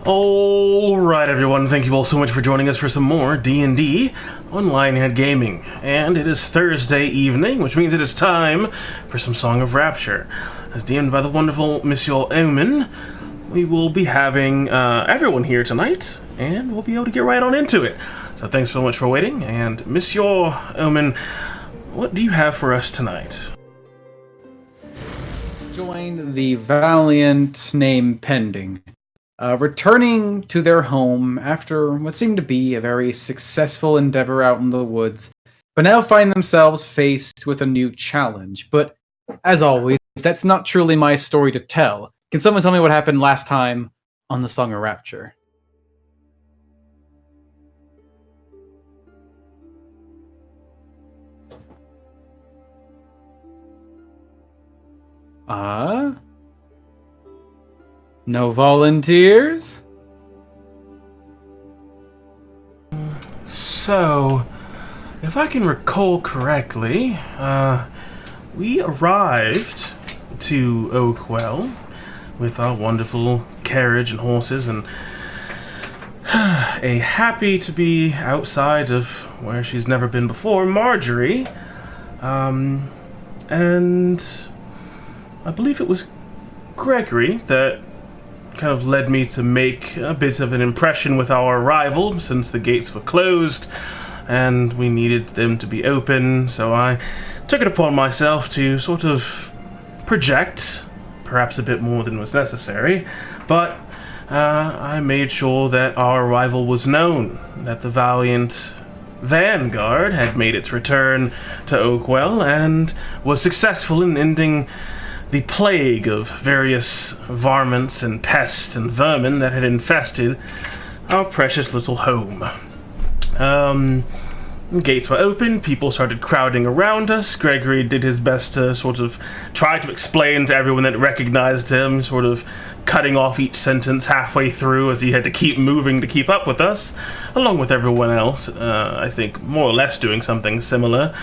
Alright everyone, thank you all so much for joining us for some more D&D on Lionhead Gaming. And it is Thursday evening, which means it is time for some Song of Rapture. As DM'd by the wonderful Monsieur Omen, we will be having everyone here tonight, and we'll be able to get right on into it. So thanks so much for waiting, and Monsieur Omen, what do you have for us tonight? Join the valiant name pending. Returning to their home after what seemed to be a very successful endeavor out in the woods, but now find themselves faced with a new challenge. But, as always, that's not truly my story to tell. Can someone tell me what happened last time on the Song of Rapture? No volunteers? So, if I can recall correctly, we arrived to Oakwell with our wonderful carriage and horses, and a happy to be outside of where she's never been before, Marjorie, and I believe it was Gregory that kind of led me to make a bit of an impression with our arrival, since the gates were closed and we needed them to be open. So I took it upon myself to sort of project, perhaps a bit more than was necessary, but I made sure that our arrival was known, that the valiant Vanguard had made its return to Oakwell and was successful in ending the plague of various varmints and pests and vermin that had infested our precious little home. Gates were open, people started crowding around us. Gregory did his best to sort of try to explain to everyone that recognized him, sort of cutting off each sentence halfway through as he had to keep moving to keep up with us, along with everyone else, I think more or less doing something similar.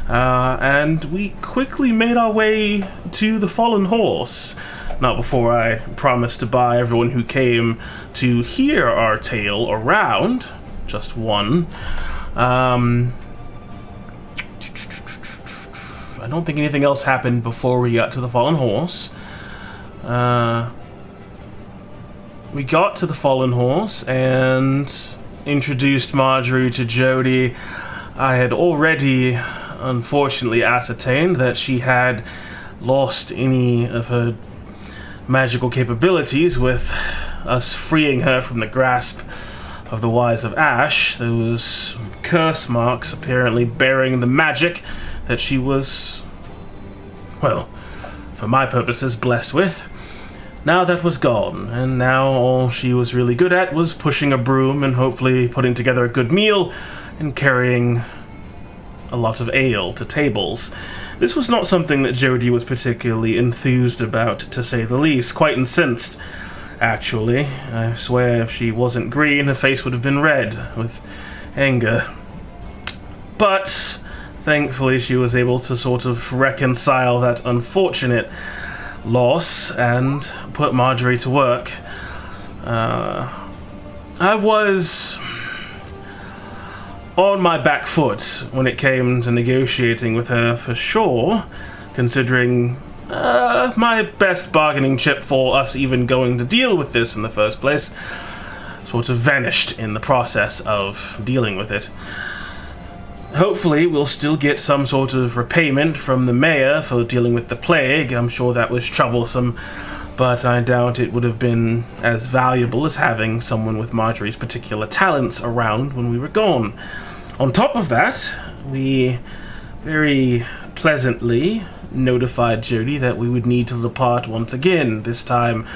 And we quickly made our way to the Fallen Horse. Not before I promised to buy everyone who came to hear our tale around. Just one. I don't think anything else happened before we got to the Fallen Horse. We got to the Fallen Horse and introduced Marjorie to Jody. I had already unfortunately ascertained that she had lost any of her magical capabilities with us freeing her from the grasp of the Wise of Ash, those curse marks apparently bearing the magic that she was, well, for my purposes, blessed with. Now that was gone, and now all she was really good at was pushing a broom and hopefully putting together a good meal and carrying a lot of ale to tables. This was not something that Jody was particularly enthused about, to say the least. Quite incensed, actually. I swear if she wasn't green, her face would have been red with anger. But thankfully she was able to sort of reconcile that unfortunate loss and put Marjorie to work. I was on my back foot when it came to negotiating with her, for sure, considering my best bargaining chip for us even going to deal with this in the first place sort of vanished in the process of dealing with it. Hopefully we'll still get some sort of repayment from the mayor for dealing with the plague. I'm sure that was troublesome, but I doubt it would have been as valuable as having someone with Marjorie's particular talents around when we were gone. On top of that, we very pleasantly notified Jody that we would need to depart once again, this time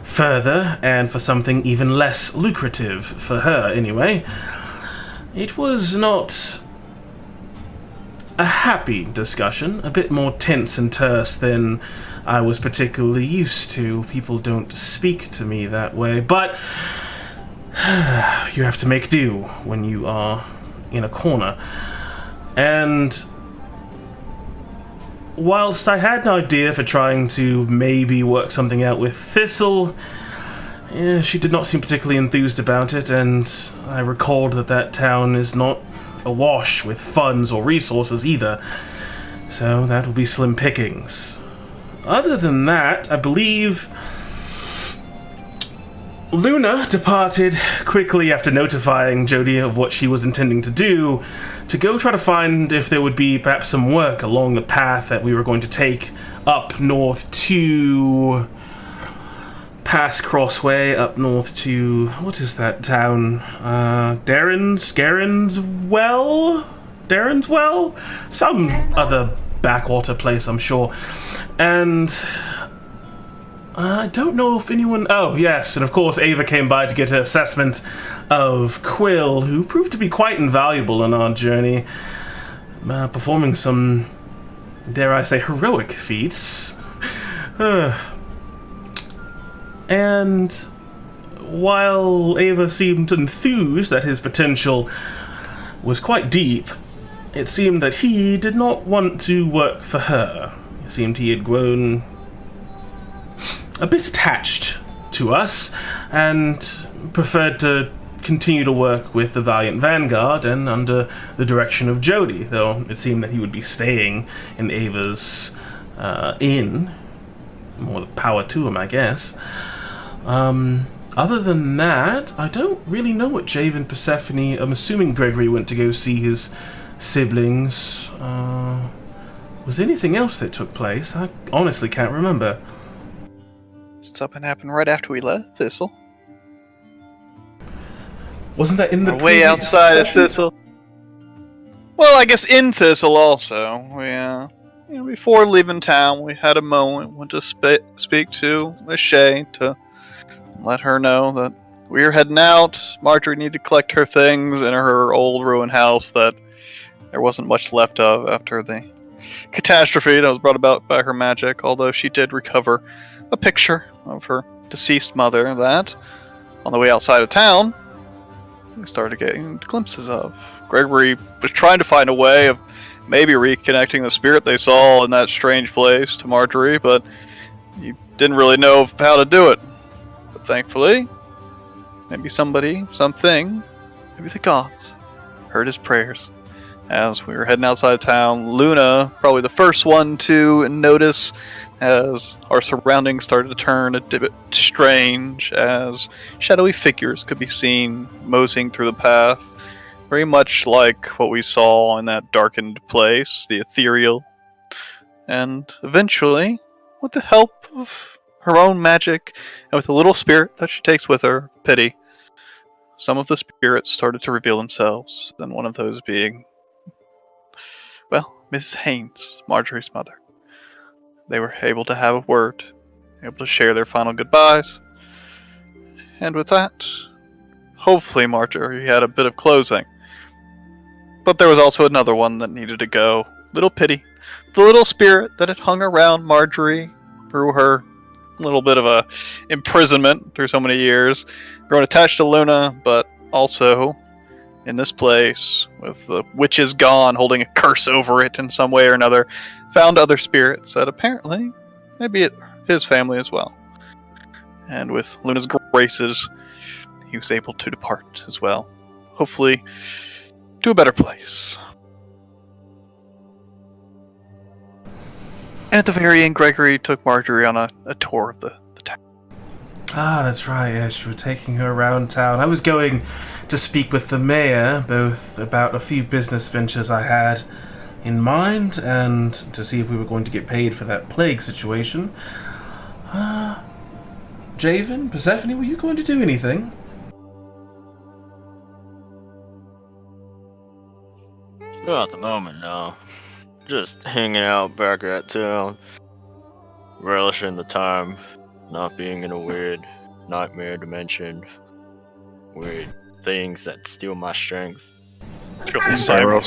further, and for something even less lucrative, for her anyway. It was not a happy discussion, a bit more tense and terse than I was particularly used to. People don't speak to me that way, but you have to make do when you are in a corner. And whilst I had an idea for trying to maybe work something out with Thistle, Yeah, she did not seem particularly enthused about it, and I recalled that town is not awash with funds or resources either, so that will be slim pickings. Other than that, I believe Luna departed quickly after notifying Jody of what she was intending to do, to go try to find if there would be perhaps some work along the path that we were going to take up north to past Crossway, up north to, what is that town? Darren's Well? Some other backwater place, I'm sure. And I don't know if anyone... Oh, yes, and of course Ava came by to get her assessment of Quill, who proved to be quite invaluable on our journey, performing some, dare I say, heroic feats. And while Ava seemed enthused that his potential was quite deep, it seemed that he did not want to work for her. It seemed he had grown a bit attached to us and preferred to continue to work with the Valiant Vanguard and under the direction of Jody, though it seemed that he would be staying in Ava's inn. More power to him, I guess. Other than that, I don't really know what Jave and Persephone... I'm assuming Gregory went to go see his siblings. Was there anything else that took place? I honestly can't remember. Something happened right after we left Thistle. Wasn't that in the way outside of Thistle? Well, I guess in Thistle also. Before leaving town, we had a moment. Went to speak to Lachey to let her know that we were heading out. Marjorie needed to collect her things in her old ruined house that there wasn't much left of after the catastrophe that was brought about by her magic, although she did recover a picture of her deceased mother that, on the way outside of town, we started getting glimpses of. Gregory was trying to find a way of maybe reconnecting the spirit they saw in that strange place to Marjorie, but he didn't really know how to do it. But thankfully, maybe somebody, something, maybe the gods, heard his prayers. As we were heading outside of town, Luna, probably the first one to notice as our surroundings started to turn a bit strange, as shadowy figures could be seen moseying through the path, very much like what we saw in that darkened place, the ethereal. And eventually, with the help of her own magic, and with the little spirit that she takes with her, Pity, some of the spirits started to reveal themselves, and one of those being, well, Mrs. Haynes, Marjorie's mother. They were able to have a word, able to share their final goodbyes, and with that, hopefully Marjorie had a bit of closing. But there was also another one that needed to go. Little Pity, the little spirit that had hung around Marjorie through her little bit of a imprisonment through so many years, grown attached to Luna, but also in this place, with the witches gone, holding a curse over it in some way or another, found other spirits that apparently maybe his family as well. And with Luna's graces, he was able to depart as well. Hopefully to a better place. And at the very end, Gregory took Marjorie on a tour of the town. Ah, that's right, yes, you were taking her around town. I was going to speak with the mayor, both about a few business ventures I had in mind, and to see if we were going to get paid for that plague situation. Javen, Persephone, were you going to do anything? Not at the moment, no. Just hanging out back at town, relishing the time, not being in a weird nightmare dimension, weird things that steal my strength. Simon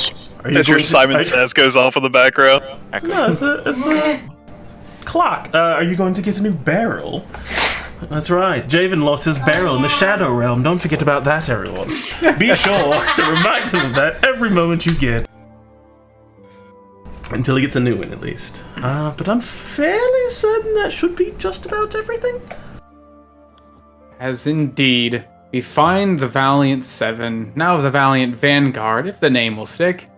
Says goes off in the background. No, it's the clock. Are you going to get a new barrel? That's right. Javen lost his barrel in the Shadow Realm. Don't forget about that, everyone. Be sure to remind him of that every moment you get. Until he gets a new one, at least. But I'm fairly certain that should be just about everything. as indeed we find the Valiant Seven, now the Valiant Vanguard, if the name will stick,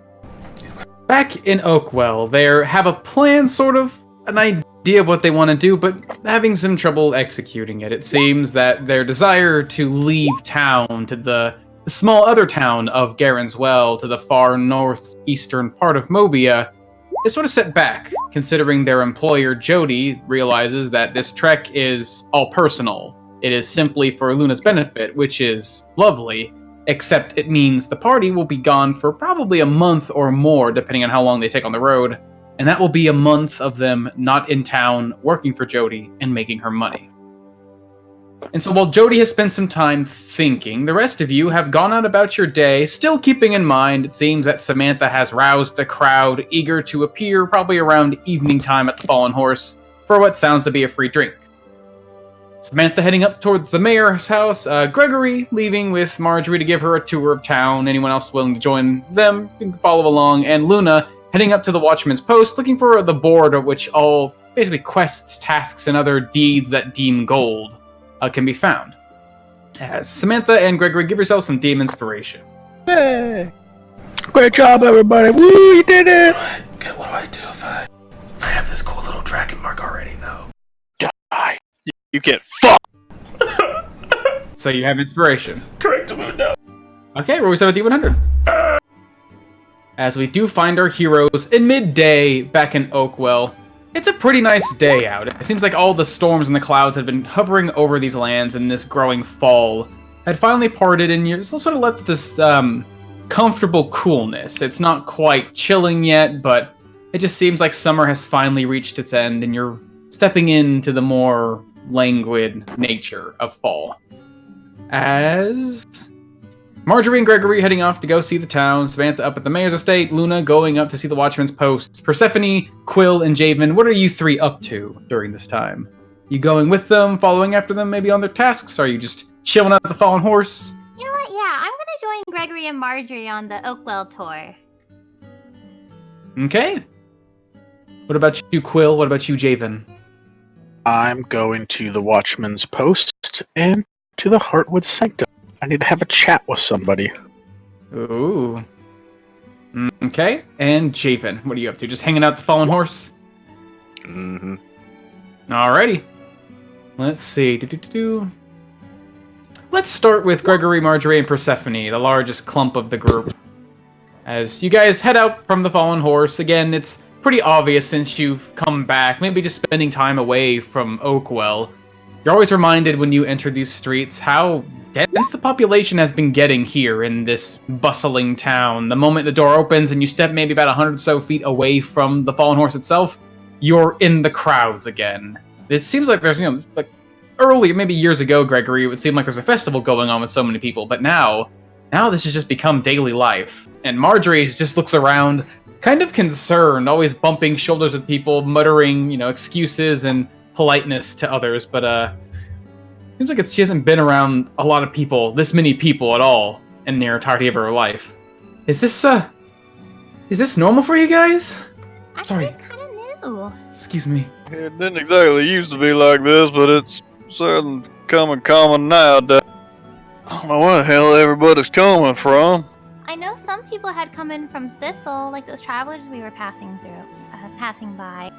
back in Oakwell. They have a plan, sort of, an idea of what they want to do, but having some trouble executing it. It seems that their desire to leave town to the small other town of Garen's Well to the far northeastern part of Mobia is sort of set back, considering their employer, Jody, realizes that this trek is all personal. It is simply for Luna's benefit, which is lovely, except it means the party will be gone for probably a month or more, depending on how long they take on the road, and that will be a month of them not in town, working for Jody, and making her money. And so while Jody has spent some time thinking, the rest of you have gone out about your day, still keeping in mind, it seems that Samantha has roused a crowd eager to appear probably around evening time at the Fallen Horse for what sounds to be a free drink. Samantha heading up towards the mayor's house, Gregory leaving with Marjorie to give her a tour of town, anyone else willing to join them can follow along, and Luna heading up to the Watchman's Post looking for the board at which all basically quests, tasks, and other deeds that deem gold can be found. As Samantha and Gregory, give yourself some Deem Inspiration. Hey! Great job, everybody! Woo, you did it! What do I do if I have this cool little dragon mark already, though? Die. You get fucked. So you have Inspiration. Correct, Amundo. Okay, roll yourself a D100. As we do find our heroes in midday back in Oakwell. It's a pretty nice day out. It seems like all the storms and the clouds had been hovering over these lands in this growing fall had finally parted, and you're sort of left this comfortable coolness. It's not quite chilling yet, but it just seems like summer has finally reached its end, and you're stepping into the more languid nature of fall. As Marjorie and Gregory heading off to go see the town, Samantha up at the mayor's estate, Luna going up to see the Watchman's Post, Persephone, Quill, and Javen, what are you three up to during this time? You going with them, following after them, maybe on their tasks? Are you just chilling at the Fallen Horse? You know what? Yeah, I'm gonna join Gregory and Marjorie on the Oakwell tour. Okay. What about you, Quill? What about you, Javen? I'm going to the Watchman's Post and to the Heartwood Sanctum. I need to have a chat with somebody. Ooh. Okay. And Javen, what are you up to? Just hanging out at the Fallen Horse? Mm-hmm. Alrighty. Let's see. Let's start with Gregory, Marjorie, and Persephone, the largest clump of the group. As you guys head out from the Fallen Horse, again, it's pretty obvious since you've come back, maybe just spending time away from Oakwell. You're always reminded when you enter these streets how dense the population has been getting here in this bustling town. The moment the door opens and you step maybe about 100 or so feet away from the Fallen Horse itself, you're in the crowds again. It seems like there's, like earlier, maybe years ago, Gregory, it would seem like there's a festival going on with so many people, but now this has just become daily life. And Marjorie just looks around, kind of concerned, always bumping shoulders with people, muttering, excuses and politeness to others, but seems like she hasn't been around a lot of people, this many people at all, in the entirety of her life. Is this normal for you guys? Actually, Sorry. it's kind of new. Excuse me. It didn't exactly used to be like this, but it's certainly coming common nowadays. I don't know where the hell everybody's coming from. I know some people had come in from Thistle, like those travelers we were passing by.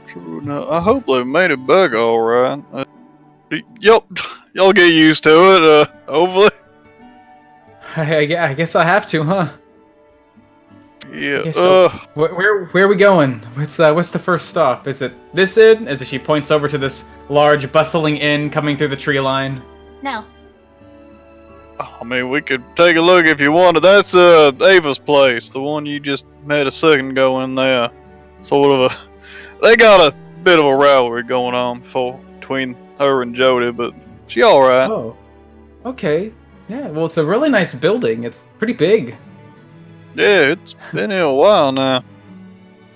True enough. I hope they made it back all right. Yep, y'all get used to it. Hopefully. I guess I have to, huh? Yeah. Okay, so where are we going? What's the first stop? Is it this inn? As she points over to this large, bustling inn coming through the tree line. No. I mean, we could take a look if you wanted. That's Ava's place, the one you just met a second ago in there. Sort of they got a bit of a rivalry going on between her and Jody, but she all right. Oh, okay. Yeah. Well, it's a really nice building. It's pretty big. Yeah, it's been here a while now.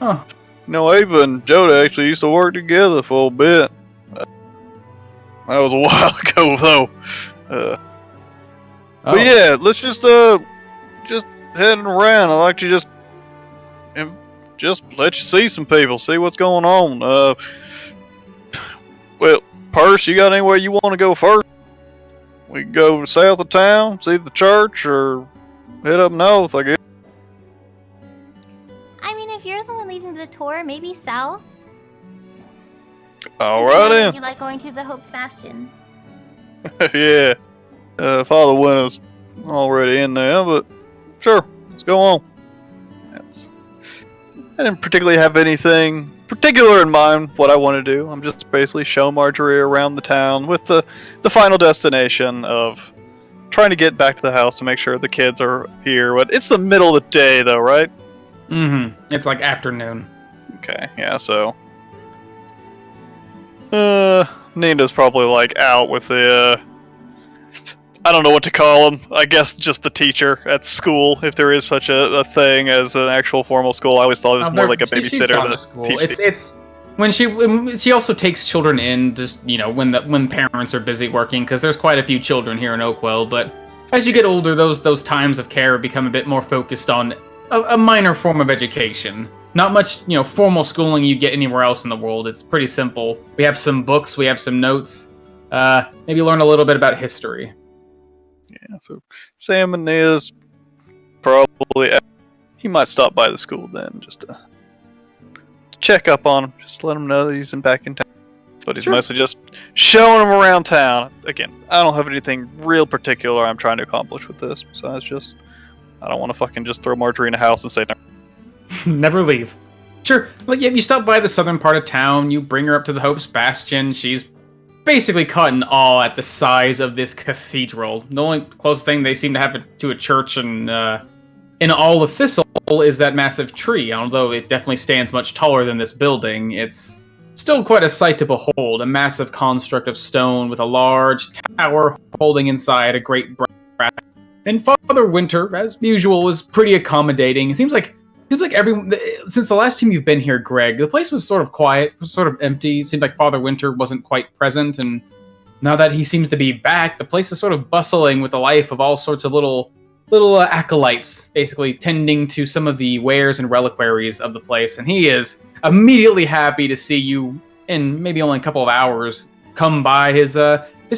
Huh. Ava and Jody actually used to work together for a bit. That was a while ago, though. But yeah, let's just heading around. I like to just let you see some people, see what's going on. Well, Purse, you got anywhere you want to go first? We can go south of town, see the church, or head up north, I guess. I mean, if you're the one leading the tour, maybe south. Alright Since I know that then. You like going to the Hope's Bastion. Yeah. Father Winter's already in there, but sure, let's go on. Yes. I didn't particularly have anything particular in mind what I want to do. I'm just basically show Marjorie around the town with the final destination of trying to get back to the house to make sure the kids are here. But it's the middle of the day though, right? Mm-hmm. It's like afternoon. Okay, yeah, so Nina's probably like out with the I don't know what to call him. I guess just the teacher at school, if there is such a thing as an actual formal school. I always thought it was more like a babysitter than school. a teacher. It's when she also takes children in, just when parents are busy working, because there's quite a few children here in Oakwell. But as you get older, those times of care become a bit more focused on a minor form of education. Not much formal schooling you get anywhere else in the world. It's pretty simple. We have some books, we have some notes. Maybe learn a little bit about history. Yeah, so Sam and Nia's probably he might stop by the school then just to check up on him, just let him know that he's back in town. But he's mostly just showing him around town. Again, I don't have anything real particular I'm trying to accomplish with this besides just I don't want to fucking just throw Marjorie in a house and say no. Never leave. Sure, like if you stop by the southern part of town, you bring her up to the Hope's Bastion. She's basically caught in awe at the size of this cathedral. The only closest thing they seem to have to a church in all of Thistle is that massive tree. Although it definitely stands much taller than this building, it's still quite a sight to behold. A massive construct of stone with a large tower holding inside a great brass. And Father Winter, as usual, was pretty accommodating. It seems like since the last time you've been here, Greg, the place was sort of quiet, was sort of empty. It seemed like Father Winter wasn't quite present, and now that he seems to be back, the place is sort of bustling with the life of all sorts of little acolytes, basically tending to some of the wares and reliquaries of the place. And he is immediately happy to see you in maybe only a couple of hours come by his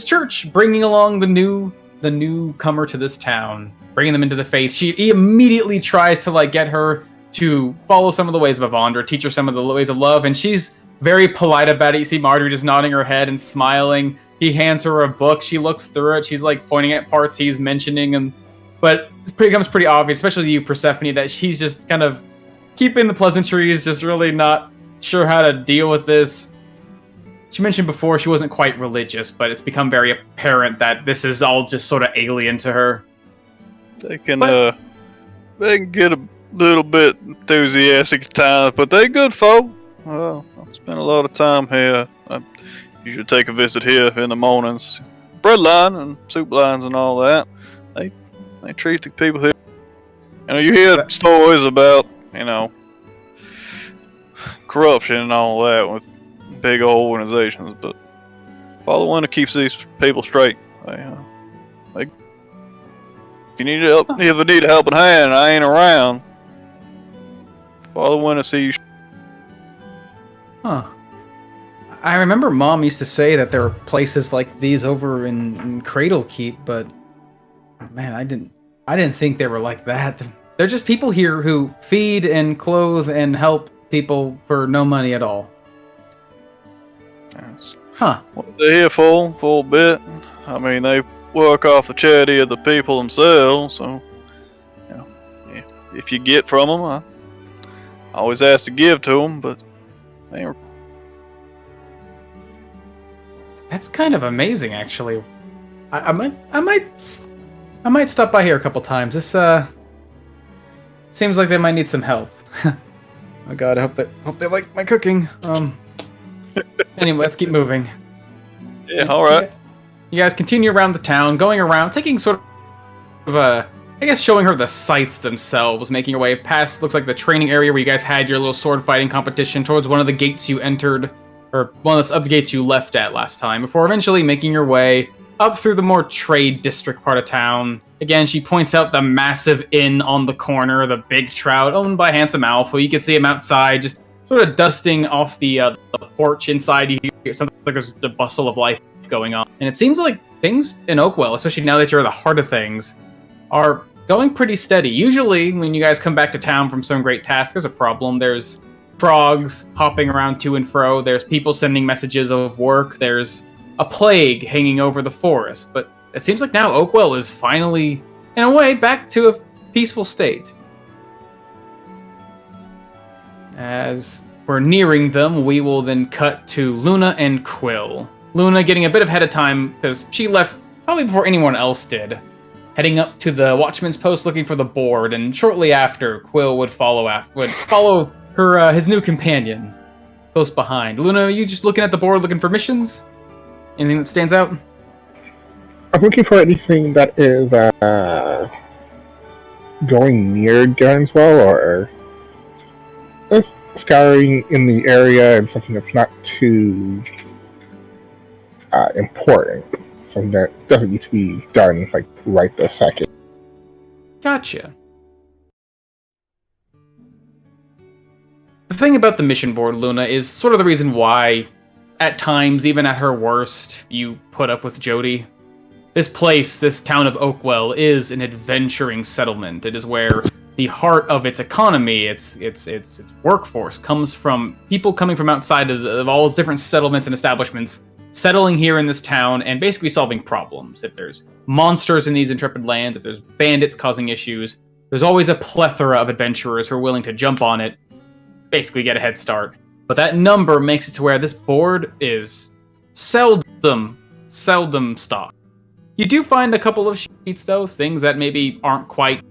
church, bringing along the newcomer to this town, bringing them into the faith. He immediately tries to get her to follow some of the ways of Avandra, teach her some of the ways of love, and she's very polite about it. You see Marjorie just nodding her head and smiling. He hands her a book. She looks through it. She's pointing at parts he's mentioning, but it becomes pretty obvious, especially to you, Persephone, that she's just kind of keeping the pleasantries, just really not sure how to deal with this. She mentioned before she wasn't quite religious, but it's become very apparent that this is all just sort of alien to her. They can get a little bit enthusiastic at times, but they good folk. Well, I spend a lot of time here. I usually take a visit here in the mornings. Bread line and soup lines and all that. They treat the people here. You hear stories about, corruption and all that with big old organizations, but Father Winter keeps these people straight. If you need help, if you need a helping hand, I ain't around. Father Winter sees. Huh. I remember Mom used to say that there are places like these over in Cradle Keep, but man, I didn't think they were like that. They're just people here who feed and clothe and help people for no money at all. Yes. Huh. What they're here for a bit. I mean, they work off the charity of the people themselves, so if you get from them, I always ask to give to them, but they ain't. That's kind of amazing, actually. I might stop by here a couple times. This seems like they might need some help. Oh God, I hope they like my cooking. Anyway, let's keep moving. Yeah, all right. You guys continue around the town, going around, taking sort of showing her the sights themselves, making your way past, looks like the training area where you guys had your little sword fighting competition, towards one of the gates you entered, or one of the gates you left at last time, before eventually making your way up through the more trade district part of town. Again, she points out the massive inn on the corner, the Big Trout, owned by Handsome Alpha. You can see him outside, just sort of dusting off the porch inside. You hear something like there's the bustle of life going on. And it seems like things in Oakwell, especially now that you're at the heart of things, are going pretty steady. Usually, when you guys come back to town from some great task, there's a problem. There's frogs hopping around to and fro. There's people sending messages of work. There's a plague hanging over the forest. But it seems like now Oakwell is finally, in a way, back to a peaceful state. As we're nearing them, we will then cut to Luna and Quill. Luna getting a bit of head of time because she left probably before anyone else did, heading up to the Watchman's Post looking for the board, and shortly after, Quill would follow her his new companion close behind. Luna, are you just looking at the board looking for missions? Anything that stands out? I'm looking for anything that is going near Gunswell, or just scouring in the area and something that's not too important. Something that doesn't need to be done like right this second. Gotcha. The thing about the mission board, Luna, is sort of the reason why, at times, even at her worst, you put up with Jody. This place, this town of Oakwell, is an adventuring settlement. It is where the heart of its economy, its workforce, comes from people coming from outside of all those different settlements and establishments, settling here in this town and basically solving problems. If there's monsters in these intrepid lands, if there's bandits causing issues, there's always a plethora of adventurers who are willing to jump on it, basically get a head start. But that number makes it to where this board is seldom stocked. You do find a couple of sheets, though, things that maybe aren't quite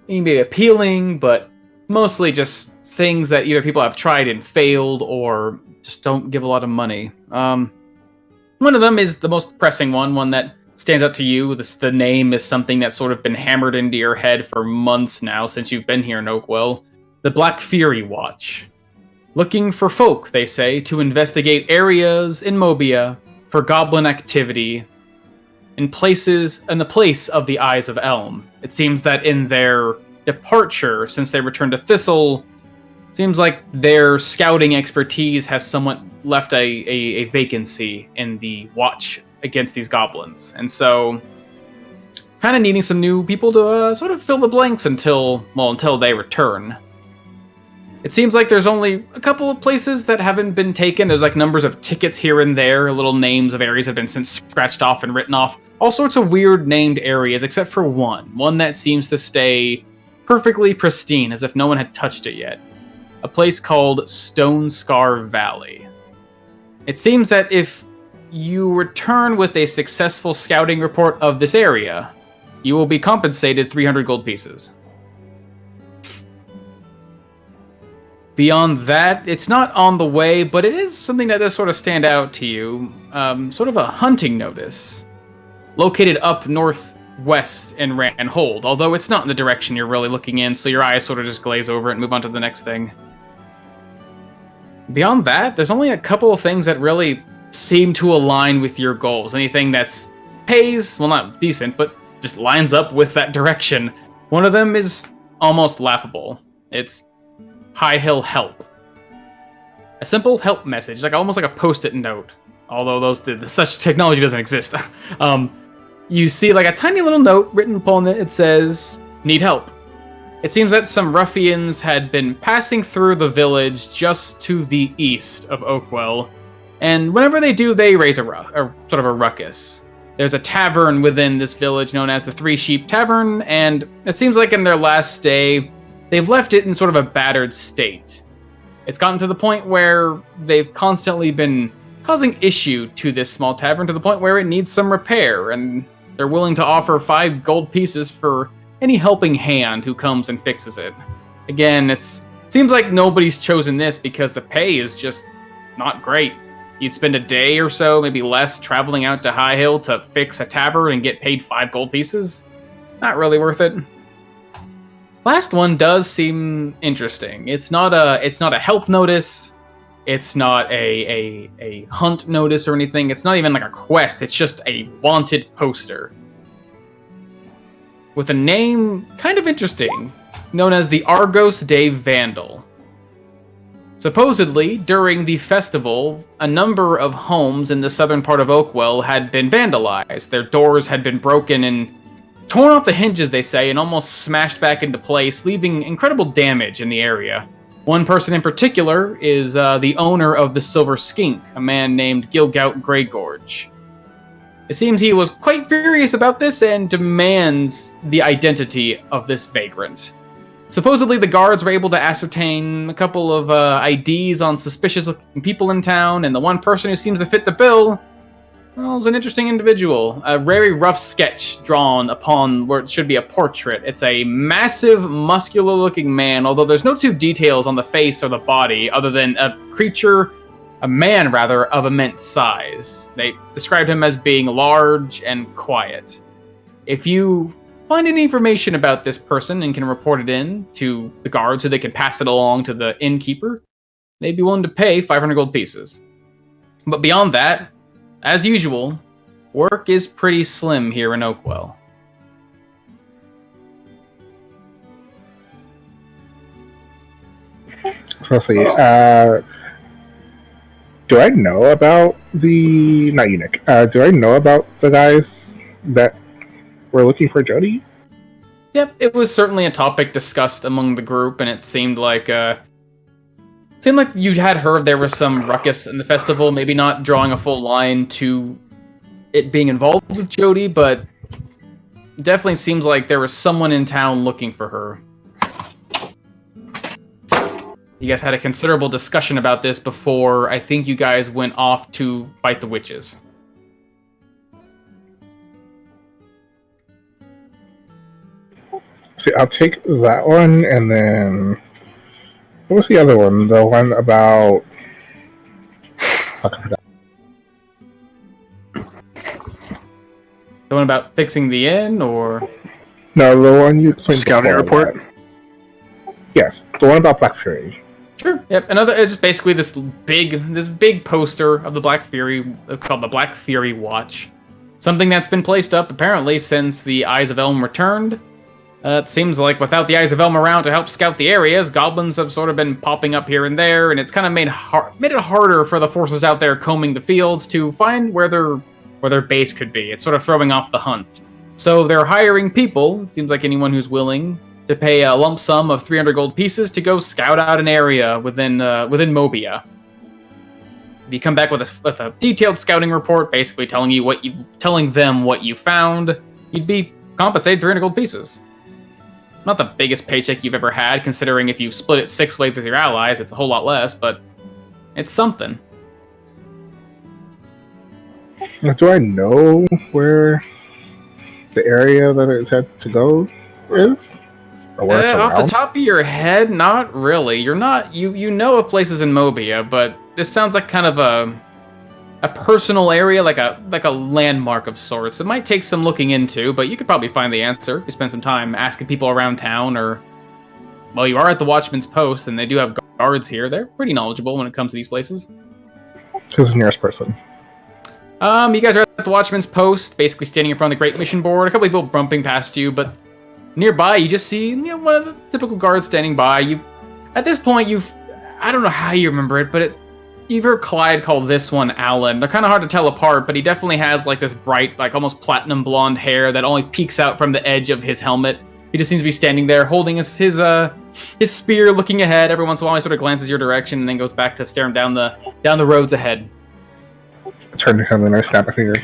maybe appealing, but mostly just things that either people have tried and failed or just don't give a lot of money. One of them is the most pressing one that stands out to you. The name is something that's sort of been hammered into your head for months now since you've been here in Oakwell. The Black Fury Watch. Looking for folk, they say, to investigate areas in Mobia for goblin activity in the place of the Eyes of Elm. It seems that in their departure, since they returned to Thistle, seems like their scouting expertise has somewhat left a vacancy in the watch against these goblins. And so, kind of needing some new people to sort of fill the blanks until they return. It seems like there's only a couple of places that haven't been taken. There's like numbers of tickets here and there, little names of areas have been since scratched off and written off. All sorts of weird named areas, except for one that seems to stay perfectly pristine, as if no one had touched it yet. A place called Stone Scar Valley. It seems that if you return with a successful scouting report of this area, you will be compensated 300 gold pieces. Beyond that, it's not on the way, but it is something that does sort of stand out to you. Sort of a hunting notice. Located up northwest in Ranhold, although it's not in the direction you're really looking in, so your eyes sort of just glaze over it and move on to the next thing. Beyond that, there's only a couple of things that really seem to align with your goals. Anything that's pays, well, not decent, but just lines up with that direction. One of them is almost laughable. It's High Hill Help. A simple help message, almost like a post-it note, although such technology doesn't exist. You see like a tiny little note written upon it. It says, "Need help." It seems that some ruffians had been passing through the village just to the east of Oakwell, and whenever they do, they raise a sort of a ruckus. There's a tavern within this village known as the Three Sheep Tavern, and it seems like in their last stay, they've left it in sort of a battered state. It's gotten to the point where they've constantly been causing issue to this small tavern, to the point where it needs some repair, and they're willing to offer 5 gold pieces for any helping hand who comes and fixes it. Again, it seems like nobody's chosen this because the pay is just not great. You'd spend a day or so, maybe less, traveling out to High Hill to fix a tavern and get paid 5 gold pieces. Not really worth it. Last one does seem interesting. It's not a help notice. It's not a hunt notice or anything. It's not even like a quest. It's just a wanted poster. With a name kind of interesting, known as the Argos de Vandal. Supposedly, during the festival, a number of homes in the southern part of Oakwell had been vandalized. Their doors had been broken and torn off the hinges, they say, and almost smashed back into place, leaving incredible damage in the area. One person in particular is the owner of the Silver Skink, a man named Gilgout Greygorge. It seems he was quite furious about this and demands the identity of this vagrant. Supposedly, the guards were able to ascertain a couple of IDs on suspicious-looking people in town, and the one person who seems to fit the bill, well, is an interesting individual. A very rough sketch drawn upon where it should be a portrait. It's a massive, muscular-looking man, although there's no two details on the face or the body other than a man, of immense size. They described him as being large and quiet. If you find any information about this person and can report it in to the guards so they can pass it along to the innkeeper, they'd be willing to pay 500 gold pieces. But beyond that, as usual, work is pretty slim here in Oakwell. So let's see. Do I know about the... Not eunuch. Do I know about the guys that were looking for Jody? Yep, it was certainly a topic discussed among the group, and it seemed like you had heard there was some ruckus in the festival, maybe not drawing a full line to it being involved with Jody, but it definitely seems like there was someone in town looking for her. You guys had a considerable discussion about this before I think you guys went off to fight the witches. See, I'll take that one, and then... What was the other one? The one about... The one about fixing the inn, or... No, the one you explained Scouting before report? that. Yes, the one about Black Fury. Sure. Yep. It's basically this big poster of the Black Fury called the Black Fury Watch. Something that's been placed up apparently since the Eyes of Elm returned. It seems like without the Eyes of Elm around to help scout the areas, goblins have sort of been popping up here and there, and it's kind of made it harder for the forces out there combing the fields to find where their base could be. It's sort of throwing off the hunt. So they're hiring people. It seems like anyone who's willing to pay a lump sum of 300 gold pieces to go scout out an area within Mobia. If you come back with a detailed scouting report, basically telling them what you found, you'd be compensated 300 gold pieces. Not the biggest paycheck you've ever had, considering if you split it 6 ways with your allies, it's a whole lot less, but it's something. Do I know where the area that it's had to go is? Or where it's Off the around? top of your head, not really. You're not you know of places in Mobia, but this sounds like kind of a personal area, like a landmark of sorts. It might take some looking into, but you could probably find the answer if you spend some time asking people around town, or... Well, you are at the Watchman's Post, and they do have guards here. They're pretty knowledgeable when it comes to these places. Who's the nearest person? You guys are at the Watchman's Post, basically standing in front of the Great Mission Board. A couple people bumping past you, but nearby you just see one of the typical guards standing by. At this point, I don't know how you remember it, but you've heard Clyde call this one Alan. They're kind of hard to tell apart, but he definitely has like this bright, like almost platinum blonde hair that only peeks out from the edge of his helmet. He just seems to be standing there holding his spear, looking ahead. Every once in a while, he sort of glances your direction and then goes back to staring down the roads ahead. I turn to him and I snap a finger.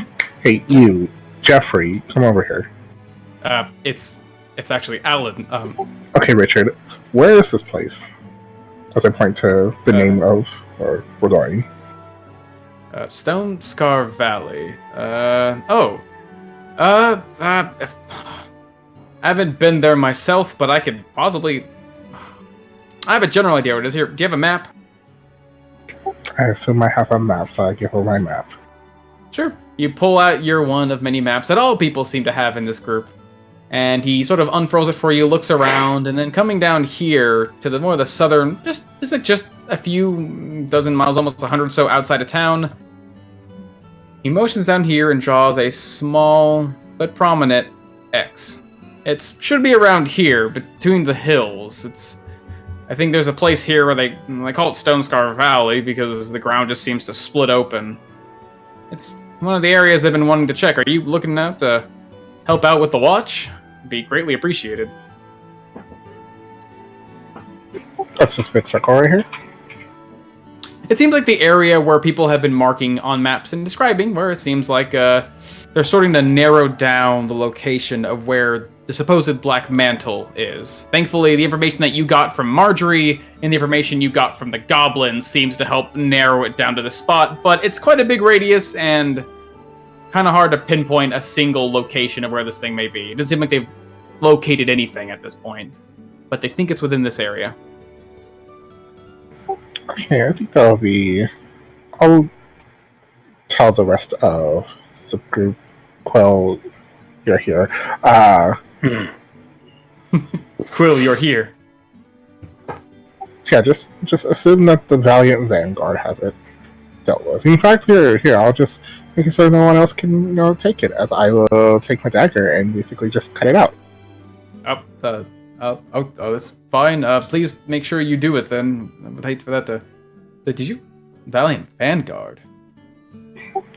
Hey, you, Jeffrey, come over here. It's actually Alan. Okay, Richard, where is this place? As I point to the name of where we're going. Stone Scar Valley. I haven't been there myself, but I could possibly... I have a general idea where it is here. Do you have a map? I assume I have a map, so I give her my map. Sure. You pull out your one of many maps that all people seem to have in this group. And he sort of unfurls it for you, looks around, and then coming down here to the more of the southern, just a few dozen miles, almost 100 or so outside of town, he motions down here and draws a small but prominent X. It should be around here, between the hills. It's I think there's a place here where they call it Stone Scar Valley because the ground just seems to split open. It's one of the areas they've been wanting to check. Are you looking out to help out with the watch? It'd be greatly appreciated. That's the spit circle right here. It seems like the area where people have been marking on maps and describing, where it seems like they're starting to narrow down the location of where the supposed Black Mantle is. Thankfully, the information that you got from Marjorie and the information you got from the goblins seems to help narrow it down to the spot, but it's quite a big radius and kind of hard to pinpoint a single location of where this thing may be. It doesn't seem like they've located anything at this point, but they think it's within this area. Okay, I think that'll be... I'll tell the rest of the group, Quill, you're here. Quill, you're here. Yeah, just assume that the Valiant Vanguard has it dealt with. In fact, here, I'll just make it so no one else can, take it, as I will take my dagger and basically just cut it out. That's fine. Please make sure you do it then. I would hate for that to... Did you... Valiant Vanguard?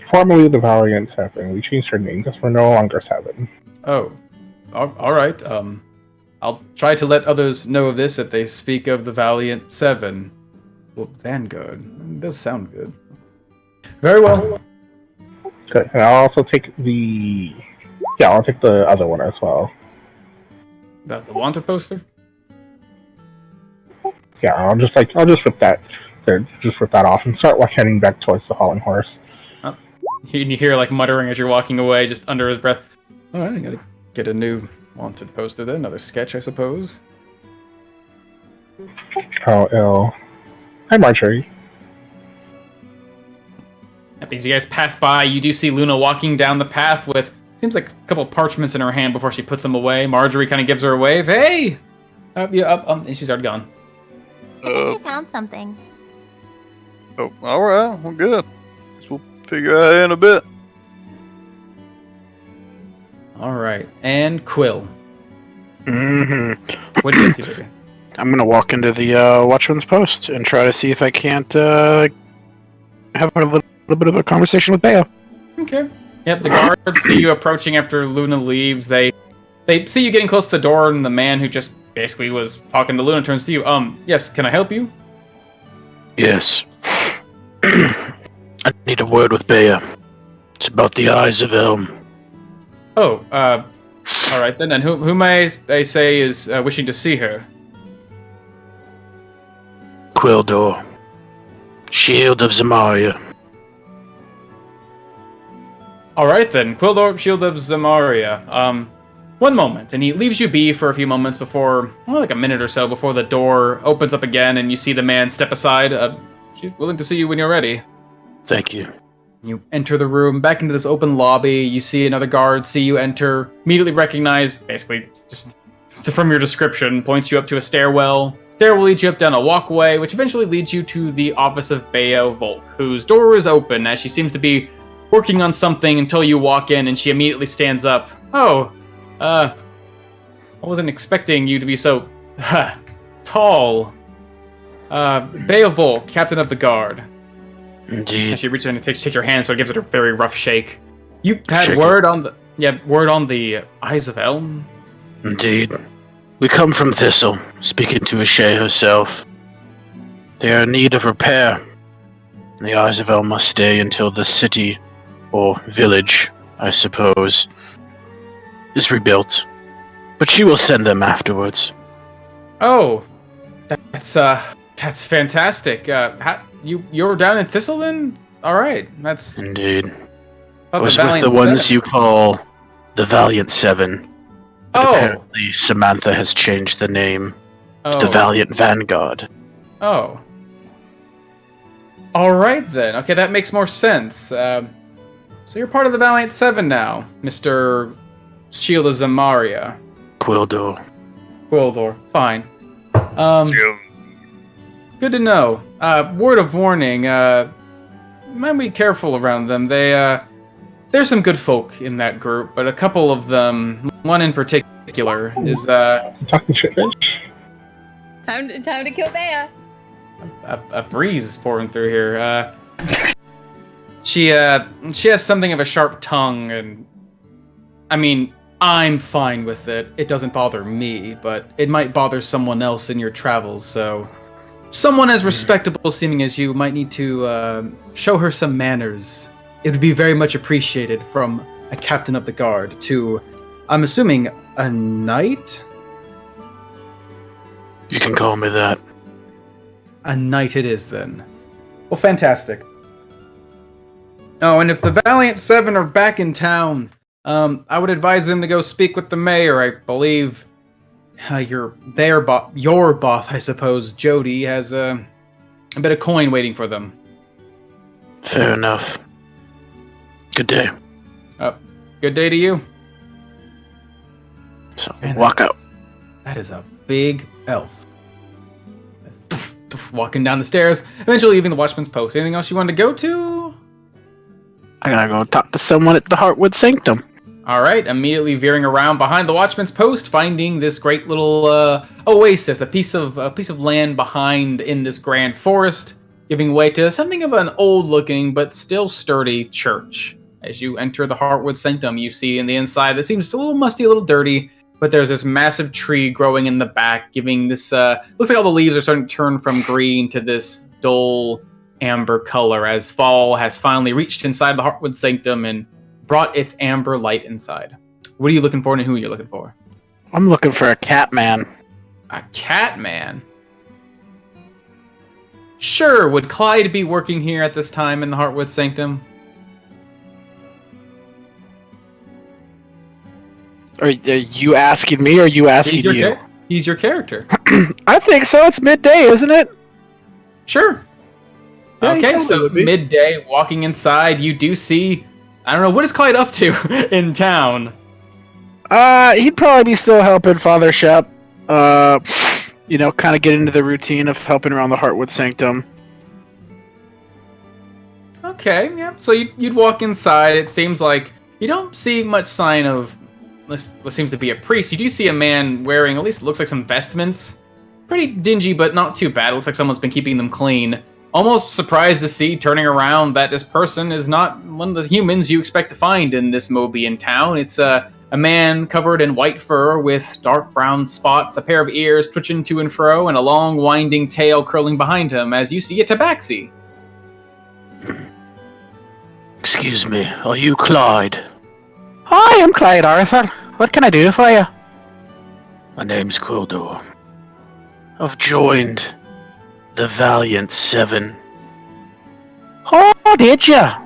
Formerly the Valiant 7. We changed our name because we're no longer 7. Oh. Alright. I'll try to let others know of this if they speak of the Valiant 7. Well, Vanguard. It does sound good. Very well. Good. And I'll also take the... Yeah, I'll take the other one as well. The wanted poster? Yeah, I'll just rip that. Just rip that off and start heading back towards the Fallen Horse. You hear muttering as you're walking away, just under his breath. All right, I gotta get a new wanted poster then. Another sketch, I suppose. Oh, ill. Hi, Marjorie. As you guys pass by, you do see Luna walking down the path with, seems like a couple parchments in her hand before she puts them away. Marjorie kind of gives her a wave. Hey! And she's already gone. I think she found something. Oh, alright, well, good. Guess we'll figure out in a bit. Alright, and Quill. Mm-hmm. What do you do? I'm gonna walk into the Watchman's Post and try to see if I can't have a little bit of a conversation with Bea. Okay. Yep, the guards see you approaching after Luna leaves. They see you getting close to the door, and the man who just basically was talking to Luna turns to you. Yes, can I help you? Yes. I need a word with Bea. It's about the Eyes of Elm. Oh, alright then. And who may I say is wishing to see her? Quildor. Shield of Zamaria. Alright then, Quildor, Shield of Zamaria. One moment, and he leaves you be for a few moments before, like a minute or so before the door opens up again and you see the man step aside. She's willing to see you when you're ready. Thank you. You enter the room, back into this open lobby, you see another guard see you enter, immediately recognize, basically, just from your description, points you up to a stairwell. Stairwell leads you up down a walkway, which eventually leads you to the office of Bea Volk, whose door is open as she seems to be working on something until you walk in and she immediately stands up. Oh, I wasn't expecting you to be so tall. Bea Volk, captain of the guard. Indeed. And she reaches in and takes your hand, so it gives it a very rough shake. You had Shake word on the Eyes of Elm? Indeed. We come from Thistle, speaking to Ashay herself. They are in need of repair. And the Eyes of Elm must stay until the city, or village, I suppose, is rebuilt. But she will send them afterwards. Oh, that's fantastic. You're down in Thistle then? All right, that's Indeed. oh, I was with the ones you call the Valiant 7. But Oh, apparently Samantha has changed the name to oh, the Valiant Vanguard. oh. All right then. Okay, that makes more sense. So you're part of the Valiant 7 now, Mr. Shield of Zamaria. Quildor. Quildor. Fine. Good to know. Word of warning, might be careful around them. There's some good folk in that group, but a couple of them, one in particular, is Talking shit, bitch. Time to kill Bea. A breeze is pouring through here. She has something of a sharp tongue, and I mean, I'm fine with it. It doesn't bother me, but it might bother someone else in your travels. So, someone as respectable seeming as you might need to show her some manners. It would be very much appreciated from a captain of the guard to, I'm assuming, a knight? You can call me that. A knight it is, then. Well, fantastic. Oh, and if the Valiant Seven are back in town, I would advise them to go speak with the mayor. I believe your boss, I suppose, Jody, has a bit of coin waiting for them. Fair enough. Good day. Good day to you. So, Man, walk out. That is a big elf. Walking down the stairs, eventually leaving the Watchman's Post. Anything else you wanted to go to? I gotta go talk to someone at the Heartwood Sanctum. All right, immediately veering around behind the Watchman's Post, finding this great little oasis, a piece of land behind in this grand forest, giving way to something of an old-looking but still sturdy church. As you enter the Heartwood Sanctum, you see in the inside that seems a little musty, a little dirty, but there's this massive tree growing in the back, giving this looks like all the leaves are starting to turn from green to this dull amber color as fall has finally reached inside the Heartwood Sanctum and brought its amber light inside. What are you looking for and who are you looking for? I'm looking for a cat man. A cat man? Sure, would Clyde be working here at this time in the Heartwood Sanctum? Are you asking me or are you asking you? He's your character. I think so. It's midday, isn't it? Sure. Yeah, Okay, so midday, walking inside, you do see... I don't know, what is Clyde up to in town? He'd probably be still helping Father Shep. Kind of get into the routine of helping around the Heartwood Sanctum. Okay, yeah. So you'd walk inside. It seems like you don't see much sign of what seems to be a priest. You do see a man wearing, at least it looks like some vestments. Pretty dingy, but not too bad. It looks like someone's been keeping them clean. Almost surprised to see, turning around, that this person is not one of the humans you expect to find in this Mobian town. It's a man covered in white fur with dark brown spots, a pair of ears twitching to and fro, and a long winding tail curling behind him as you see a tabaxi. Excuse me, are you Clyde? Hi, I'm Clyde Arthur. What can I do for you? My name's Quildor. I've joined the Valiant Seven. Oh, did ya?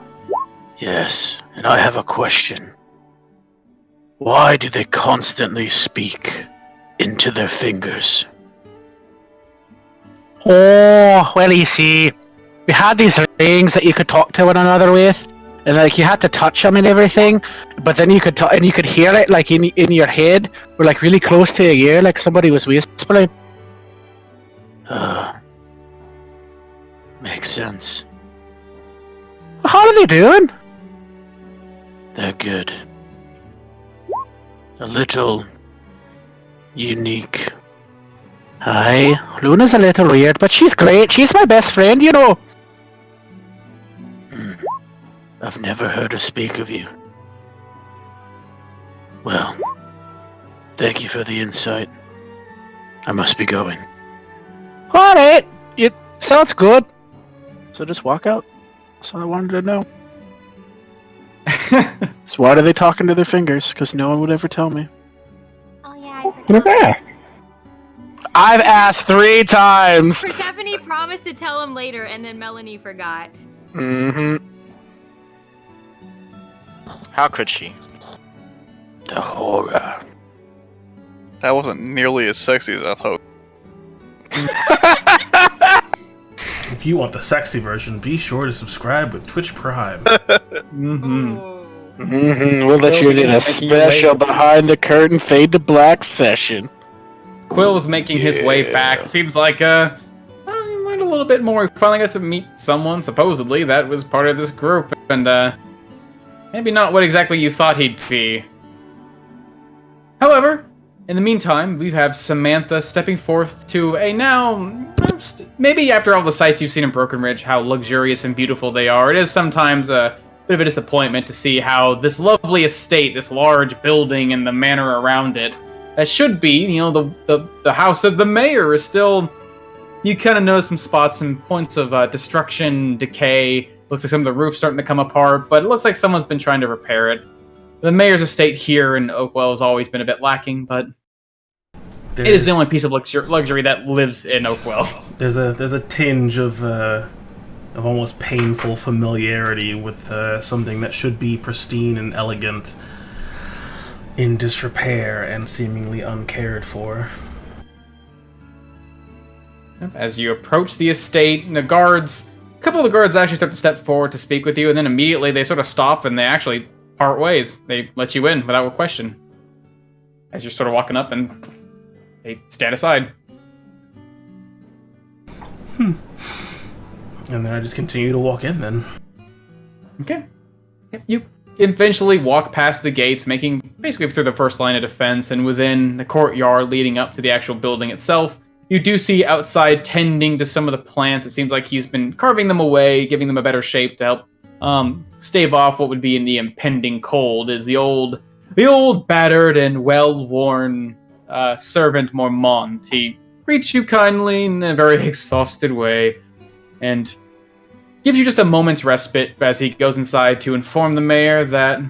Yes, and I have a question. Why do they constantly speak into their fingers? Oh, well, you see, we had these rings that you could talk to one another with, and like you had to touch them and everything, but then you could and you could hear it like in your head, or like really close to your ear, like somebody was whispering. Makes sense. How are they doing? They're good. A little unique. Aye, Luna's a little weird, but she's great. She's my best friend, you know. I've never heard her speak of you. Well, thank you for the insight. I must be going. Alright, it sounds good. So just walk out. That's all I wanted to know. So why are they talking to their fingers? Because no one would ever tell me. Oh yeah, What have I asked? I've asked 3 times! Persephone promised to tell him later, and then Melanie forgot. Mm-hmm. How could she? The horror. That wasn't nearly as sexy as I thought. If you want the sexy version, be sure to subscribe with Twitch Prime. Mm-hmm. Ooh. Mm-hmm. We'll let you in a special behind the curtain fade to black session. Quill was making his way back. Seems like he learned a little bit more. He finally got to meet someone, supposedly, that was part of this group. And maybe not what exactly you thought he'd be. However, In the meantime, we have Samantha stepping forth to a now, maybe after all the sights you've seen in Broken Ridge, how luxurious and beautiful they are, it is sometimes a bit of a disappointment to see how this lovely estate, this large building and the manor around it, that should be, the house of the mayor is still, you kind of notice some spots and points of destruction, decay. Looks like some of the roof's starting to come apart, but it looks like someone's been trying to repair it. The mayor's estate here in Oakwell has always been a bit lacking, but it is the only piece of luxury that lives in Oakwell. There's a tinge of almost painful familiarity with something that should be pristine and elegant, in disrepair and seemingly uncared for. As you approach the estate, a couple of the guards actually start to step forward to speak with you, and then immediately they sort of stop and they actually part ways. They let you in without a question. As you're sort of walking up and they stand aside. And then I just continue to walk in then. Okay. You eventually walk past the gates, making basically through the first line of defense, and within the courtyard leading up to the actual building itself, you do see outside tending to some of the plants. It seems like he's been carving them away, giving them a better shape to help stave off what would be in the impending cold, is the old battered and well-worn servant Mormont. He greets you kindly in a very exhausted way, and gives you just a moment's respite as he goes inside to inform the mayor that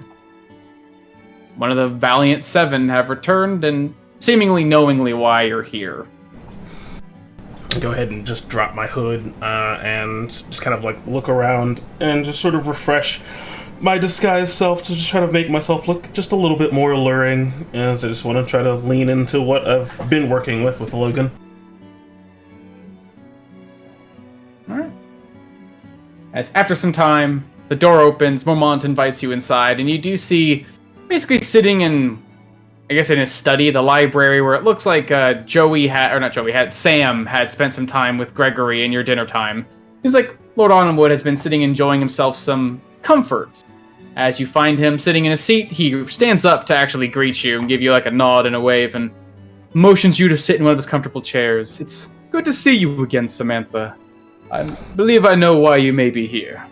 one of the Valiant Seven have returned, and seemingly knowingly why you're here. Go ahead and just drop my hood and just kind of like look around and just sort of refresh my disguised self to just try to make myself look just a little bit more alluring, as I just want to try to lean into what I've been working with Logan. Alright. As after some time, the door opens, Mormont invites you inside, and you do see basically sitting in his study, the library, where it looks like Sam had spent some time with Gregory in your dinner time. Seems like Lord Arnwood has been sitting enjoying himself some comfort. As you find him sitting in a seat, he stands up to actually greet you and give you like a nod and a wave and motions you to sit in one of his comfortable chairs. It's good to see you again, Samantha. I believe I know why you may be here.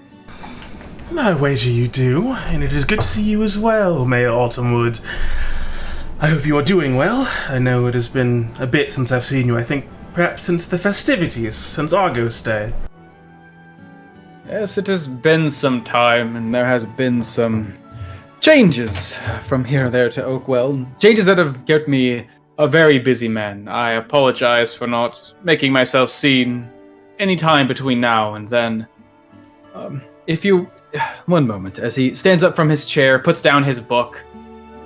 I wager you do, and it is good to see you as well, Mayor Autumnwood. I hope you are doing well. I know it has been a bit since I've seen you. I think perhaps since the festivities, since Argos Day. Yes, it has been some time, and there has been some changes from here and there to Oakwell. Changes that have kept me a very busy man. I apologize for not making myself seen any time between now and then. One moment, as he stands up from his chair, puts down his book,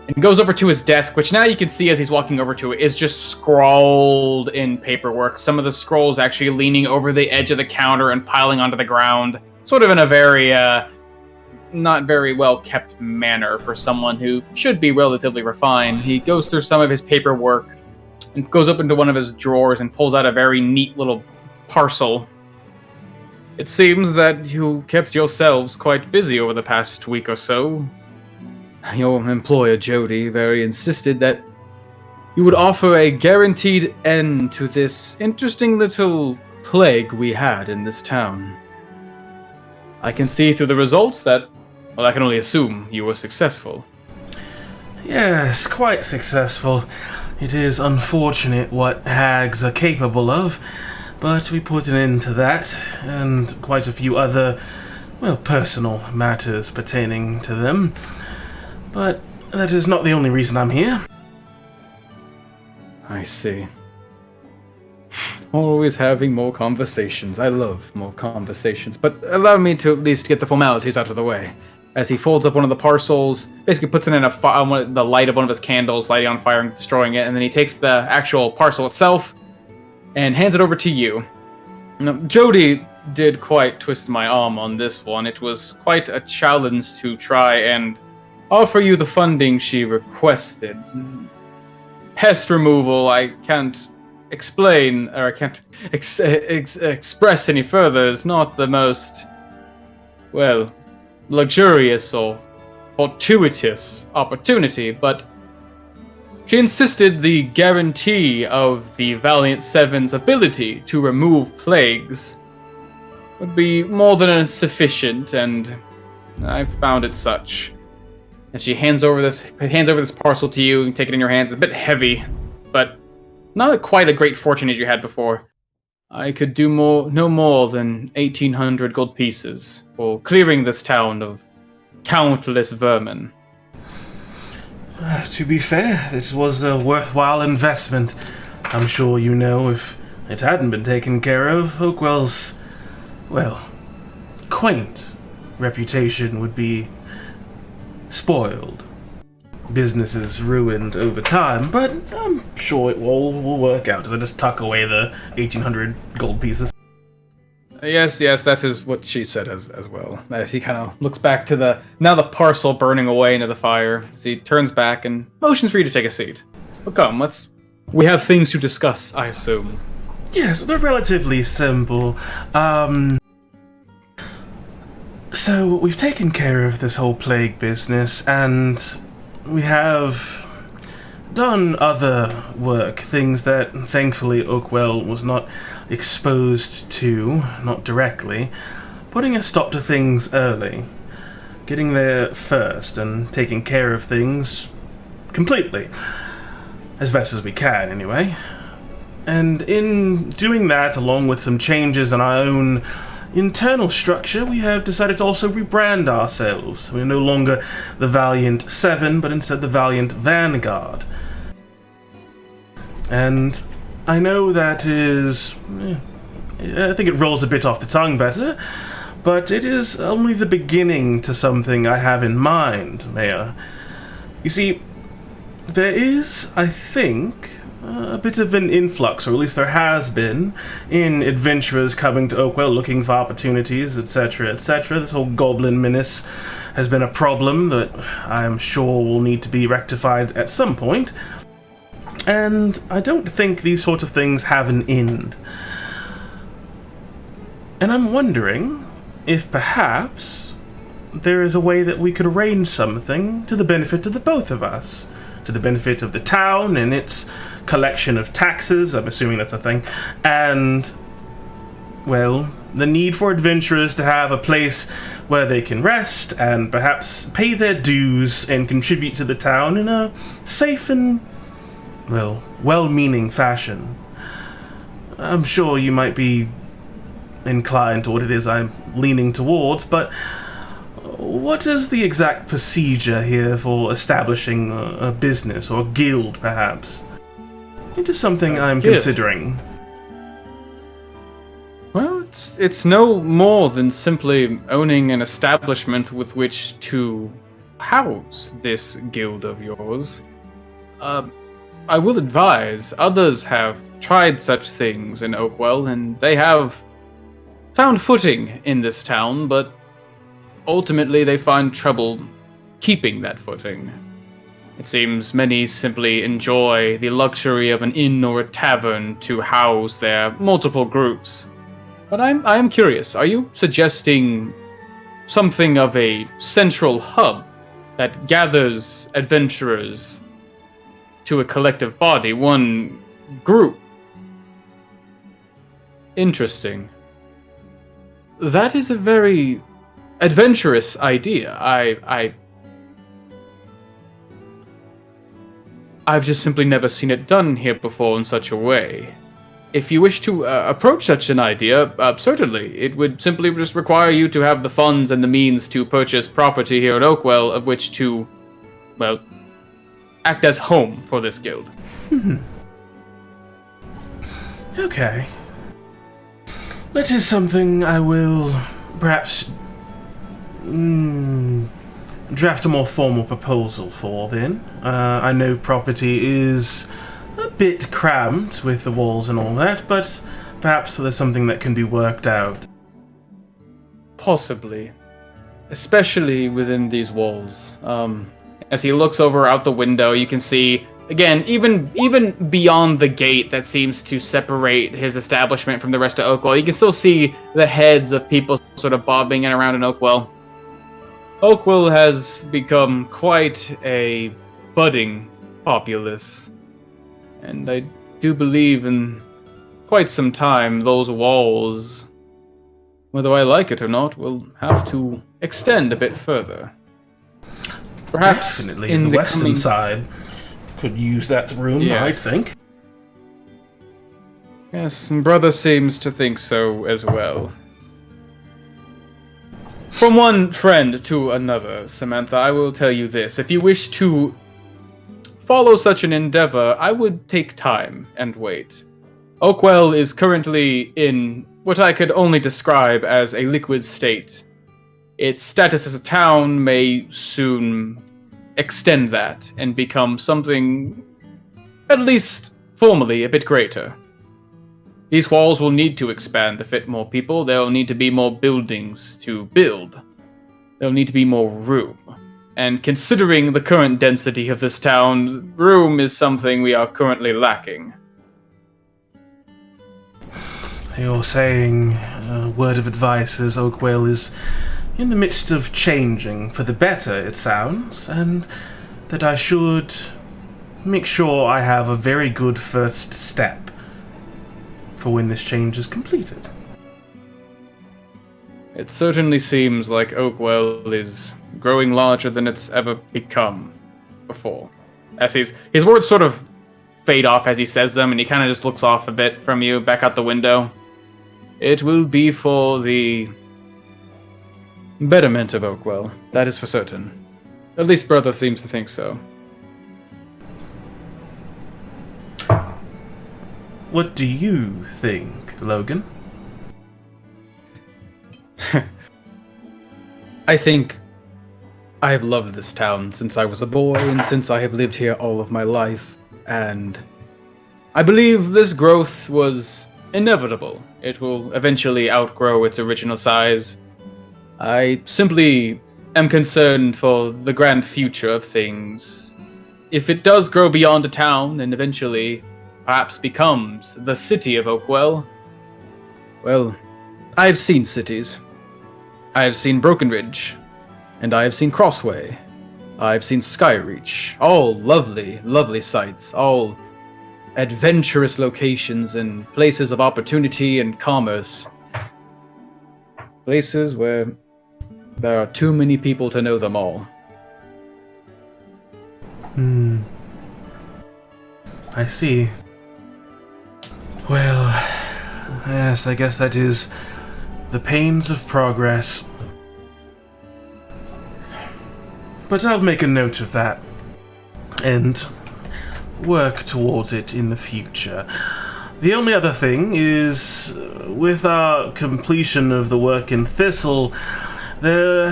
and goes over to his desk, which now you can see as he's walking over to it is just scrawled in paperwork. Some of the scrolls actually leaning over the edge of the counter and piling onto the ground, sort of in a very, not very well kept manner for someone who should be relatively refined. He goes through some of his paperwork and goes up into one of his drawers and pulls out a very neat little parcel. It seems that you kept yourselves quite busy over the past week or so. Your employer, Jody, very insisted that you would offer a guaranteed end to this interesting little plague we had in this town. I can see through the results that, well, I can only assume you were successful. Yes, quite successful. It is unfortunate what hags are capable of, but we put an end to that, and quite a few other, personal matters pertaining to them. But that is not the only reason I'm here. I see. Always having more conversations. I love more conversations. But allow me to at least get the formalities out of the way. As he folds up one of the parcels, basically puts it in the light of one of his candles, lighting on fire and destroying it, and then he takes the actual parcel itself and hands it over to you. Now, Jody did quite twist my arm on this one. It was quite a challenge to try and offer you the funding she requested. Pest removal, I can't explain, or I can't express any further, is not the most, luxurious or fortuitous opportunity, but She insisted the guarantee of the Valiant Seven's ability to remove plagues would be more than sufficient, and I found it such. And she hands over this parcel to you and take it in your hands. It's a bit heavy, but not quite a great fortune as you had before. I could do no more than 1,800 gold pieces for clearing this town of countless vermin. To be fair, this was a worthwhile investment. I'm sure you know if it hadn't been taken care of, Oakwell's, well, quaint reputation would be spoiled. Businesses ruined over time, but I'm sure it will work out as I just tuck away the 1,800 gold pieces. Yes, that is what she said as well. As he kind of looks back to the parcel burning away into the fire, as he turns back and motions for you to take a seat. Well, come, we have things to discuss, I assume. Yes, they're relatively simple. So we've taken care of this whole plague business, and we have done other work, things that thankfully Oakwell was not exposed to, not directly, putting a stop to things early, getting there first and taking care of things completely, as best as we can anyway. And in doing that, along with some changes in our own internal structure, we have decided to also rebrand ourselves. We're no longer the Valiant Seven, but instead the Valiant Vanguard. And I know that is... I think it rolls a bit off the tongue better, but it is only the beginning to something I have in mind, Mayor. You see, there is, I think, a bit of an influx, or at least there has been, in adventurers coming to Oakwell looking for opportunities, etc., etc. This whole goblin menace has been a problem that I'm sure will need to be rectified at some point. And I don't think these sort of things have an end. And I'm wondering if perhaps there is a way that we could arrange something to the benefit of the both of us. To the benefit of the town and its collection of taxes, I'm assuming that's a thing, and, well, the need for adventurers to have a place where they can rest and perhaps pay their dues and contribute to the town in a safe and, well, well-meaning fashion. I'm sure you might be inclined to what it is I'm leaning towards, but what is the exact procedure here for establishing a business or a guild, perhaps? It is something I'm considering. Well, it's no more than simply owning an establishment with which to house this guild of yours. I will advise, others have tried such things in Oakwell, and they have found footing in this town, but ultimately they find trouble keeping that footing. It seems many simply enjoy the luxury of an inn or a tavern to house their multiple groups. But I am curious, are you suggesting something of a central hub that gathers adventurers to a collective body, one group? Interesting. That is a very adventurous idea. I've just simply never seen it done here before in such a way. If you wish to approach such an idea, certainly. It would simply just require you to have the funds and the means to purchase property here at Oakwell of which to, well, act as home for this guild. Okay. That is something I will perhaps draft a more formal proposal for, then. I know property is a bit cramped with the walls and all that, but perhaps there's something that can be worked out. Possibly. Especially within these walls. As he looks over out the window, you can see, again, even beyond the gate that seems to separate his establishment from the rest of Oakwell, you can still see the heads of people sort of bobbing in around in Oakwell. Oakwell has become quite a budding populous. And I do believe in quite some time those walls, whether I like it or not, will have to extend a bit further. Perhaps Definitely, in the the western coming... side could use that room, I Yes. think. Yes, and brother seems to think so as well. From one friend to another, Samantha, I will tell you this. If you wish to follow such an endeavor, I would take time and wait. Oakwell is currently in what I could only describe as a liquid state. Its status as a town may soon extend that and become something, at least formally, a bit greater. These walls will need to expand to fit more people. There will need to be more buildings to build. There will need to be more room. And considering the current density of this town, room is something we are currently lacking. You're saying a word of advice is Oakwell is in the midst of changing for the better, it sounds, and that I should make sure I have a very good first step for when this change is completed. It certainly seems like Oakwell is growing larger than it's ever become before. As his words sort of fade off as he says them, and he kind of just looks off a bit from you, back out the window. It will be for the betterment of Oakwell, that is for certain. At least brother seems to think so. What do you think, Logan? I think I have loved this town since I was a boy and since I have lived here all of my life, and I believe this growth was inevitable. It will eventually outgrow its original size. I simply am concerned for the grand future of things. If it does grow beyond a town and eventually perhaps becomes the city of Oakwell, well, I have seen cities. I have seen Brokenridge, and I have seen Crossway. I have seen Skyreach. All lovely, lovely sights. All adventurous locations and places of opportunity and commerce. Places where there are too many people to know them all. I see. Well, yes, I guess that is the pains of progress. But I'll make a note of that and work towards it in the future. The only other thing is, with our completion of the work in Thistle, they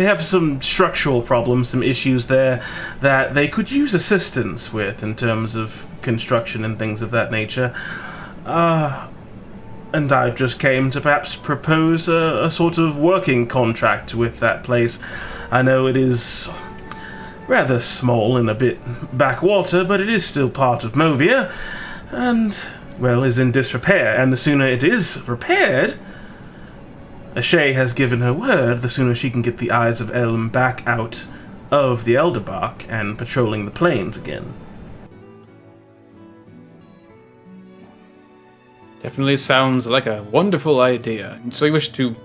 have some structural problems, some issues there that they could use assistance with in terms of construction and things of that nature. And I just came to perhaps propose a sort of working contract with that place. I know it is rather small and a bit backwater, but it is still part of Movia, and, well, is in disrepair, and the sooner it is repaired, Ashay has given her word, the sooner she can get the Eyes of Elm back out of the Elderbark and patrolling the plains again. Definitely sounds like a wonderful idea. So you wish to...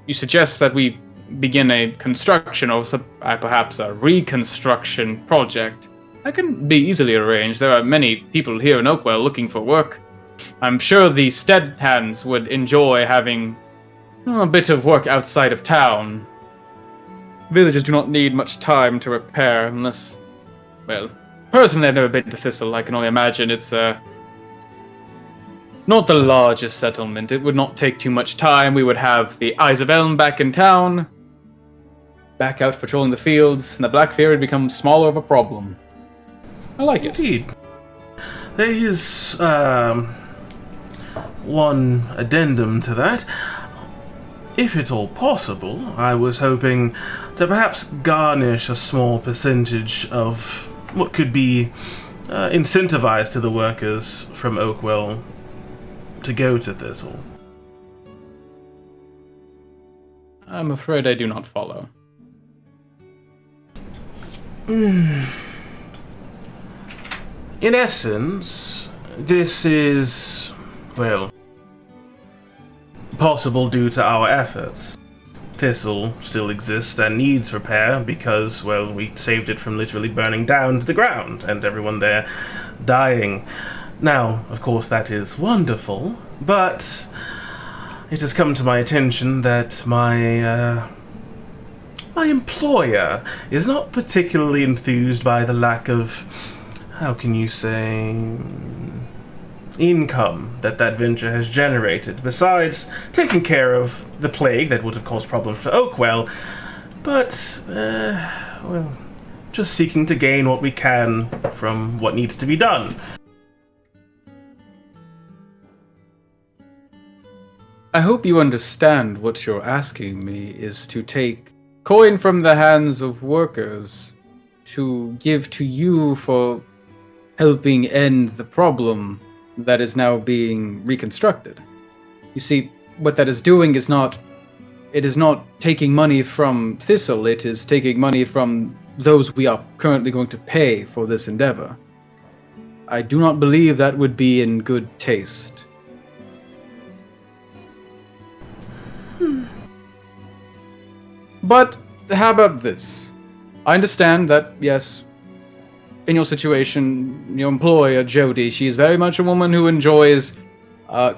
you suggest that we begin a construction or perhaps a reconstruction project. That can be easily arranged. There are many people here in Oakwell looking for work. I'm sure the stead hands would enjoy having a bit of work outside of town. Villagers do not need much time to repair unless... Well, personally I've never been to Thistle. I can only imagine it's not the largest settlement. It would not take too much time. We would have the Eyes of Elm back in town, back out patrolling the fields, and the Blackfear would become smaller of a problem. I like it. Indeed. There is one addendum to that. If at all possible, I was hoping to perhaps garnish a small percentage of what could be incentivized to the workers from Oakwell to go to Thistle. I'm afraid I do not follow. In essence, this is, well, possible due to our efforts. Thistle still exists and needs repair because, well, we saved it from literally burning down to the ground and everyone there dying. Now, of course, that is wonderful, but it has come to my attention that my employer is not particularly enthused by the lack of, how can you say, income that venture has generated, besides taking care of the plague that would have caused problems for Oakwell, but, well, just seeking to gain what we can from what needs to be done. I hope you understand what you're asking me is to take coin from the hands of workers to give to you for helping end the problem that is now being reconstructed. You see, what that is doing is not taking money from Thistle, it is taking money from those we are currently going to pay for this endeavor. I do not believe that would be in good taste. But how about this? I understand that, yes, in your situation, your employer, Jody, she is very much a woman who enjoys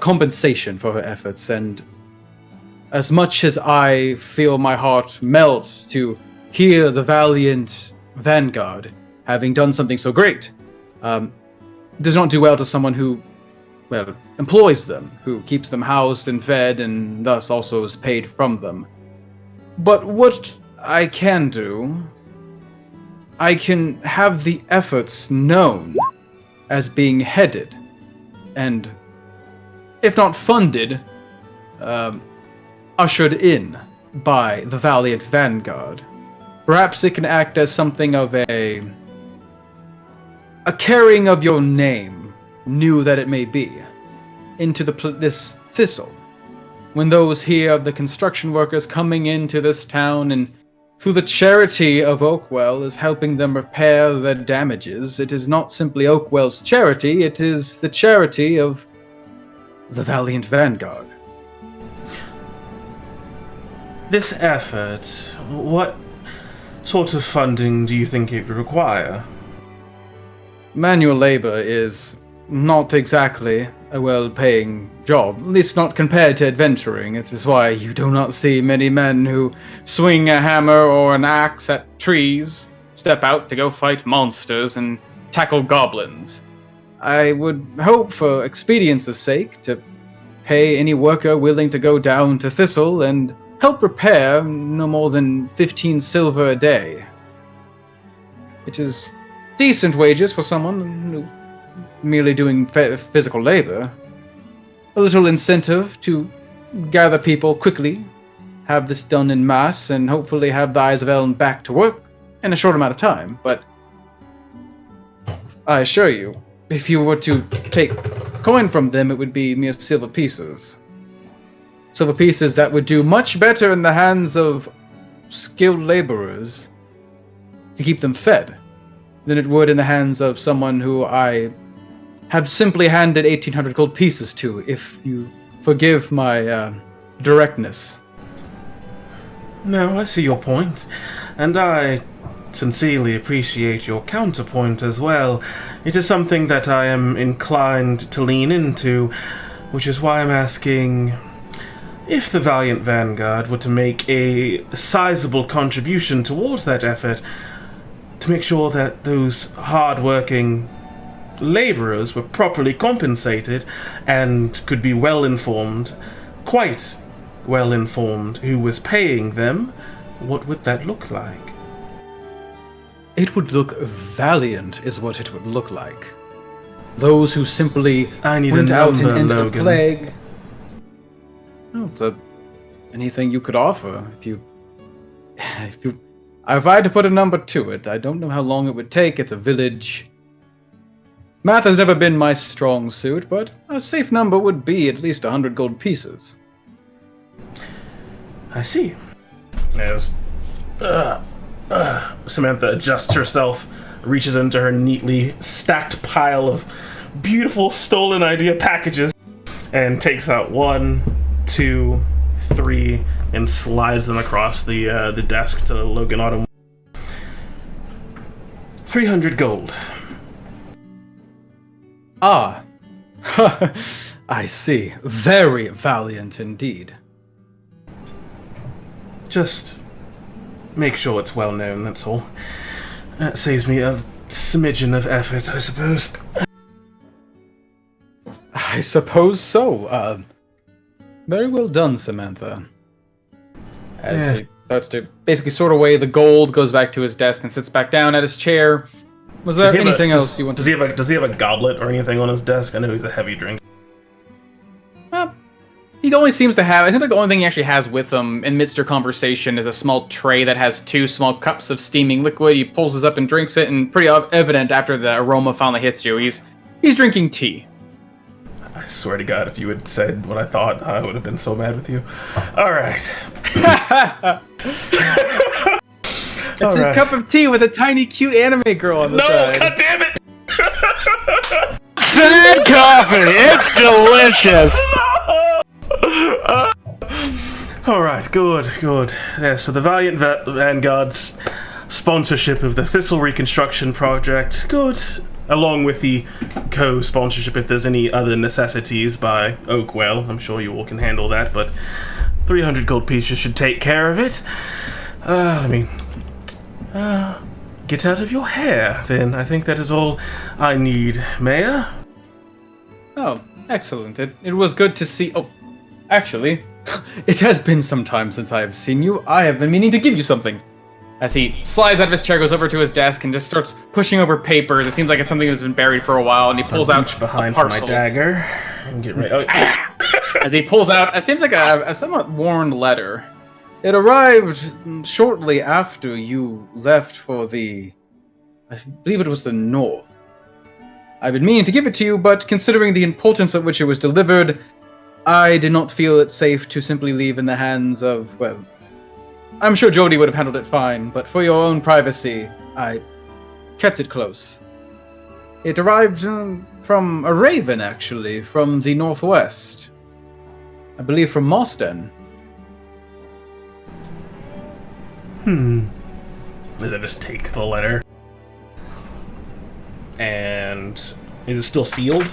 compensation for her efforts, and as much as I feel my heart melt to hear the valiant Vanguard having done something so great, does not do well to someone who, well, employs them, who keeps them housed and fed, and thus also is paid from them. But what I can do, I can have the efforts known as being headed, and, if not funded, ushered in by the valiant Vanguard. Perhaps it can act as something of a carrying of your name, new that it may be, into this Thistle. When those hear of the construction workers coming into this town and through the charity of Oakwell is helping them repair their damages, it is not simply Oakwell's charity, it is the charity of the valiant Vanguard. This effort, what sort of funding do you think it would require? Manual labor is not exactly a well-paying job, at least not compared to adventuring. It is why you do not see many men who swing a hammer or an axe at trees, step out to go fight monsters, and tackle goblins. I would hope, for expedience's sake, to pay any worker willing to go down to Thistle and help repair no more than 15 silver a day. It is decent wages for someone who merely doing physical labor. A little incentive to gather people quickly, have this done in mass, and hopefully have the Eyes of Elm back to work in a short amount of time. But I assure you, if you were to take coin from them, it would be mere silver pieces. Silver pieces that would do much better in the hands of skilled laborers to keep them fed than it would in the hands of someone who I have simply handed 1,800 gold pieces to, if you forgive my directness. No, I see your point, and I sincerely appreciate your counterpoint as well. It is something that I am inclined to lean into, which is why I'm asking if the valiant Vanguard were to make a sizable contribution towards that effort, to make sure that those hard-working laborers were properly compensated and could be well-informed, quite well-informed, who was paying them, what would that look like? It would look valiant, is what it would look like. Those who simply went out and ended the plague. Oh, anything you could offer, if I had to put a number to it, I don't know how long it would take. It's a village. Math has never been my strong suit, but a safe number would be at least 100 gold pieces. I see. Yes. Samantha adjusts herself, reaches into her neatly stacked pile of beautiful stolen idea packages, and takes out 1, 2, 3, and slides them across the desk to Logan Autumn. 300 gold. Ah. I see. Very valiant indeed. Just make sure it's well known, that's all. That saves me a smidgen of effort, I suppose. I suppose so. Very well done, Samantha. As he starts to basically sort away the gold, goes back to his desk and sits back down at his chair. Was there anything else you want to... Does he have a goblet or anything on his desk? I know he's a heavy drinker. He only seems to have... I think like the only thing he actually has with him in midst of conversation is a small tray that has 2 small cups of steaming liquid. He pulls this up and drinks it, and pretty evident after the aroma finally hits you, he's drinking tea. I swear to God, if you had said what I thought, I would have been so mad with you. Alright. It's a cup of tea with a tiny, cute anime girl on the side. No, god damn it! Sad coffee! It's delicious! Alright, good. Yeah, so the Valiant Vanguard's sponsorship of the Thistle Reconstruction Project, good. Along with the co-sponsorship if there's any other necessities by Oakwell. I'm sure you all can handle that, but 300 gold pieces should take care of it. Get out of your hair, then. I think that is all I need, Mayor. Oh, excellent. It was good to see... Oh, actually, it has been some time since I have seen you. I have been meaning to give you something. As he slides out of his chair, goes over to his desk, and just starts pushing over papers. It seems like it's something that's been buried for a while, and he pulls out behind a parcel. for my dagger and get ready. As he pulls out, it seems like a somewhat worn letter. It arrived shortly after you left for I believe it was the North. I've been meaning to give it to you, but considering the importance at which it was delivered, I did not feel it safe to simply leave in the hands of, well, I'm sure Jody would have handled it fine, but for your own privacy, I kept it close. It arrived from a raven, actually, from the northwest. I believe from Mossden. Does I just take the letter? And is it still sealed?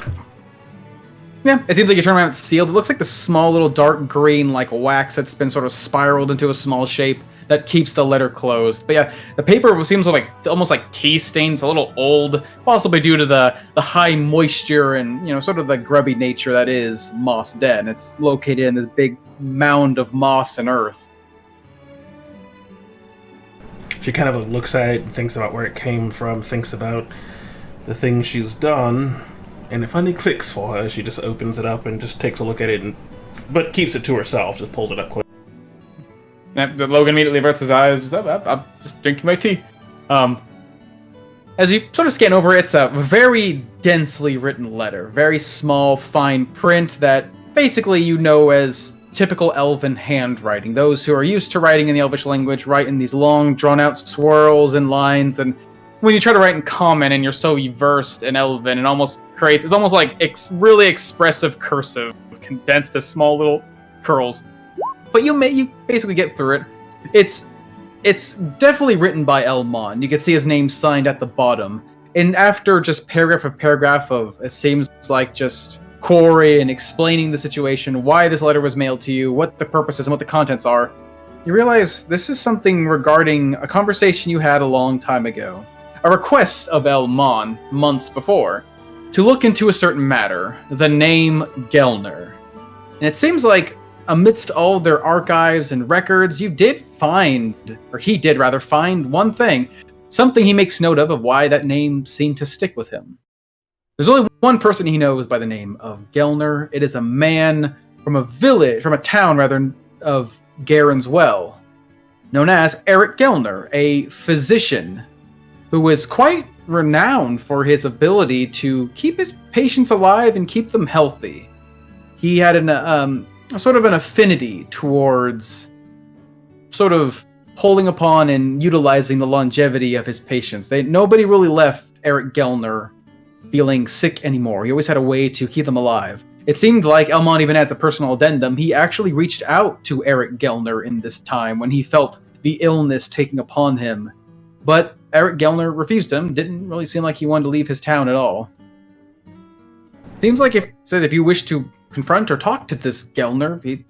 Yeah, it seems like you turn around, it's sealed. It looks like the small little dark green, like wax that's been sort of spiraled into a small shape that keeps the letter closed. But yeah, the paper seems like almost like tea stains, a little old, possibly due to the high moisture and, you know, sort of the grubby nature that is Moss Den. It's located in this big mound of moss and earth. She kind of looks at it and thinks about where it came from, thinks about the things she's done, and it finally clicks for her. She just opens it up and just takes a look at it, but keeps it to herself, just pulls it up quick. Logan immediately averts his eyes. I'm just drinking my tea. As you sort of scan over, it's a very densely written letter. Very small, fine print that basically you know as typical elven handwriting. Those who are used to writing in the elvish language write in these long, drawn-out swirls and lines, and when you try to write in common and you're so versed in elven, it almost creates... It's almost like really expressive cursive, condensed to small little curls. But you basically get through it. It's definitely written by Elmon. You can see his name signed at the bottom. And after just paragraph of it seems like just Corey and explaining the situation, why this letter was mailed to you, what the purpose is, and what the contents are, you realize this is something regarding a conversation you had a long time ago. A request of Elmon months before to look into a certain matter, the name Gelner. And it seems like amidst all their archives and records, you did find, or he did rather find one thing, something he makes note of why that name seemed to stick with him. There's only one person he knows by the name of Gelner. It is a man from a town rather, of Garen's Well, known as Eric Gelner, a physician who is quite renowned for his ability to keep his patients alive and keep them healthy. He had sort of an affinity towards sort of pulling upon and utilizing the longevity of his patients. Nobody really left Eric Gellner feeling sick anymore. He always had a way to keep them alive. It seemed like Elmont even adds a personal addendum. He actually reached out to Eric Gellner in this time when he felt the illness taking upon him. But Eric Gellner refused him. Didn't really seem like he wanted to leave his town at all. Seems like if you wish to confront or talk to this Gellner, he'd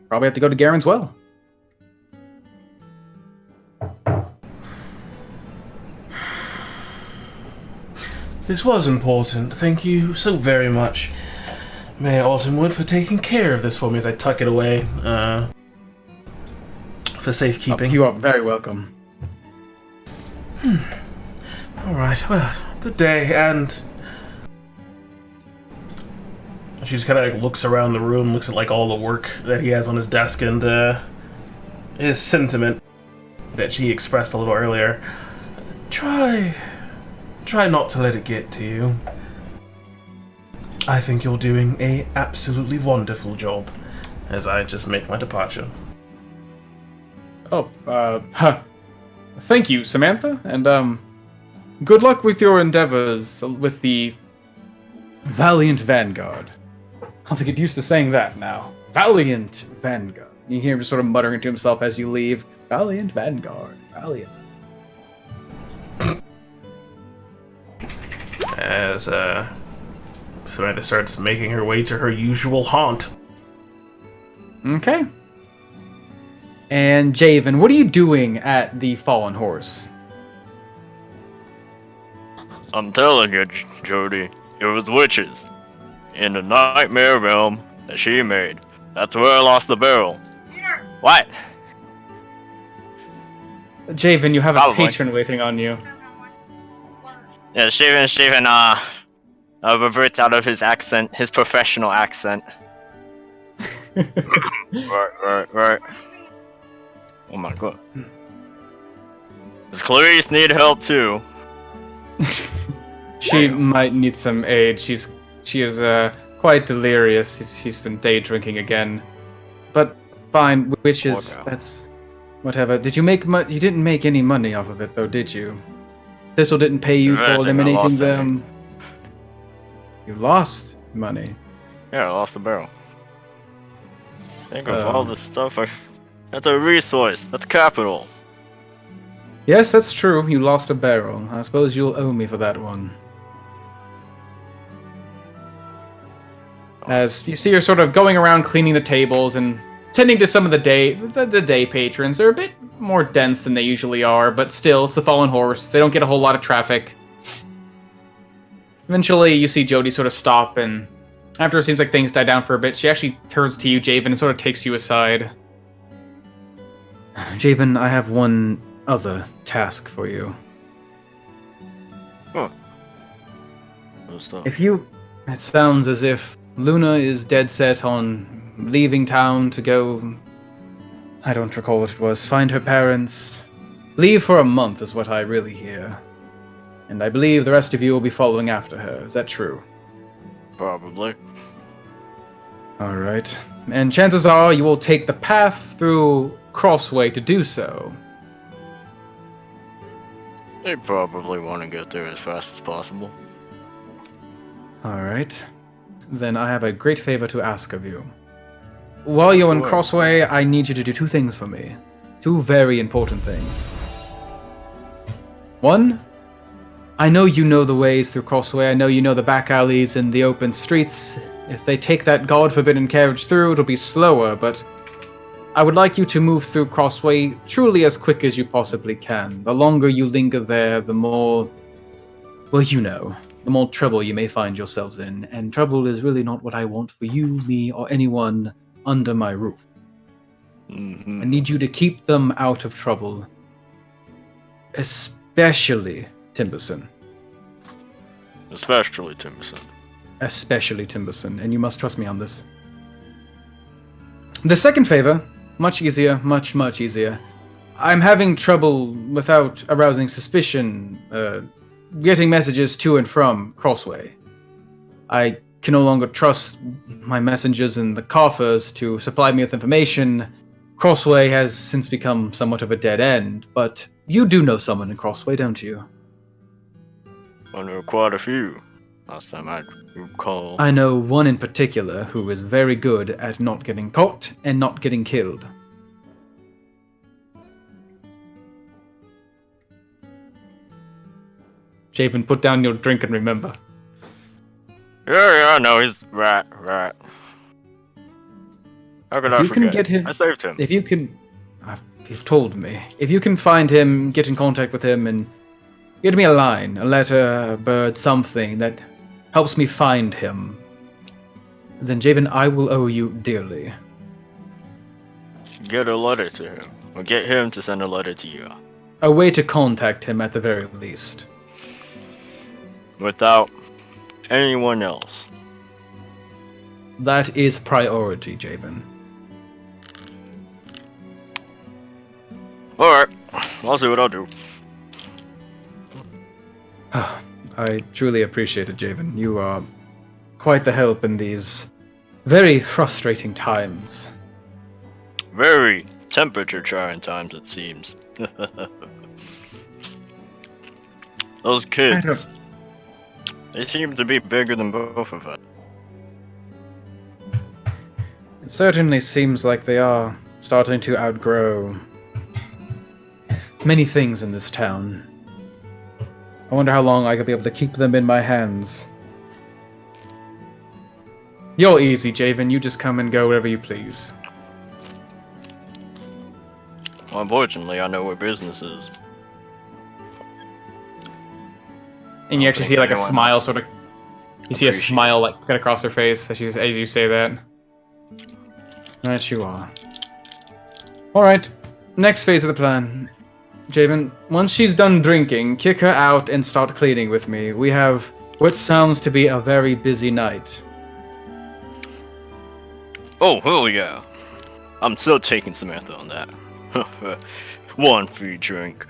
probably have to go to Garen's Well. This was important. Thank you so very much, Mayor Altonwood, for taking care of this for me as I tuck it away for safekeeping. You are very welcome. Alright, well, good day, and she just kind of like looks around the room, looks at like all the work that he has on his desk, and his sentiment that she expressed a little earlier. Try not to let it get to you. I think you're doing a absolutely wonderful job, as I just make my departure. Thank you, Samantha, and good luck with your endeavors with the Valiant Vanguard. I'll have to get used to saying that now. Valiant Vanguard. You hear him just sort of muttering to himself as you leave. Valiant Vanguard. Valiant. As Samantha starts making her way to her usual haunt. Okay. And Javen, what are you doing at the Fallen Horse? I'm telling you, Jody, it was witches. In the nightmare realm that she made. That's where I lost the barrel. What? Javen, you have a Probably. patron waiting on you. Yeah, Steven, reverts out of his accent, his professional accent. Right. Oh my god. Does Clarice need help too? She might need some aid. She is quite delirious. She's been day drinking again. But fine, witches. That's whatever. Did you make you didn't make any money off of it though, did you? Thistle didn't pay you for eliminating them. You lost money. Yeah, I lost the barrel. Think of all the stuff. That's a resource. That's capital. Yes, that's true. You lost a barrel. I suppose you'll owe me for that one. As you see her sort of going around cleaning the tables and tending to some of the day patrons. They're a bit more dense than they usually are, but still, it's the Fallen Horse. They don't get a whole lot of traffic. Eventually, you see Jody sort of stop, and after it seems like things die down for a bit, she actually turns to you, Javen, and sort of takes you aside. Javen, I have one other task for you. Huh. What's that? It sounds as if Luna is dead set on leaving town to go... I don't recall what it was. Find her parents. Leave for a month is what I really hear. And I believe the rest of you will be following after her. Is that true? Probably. Alright. And chances are you will take the path through Crossway to do so. They probably want to get there as fast as possible. Alright. Then I have a great favor to ask of you. While you're in Crossway, I need you to do two things for me. Two very important things. One, I know you know the ways through Crossway. I know you know the back alleys and the open streets. If they take that God-forbidden carriage through, it'll be slower, but I would like you to move through Crossway truly as quick as you possibly can. The longer you linger there, the more... well, you know. The more trouble you may find yourselves in. And trouble is really not what I want for you, me, or anyone under my roof. Mm-hmm. I need you to keep them out of trouble. Especially Timberson. Especially Timberson. Especially Timberson, and you must trust me on this. The second favor, much easier, much easier. I'm having trouble, without arousing suspicion, getting messages to and from Crossway. I can no longer trust my messengers and the coffers to supply me with information, Crossway has since become somewhat of a dead end, but you do know someone in Crossway, don't you? I know quite a few. Last time I recall. I know one in particular who is very good at not getting caught and not getting killed. Javen, put down your drink and remember. Yeah, no, he's right. How could I If you can forget? get him, I saved him. if you can, you've told me. If you can find him, get in contact with him, and get me a line, a letter, a bird, something that helps me find him, then Javen, I will owe you dearly. Get a letter to him. Or get him to send a letter to you. A way to contact him at the very least. Without anyone else. That is priority, Javen. Alright, I'll see what I'll do. I truly appreciate it, Javen. You are quite the help in these very frustrating times. Very temperature trying times, it seems. Those kids. They seem to be bigger than both of us. It certainly seems like they are starting to outgrow many things in this town. I wonder how long I could be able to keep them in my hands. You're easy, Javen. You just come and go wherever you please. Well, unfortunately, I know where business is. And you actually see like a smile sort of... You see a appreciates. smile like cut across her face as you say that. Right, you are. Alright, next phase of the plan. Javen, once she's done drinking, kick her out and start cleaning with me. We have what sounds to be a very busy night. Oh, hell yeah. I'm still taking Samantha on that. One free drink.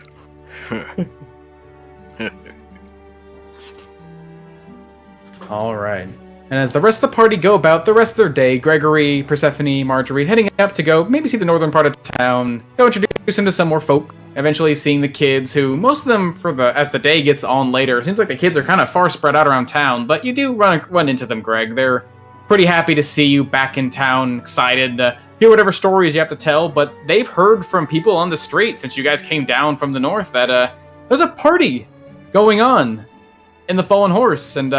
Alright. And as the rest of the party go about the rest of their day, Gregory, Persephone, Marjorie heading up to go maybe see the northern part of town, go introduce him to some more folk, eventually seeing the kids who, most of them, as the day gets on later, it seems like the kids are kind of far spread out around town, but you do run into them, Greg. They're pretty happy to see you back in town, excited to hear whatever stories you have to tell, but they've heard from people on the street since you guys came down from the north that there's a party going on in the Fallen Horse, and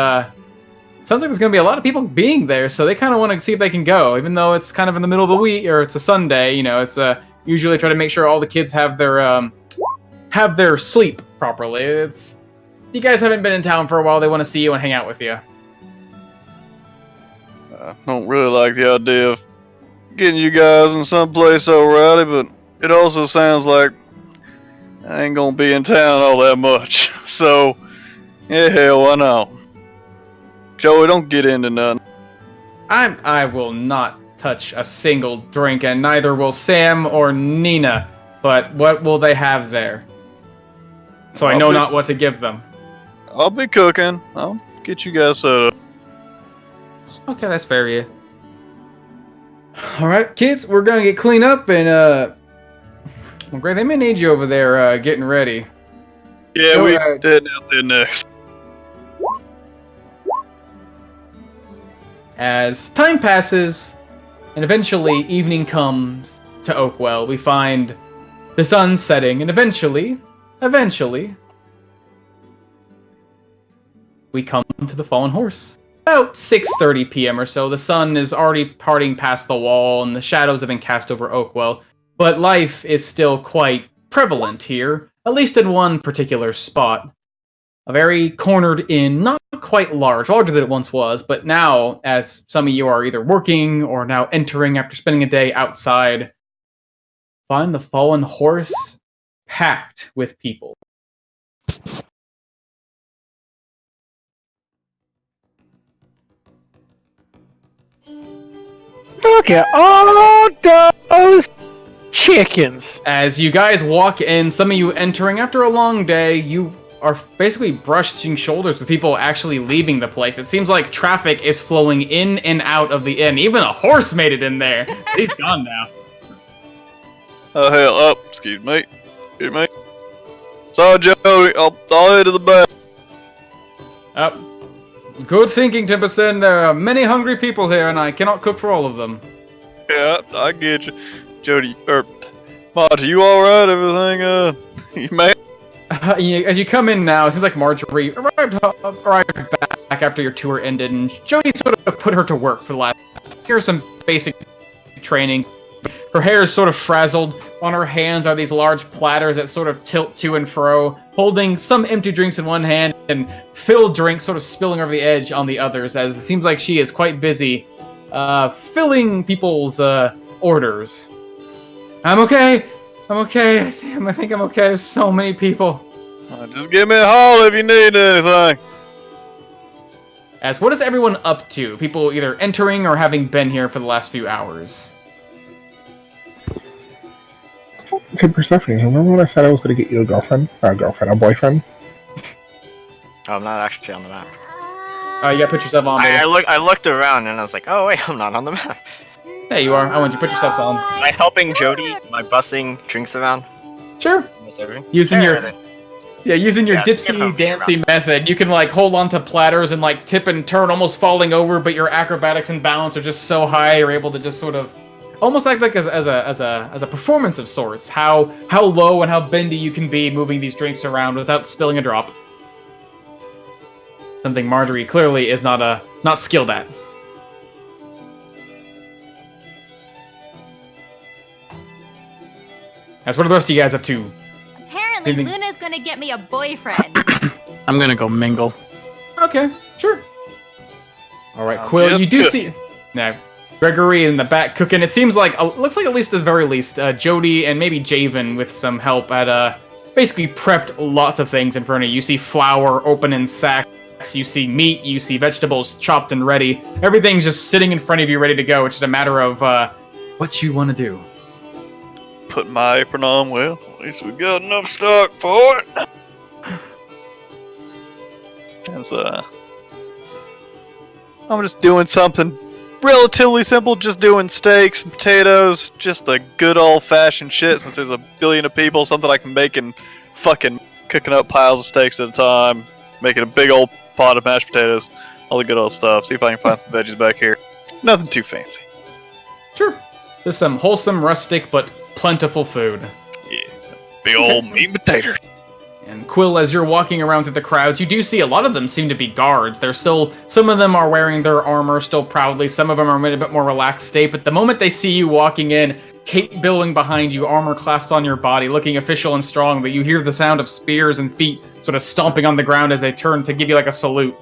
sounds like there's going to be a lot of people being there, so they kind of want to see if they can go, even though it's kind of in the middle of the week, or it's a Sunday, you know, it's usually try to make sure all the kids have their sleep properly. It's, you guys haven't been in town for a while, they want to see you and hang out with you. I don't really like the idea of getting you guys in some place so rowdy, but it also sounds like I ain't gonna be in town all that much. So, yeah, hell, why not? Joey, don't get into nothing. I will not touch a single drink, and neither will Sam or Nina. But what will they have there? So I know not what to give them. I'll be cooking. I'll get you guys set up. Okay, that's fair, yeah. Alright, kids, we're gonna get cleaned up, and well, Greg, they may need you over there getting ready. Yeah, So, we heading out there next. As time passes, and eventually evening comes to Oakwell, we find the sun setting, and eventually, we come to the Fallen Horse. About 6:30 p.m. or so, the sun is already parting past the wall, and the shadows have been cast over Oakwell, but life is still quite prevalent here, at least in one particular spot. A very cornered inn, not quite larger than it once was, but now, as some of you are either working or now entering after spending a day outside, find the Fallen Horse packed with people. Look at all those chickens. As you guys walk in, some of you entering after a long day, you are basically brushing shoulders with people actually leaving the place. It seems like traffic is flowing in and out of the inn. Even a horse made it in there. He's gone now. Oh hell, oh, excuse me. Sorry, Joey, I'll head to the back. Good thinking, Timberson. There are many hungry people here, and I cannot cook for all of them. Yeah, I get you. Jody, Marty, you alright? Everything, you made? As you come in now, it seems like Marjorie arrived back after your tour ended, and Jody sort of put her to work for the last. Here's some basic training. Her hair is sort of frazzled. On her hands are these large platters that sort of tilt to and fro, holding some empty drinks in one hand and filled drinks sort of spilling over the edge on the others, as it seems like she is quite busy filling people's orders. I'm okay. I think I'm okay. There's so many people. Just give me a holler if you need anything. As what is everyone up to? People either entering or having been here for the last few hours. Hey, Persephone, remember when I said I was going to get you a boyfriend? I'm not actually on the map. You gotta put yourself on. I looked around and I was like, oh wait, I'm not on the map. There you are. I want you to put yourself on. Am I helping Jody? Am I bussing drinks around? Sure. Using your dipsy dancy method, you can like hold on to platters and like tip and turn, almost falling over, but your acrobatics and balance are just so high you're able to just sort of almost act like as a performance of sorts. How low and how bendy you can be moving these drinks around without spilling a drop. Something Marjorie clearly is not skilled at. That's what are the rest of you guys up to? Apparently, Luna's gonna get me a boyfriend. I'm gonna go mingle. Okay, sure. Alright, Quill, you do see... Now, Gregory in the back cooking. It seems like, looks like at least at the very least, Jody and maybe Javen with some help at, basically prepped lots of things in front of you. You see flour open in sacks, you see meat, you see vegetables chopped and ready. Everything's just sitting in front of you ready to go. It's just a matter of, what you want to do. Put my apron on, well, at least we got enough stock for it. As, I'm just doing something relatively simple, just doing steaks and potatoes, just the good old-fashioned shit, since there's a billion of people, something I can make in fucking cooking up piles of steaks at a time, making a big old pot of mashed potatoes, all the good old stuff, see if I can find some veggies back here. Nothing too fancy. Sure. Just some wholesome, rustic, but plentiful food. Yeah, big old meat and potatoes. And Quill, as you're walking around through the crowds, you do see a lot of them seem to be guards. They're still, some of them are wearing their armor still proudly, some of them are in a bit more relaxed state, but the moment they see you walking in, Kate billowing behind you, armor clasped on your body, looking official and strong, but you hear the sound of spears and feet sort of stomping on the ground as they turn to give you like a salute.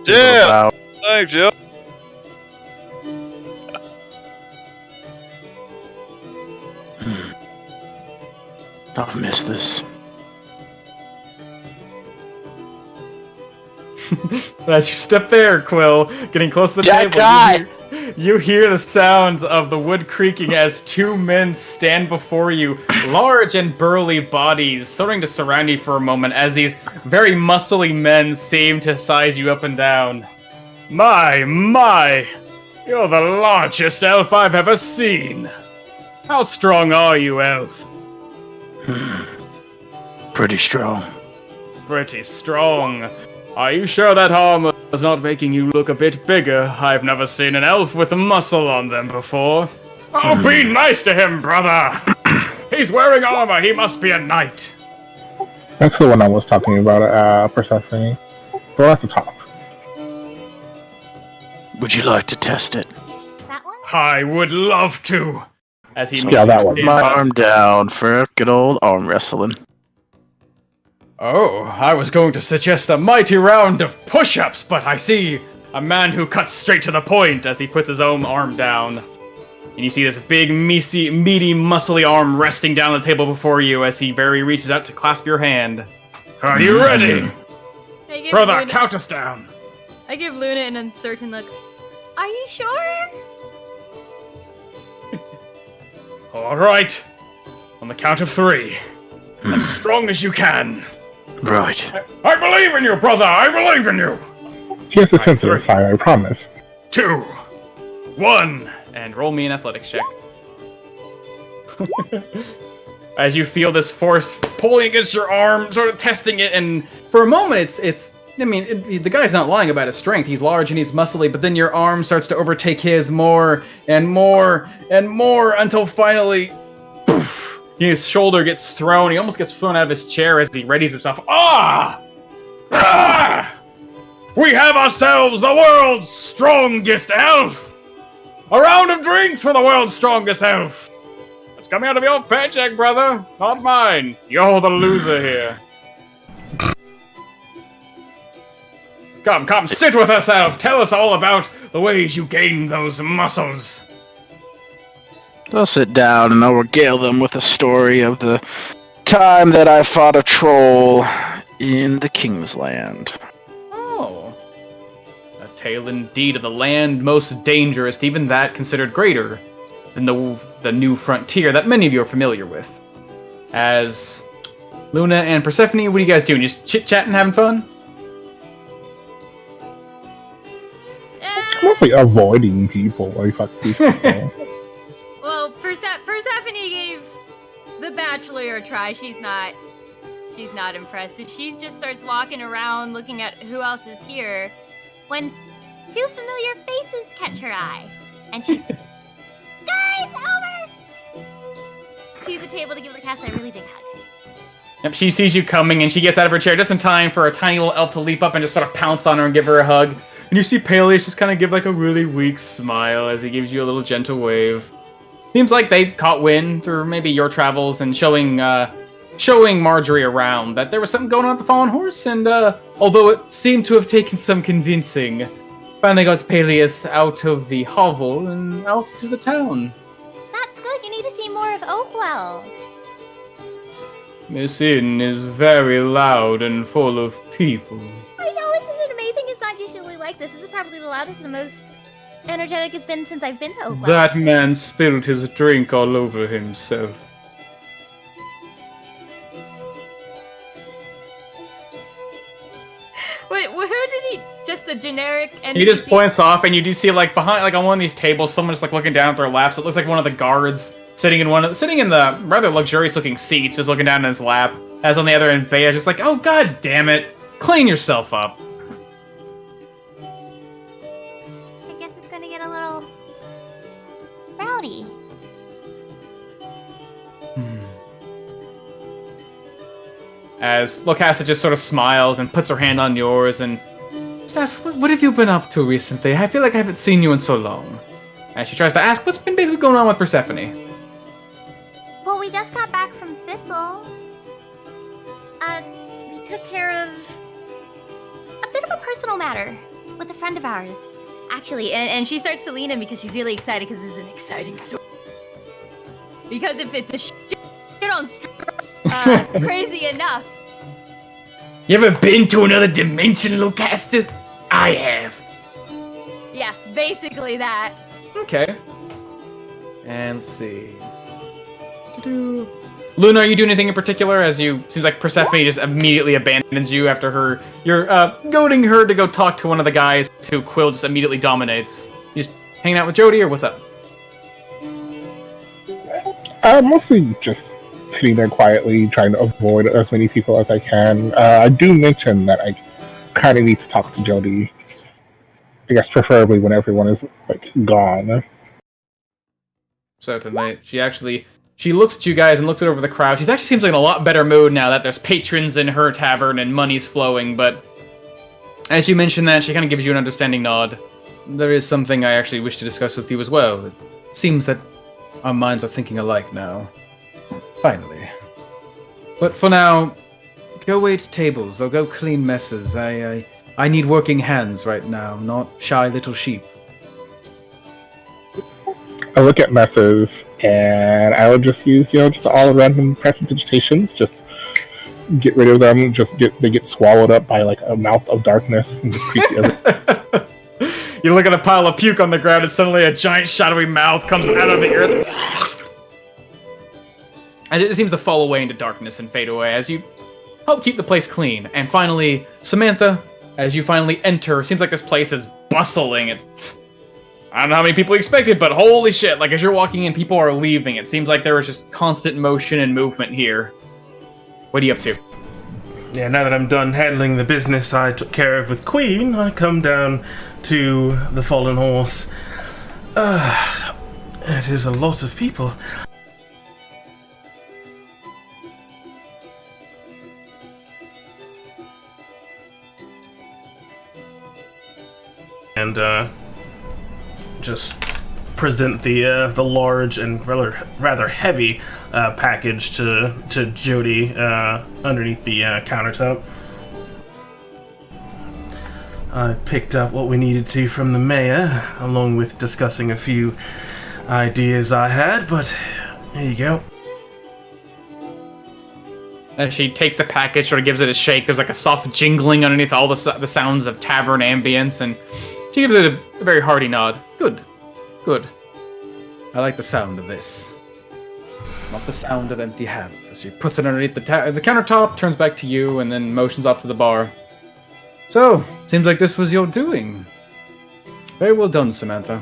Yeah, thanks, Joe. I've missed this. As you step there, Quill, getting close to the table, you hear the sounds of the wood creaking as two men stand before you, large and burly bodies, starting to surround you for a moment as these very muscly men seem to size you up and down. My, you're the largest elf I've ever seen. How strong are you, elf? Pretty strong. Pretty strong. Are you sure that armor is not making you look a bit bigger? I've never seen an elf with muscle on them before. Oh, be nice to him, brother! He's wearing armor, he must be a knight. That's the one I was talking about, Persephone. Go at the top. Would you like to test it? That one? I would love to. As he Yeah, that one. My arm down for good old arm wrestling. Oh, I was going to suggest a mighty round of push-ups, but I see a man who cuts straight to the point as he puts his own arm down. And you see this big, meaty, muscly arm resting down on the table before you as he very reaches out to clasp your hand. Are you ready? Brother, count us down. I give Luna an uncertain look. Are you sure? All right. On the count of 3. As strong as you can. Right. I believe in you, brother! I believe in you! He has a sensitive side, I promise. 2, 1, and roll me an athletics check. As you feel this force pulling against your arm, sort of testing it, and for a moment, the guy's not lying about his strength. He's large and he's muscly, but then your arm starts to overtake his more and more and more until finally, poof, his shoulder gets thrown. He almost gets thrown out of his chair as he readies himself. Ah! Ah! We have ourselves the world's strongest elf! A round of drinks for the world's strongest elf! It's coming out of your paycheck, brother, not mine. You're the loser here. Come, sit with us, elf. Tell us all about the ways you gained those muscles. I'll sit down and I'll regale them with a story of the time that I fought a troll in the King's Land. Oh. A tale indeed of the land most dangerous, even that considered greater than the new frontier that many of you are familiar with. As Luna and Persephone, what are you guys doing? Just chit-chatting, having fun? Mostly avoiding people. Like, fuck these people. Well, Persephone gave the Bachelor a try. She's not impressed. So she just starts walking around looking at who else is here when two familiar faces catch her eye. And she's guys, over to the table to give the cast a really big hug. Yep, she sees you coming and she gets out of her chair just in time for a tiny little elf to leap up and just sort of pounce on her and give her a hug. And you see Peleus just kind of give like a really weak smile as he gives you a little gentle wave. Seems like they caught wind through maybe your travels and showing Marjorie around that there was something going on at the Fallen Horse, and although it seemed to have taken some convincing, finally got Peleus out of the hovel and out to the town. That's good. You need to see more of Oakwell. This inn is very loud and full of people. I know, isn't it amazing? It's not usually like this. This is probably the loudest and the most energetic it's been since I've been to Oakwell. That man spilled his drink all over himself. Wait, who did he? Just a generic NPC? He just points off, and you do see like behind, like on one of these tables, someone's like looking down at their laps. It looks like one of the guards sitting in the rather luxurious-looking seats, just looking down in his lap. As on the other end, Bea just like, oh god damn it, clean yourself up. I guess it's gonna get a little rowdy. As Locasta just sort of smiles and puts her hand on yours and just asks, what have you been up to recently? I feel like I haven't seen you in so long. And she tries to ask, what's been basically going on with Persephone? Well, we just got back from Thistle. We took care of a bit of a personal matter with a friend of ours. Actually, and she starts to lean in because she's really excited because this is an exciting story. Because if it's a shit on crazy enough. You ever been to another dimension, Locasta? I have. Yeah, basically that. Okay. And let's see. Luna, are you doing anything in particular? As you seems like Persephone just immediately abandons you after you're goading her to go talk to one of the guys who Quill just immediately dominates. You just hanging out with Jody, or what's up? Mostly just sitting there quietly, trying to avoid as many people as I can. I do mention that I kind of need to talk to Jody. I guess preferably when everyone is like gone. Certainly. She looks at you guys and looks over the crowd. She actually seems like in a lot better mood now that there's patrons in her tavern and money's flowing, but as you mention that, she kind of gives you an understanding nod. There is something I actually wish to discuss with you as well. It seems that our minds are thinking alike now. Finally. But for now, go wait tables or go clean messes. I need working hands right now, not shy little sheep. I look at messes, and I would just use, just all random prestidigitations. Just get rid of them. They get swallowed up by like a mouth of darkness and just creep everything. You look at a pile of puke on the ground, and suddenly a giant shadowy mouth comes out of the earth. And it seems to fall away into darkness and fade away as you help keep the place clean. And finally, Samantha, as you finally enter, seems like this place is bustling. I don't know how many people expected, but holy shit, like as you're walking in, people are leaving. It seems like there was just constant motion and movement here. What are you up to? Yeah, now that I'm done handling the business I took care of with Queen, I come down to the Fallen Horse. It is a lot of people. And just present the large and rather heavy package to Jody underneath the countertop. I picked up what we needed to from the mayor, along with discussing a few ideas I had, but here you go. And she takes the package, sort of gives it a shake. There's like a soft jingling underneath all the sounds of tavern ambience, and she gives it a very hearty nod. Good. Good. I like the sound of this. Not the sound of empty hands. So she puts it underneath the countertop, turns back to you, and then motions off to the bar. So, seems like this was your doing. Very well done, Samantha.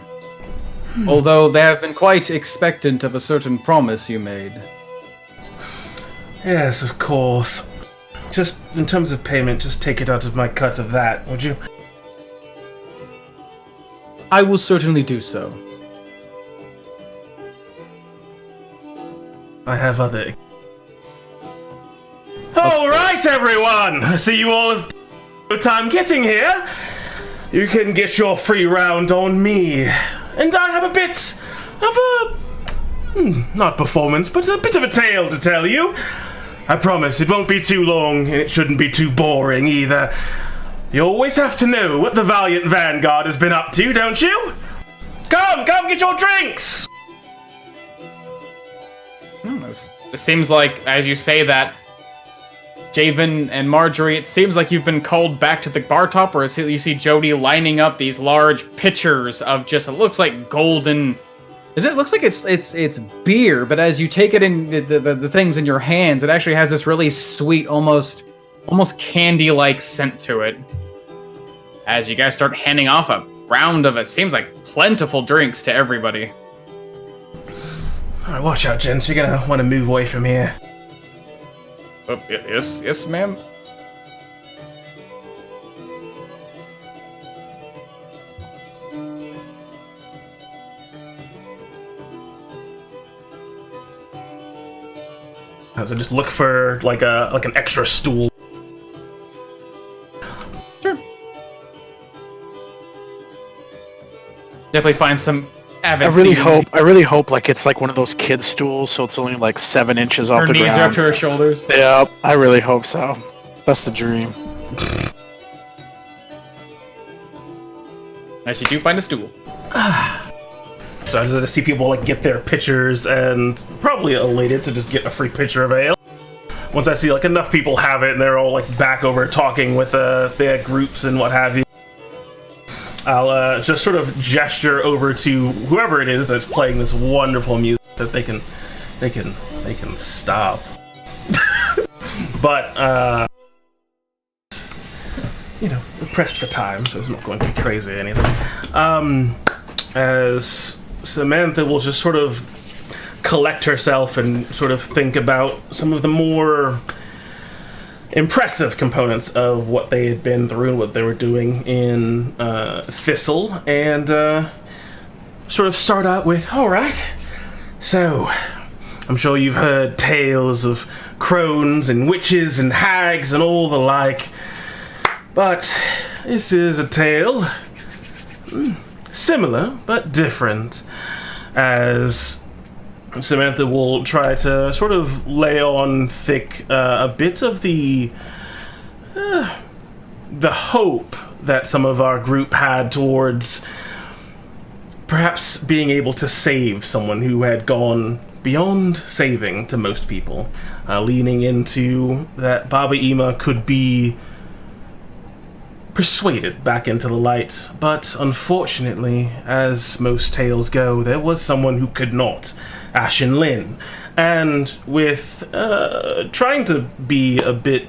Although they have been quite expectant of a certain promise you made. Yes, of course. Just in terms of payment, just take it out of my cut of that, would you? I will certainly do so. I have other... Alright, everyone! I see you all have time getting here. You can get your free round on me. And I have a bit of a... not performance, but a bit of a tale to tell you. I promise it won't be too long, and it shouldn't be too boring either. You always have to know what the valiant Vanguard has been up to, don't you? Come get your drinks! It seems like, as you say that, Javen and Marjorie, it seems like you've been called back to the bar top, or you see Jody lining up these large pitchers of just, it looks like golden... It looks like it's beer, but as you take it in the things in your hands, it actually has this really sweet, almost candy-like scent to it. As you guys start handing off a round of, it seems like plentiful drinks to everybody. Alright, watch out, gents. You're gonna want to move away from here. Yes, ma'am. So just look for like an extra stool. Sure. Definitely find some avid. I really hope like it's like one of those kids stools, so it's only like 7 inches off the ground. Her knees are up to her shoulders. Yeah, I really hope so. That's the dream. As you do find a stool. So I just see people like get their pitchers and probably elated to just get a free pitcher of ale. Once I see like enough people have it and they're all like back over talking with their groups and what have you, I'll just sort of gesture over to whoever it is that's playing this wonderful music that they can stop. But you know, we're pressed for time, so it's not going to be crazy or anything. As Samantha will just sort of collect herself and sort of think about some of the more impressive components of what they had been through and what they were doing in Thistle, and sort of start out with, alright, so I'm sure you've heard tales of crones and witches and hags and all the like, but this is a tale similar but different, as Samantha will try to sort of lay on thick a bit of the hope that some of our group had towards perhaps being able to save someone who had gone beyond saving to most people, leaning into that Baba Ima could be persuaded back into the light, but unfortunately, as most tales go, there was someone who could not, Ashen Lin, and with trying to be a bit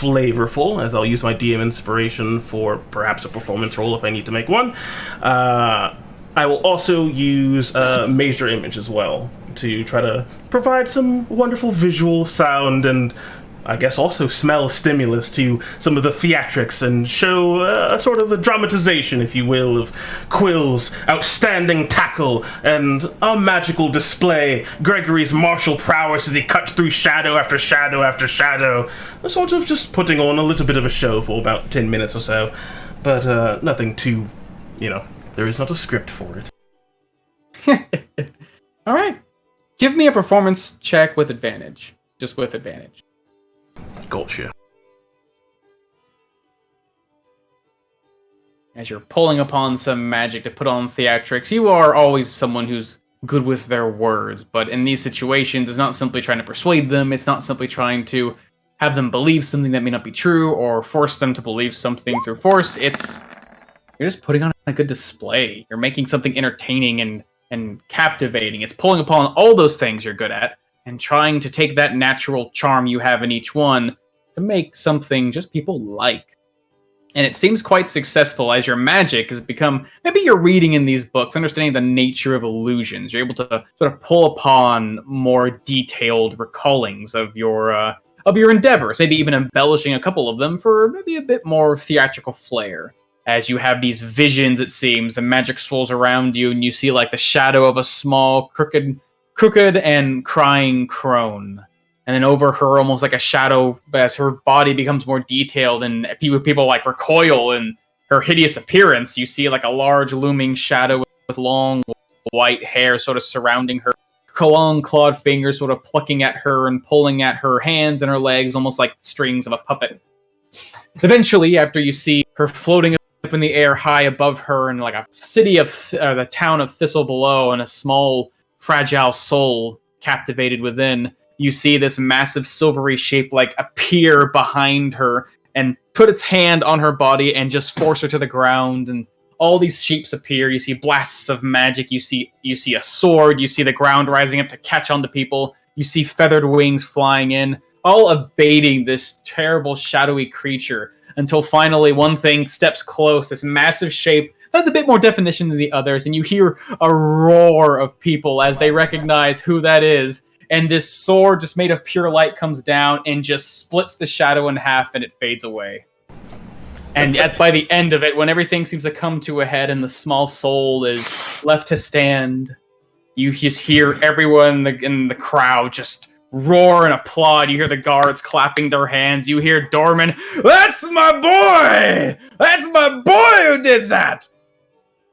flavorful, as I'll use my DM inspiration for perhaps a performance roll if I need to make one. I will also use major image as well to try to provide some wonderful visual, sound, and I guess also smell stimulus to some of the theatrics and show a sort of a dramatization, if you will, of Quill's outstanding tackle and a magical display, Gregory's martial prowess as he cuts through shadow after shadow after shadow, sort of just putting on a little bit of a show for about 10 minutes or so, but nothing too, there is not a script for it. All right. Give me a performance check with advantage. Just with advantage. Gotcha. As you're pulling upon some magic to put on theatrics, you are always someone who's good with their words, but in these situations, it's not simply trying to persuade them, it's not simply trying to have them believe something that may not be true, or force them to believe something through force. You're just putting on a good display. You're making something entertaining and captivating. It's pulling upon all those things you're good at, and trying to take that natural charm you have in each one to make something just people like. And it seems quite successful as your magic has become, maybe you're reading in these books, understanding the nature of illusions. You're able to sort of pull upon more detailed recallings of your endeavors, maybe even embellishing a couple of them for maybe a bit more theatrical flair. As you have these visions, it seems, the magic swirls around you, and you see like the shadow of a small, crooked and crying crone. And then over her, almost like a shadow, as her body becomes more detailed and people like recoil in her hideous appearance, you see like a large looming shadow with long white hair sort of surrounding her. Long clawed fingers sort of plucking at her and pulling at her hands and her legs, almost like strings of a puppet. Eventually, after you see her floating up in the air high above her and like a city of the town of Thistle below and a small fragile soul captivated within, you see this massive silvery shape like appear behind her and put its hand on her body and just force her to the ground, and all these shapes appear. You see blasts of magic, you see a sword, you see the ground rising up to catch onto people, you see feathered wings flying in, all abating this terrible shadowy creature, until finally one thing steps close, this massive shape has a bit more definition than the others, and you hear a roar of people as they recognize who that is, and this sword just made of pure light comes down and just splits the shadow in half, and it fades away. And by the end of it, when everything seems to come to a head and the small soul is left to stand, you just hear everyone in the crowd just roar and applaud. You hear the guards clapping their hands. You hear Dorman, "That's my boy! That's my boy who did that!"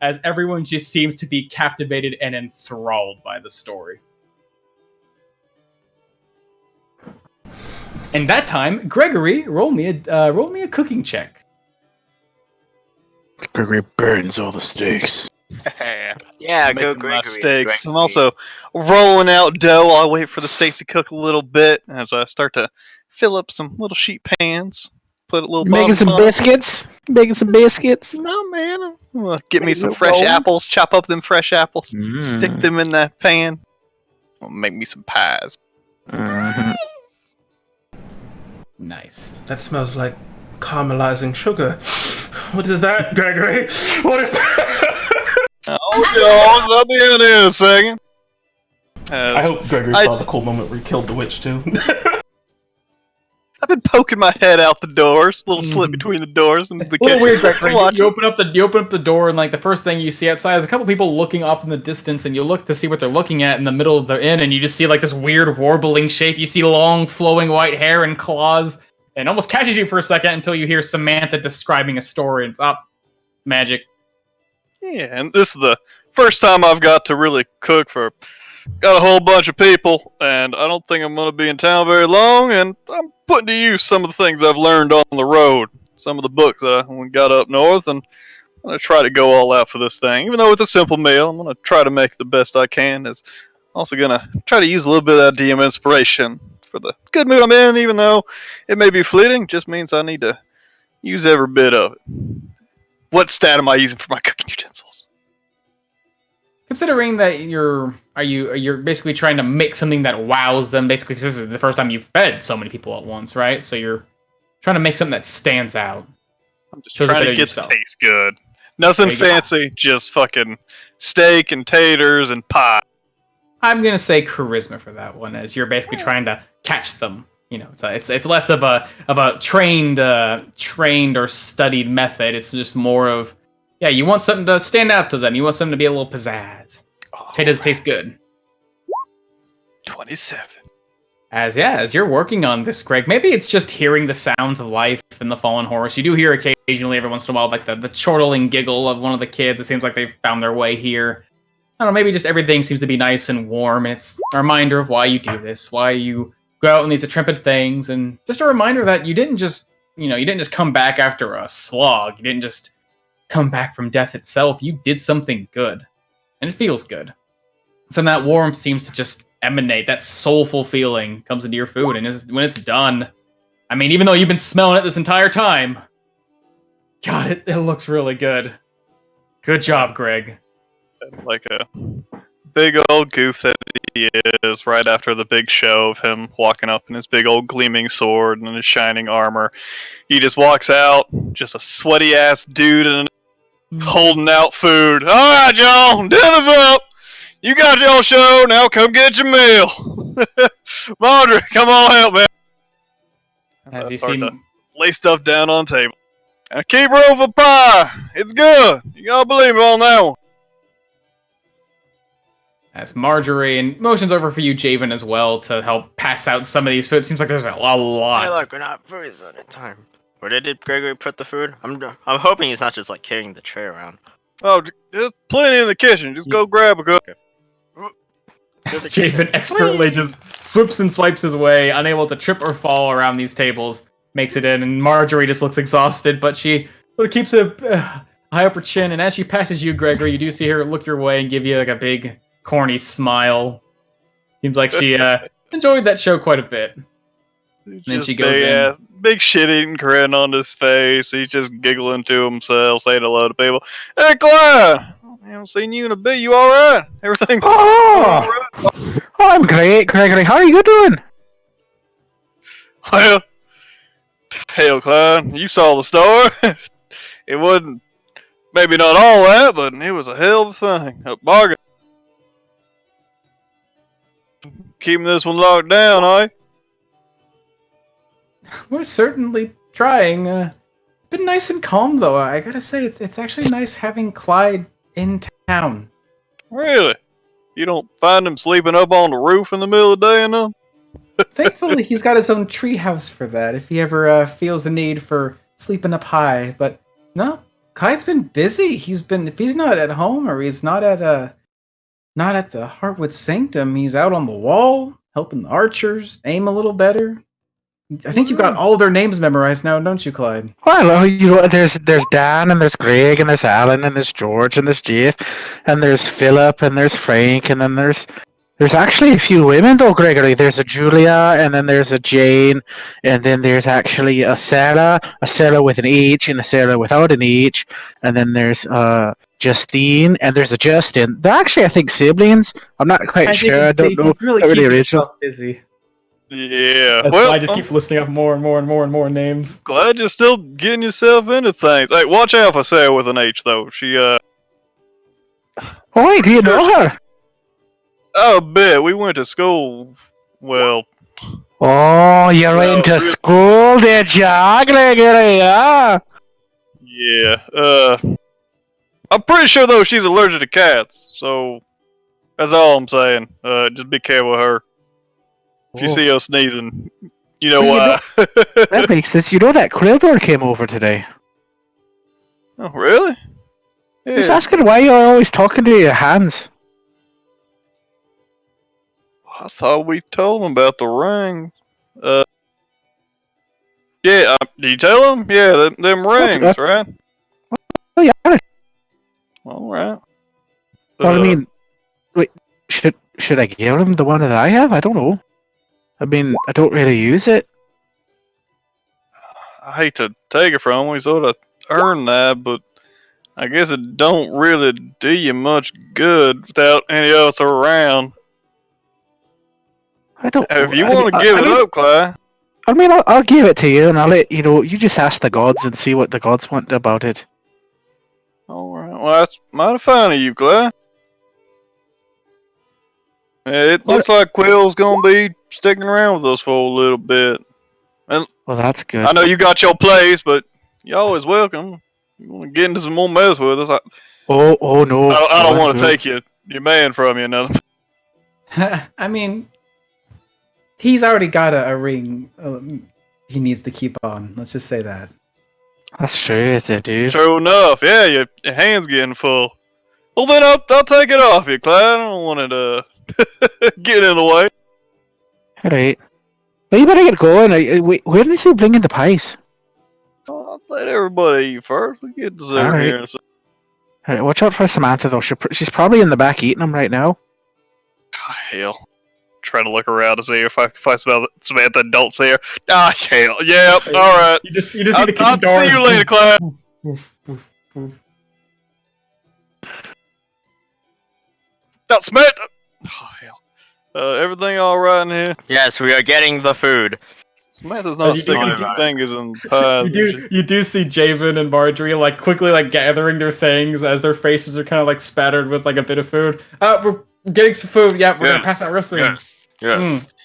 As everyone just seems to be captivated and enthralled by the story. And that time, Gregory, roll me a cooking check. Gregory burns all the steaks. Yeah, go Making my Gregory. steaks. I'm also rolling out dough. I'll wait for the steaks to cook a little bit as I start to fill up some little sheet pans. Put a little Making some biscuits. Making some biscuits. No, man. I'm gonna get me some fresh apples. Chop up them fresh apples. Stick them in that pan. I'll make me some pies. Mm-hmm. Nice. That smells like caramelizing sugar. What is that, Gregory? What is that? I'll be in here a second. I hope Gregory saw the cool moment where he killed the witch, too. I've been poking my head out the doors, little slit between the doors, and the a little weird, Gregory. You open up the door, and like the first thing you see outside is a couple people looking off in the distance, and you look to see what they're looking at in the middle of the inn, and you just see like this weird warbling shape. You see long, flowing white hair and claws, and almost catches you for a second until you hear Samantha describing a story. And it's up, magic. Yeah, and this is the first time I've got to really cook for. Got a whole bunch of people, and I don't think I'm going to be in town very long, and I'm putting to use some of the things I've learned on the road, some of the books that I got up north, and I'm going to try to go all out for this thing. Even though it's a simple meal, I'm going to try to make the best I can. I'm also going to try to use a little bit of that DM inspiration for the good mood I'm in, even though it may be fleeting, just means I need to use every bit of it. What stat am I using for my cooking utensils? Considering that you're basically trying to make something that wows them, basically, because this is the first time you've fed so many people at once, right? So you're trying to make something that stands out. I'm just Shows a trying bit to of get the yourself. taste good. Nothing There you go. fancy, just fucking steak and taters and pie. I'm gonna say charisma for that one, as you're basically trying to catch them. You know, it's less of a trained or studied method. It's just more of, yeah, you want something to stand out to them. You want something to be a little pizzazz. Potatoes taste good. 27. As you're working on this, Greg, maybe it's just hearing the sounds of life in the fallen horse. You do hear occasionally, every once in a while, like the chortling giggle of one of the kids. It seems like they've found their way here. I don't know, maybe just everything seems to be nice and warm, and it's a reminder of why you do this, why you go out on these intrepid things, and just a reminder that you didn't just come back after a slog. You didn't just come back from death itself. You did something good, and it feels good. So that warmth seems to just emanate. That soulful feeling comes into your food, and when it's done, I mean, even though you've been smelling it this entire time, God, it looks really good. Good job, Greg. Like a big old goof that he is, right after the big show of him walking up in his big old gleaming sword and his shining armor. He just walks out, just a sweaty ass dude and holding out food. Alright, y'all, dinner's up! You got your show, now come get your meal! Marjorie, come on help me! As you Start see, to lay stuff down on the table. And keep room for pie! It's good! You gotta believe me on that one. as Marjorie, and motions over for you, Javen, as well, to help pass out some of these food. It seems like there's a Hey, lot. look, we're not freezing in time. Where did Gregory put the food? I'm hoping he's not just like carrying the tray around. Oh, there's plenty in the kitchen. Just go grab a cook. As Javen expertly just swoops and swipes his way, unable to trip or fall around these tables, makes it in, and Marjorie just looks exhausted, but she sort of keeps it high up her chin, and as she passes you, Gregory, you do see her look your way and give you like a big, corny smile. Seems like she enjoyed that show quite a bit. And then she goes in. Big shit-eating grin on his face. He's just giggling to himself, saying hello to people. Hey, Clyde! I haven't seen you in a bit. You alright? Everything? Oh, I'm great, Gregory. How are you doing? Well, hell, Clyde, you saw the story. It wasn't, maybe not all that, but it was a hell of a thing. A bargain. Keeping this one locked down, eh? We're certainly trying. Been nice and calm, though. I gotta say, it's actually nice having Clyde in town. Really? You don't find him sleeping up on the roof in the middle of the day enough? Thankfully, he's got his own treehouse for that, if he ever feels the need for sleeping up high. But no, Clyde's been busy. If he's not at home or he's not at the Heartwood Sanctum, he's out on the wall helping the archers aim a little better. I think you've got all their names memorized now, don't you, Clyde? Well, there's Dan, and there's Greg, and there's Alan, and there's George, and there's Jeff, and there's Philip, and there's Frank, and then there's actually a few women, though, Gregory. There's a Julia, and then there's a Jane, and then there's actually a Sarah with an H, and a Sarah without an H, and then there's Justine, and there's a Justin. They're actually, I think, siblings. I'm not quite sure. I don't know. He's really How many keeping original? himself busy. Yeah. As Well, Clyde just keeps listing off more and more and more and more names. glad you're still getting yourself into things. Hey, watch out for Sarah with an H, though. She, Oh, wait, do you know her? oh, a bit. We went to school. Well, Oh, you're Well, into really- school, did ya, Gregory? Yeah. yeah. I'm pretty sure, though, she's allergic to cats. So, that's all I'm saying. Just be careful with her. If you Oh. see her sneezing, you know Well, why. That makes sense. You know that Quildor came over today. Oh, really? Yeah. He's asking why you're always talking to your hands. I thought we told him about the rings. Yeah, did you tell him? Yeah, them rings, right? Oh, yeah. Alright. Well, I mean, wait, should I give him the one that I have? I don't know. I mean, I don't really use it. I hate to take it from him. We sort of earned that, but I guess it don't really do you much good without any else around. I don't. If you I want to mean, give I it mean, up, Clyde. I mean, I'll give it to you, and I'll let you know. You just ask the gods and see what the gods want about it. Alright, well, that's mighty fine of you, Claire. It looks like Quill's gonna be sticking around with us for a little bit. And Well, that's good. I know you got your place, but you're always welcome. You want to get into some more mess with us? Oh no! I don't want to take your man from you, nothing. I mean, he's already got a ring he needs to keep on. Let's just say that. That's true, dude. True enough. Yeah, your hand's getting full. Well, then I'll take it off you, Clyde. I don't want it to get in the way. Alright. Well, you better get going. When is he bringing the pies? I'll let everybody eat first. We get dessert Alright. here in a second. Alright, watch out for Samantha, though. She's probably in the back eating them right now. Oh, hell. Trying to look around to see if I smell Samantha don't see her. Ah, hell. Yep, alright. You just see the kitchen I'll door. see you later, Clyde. No, Samantha! Oh, hell. Everything alright in here? Yes, we are getting the food. Samantha's not you sticking do- two fingers in pies. You do see Javen and Marjorie like quickly like gathering their things as their faces are kind of like spattered with like a bit of food. We're getting some food. Yeah, we're gonna pass out real soon. Yes.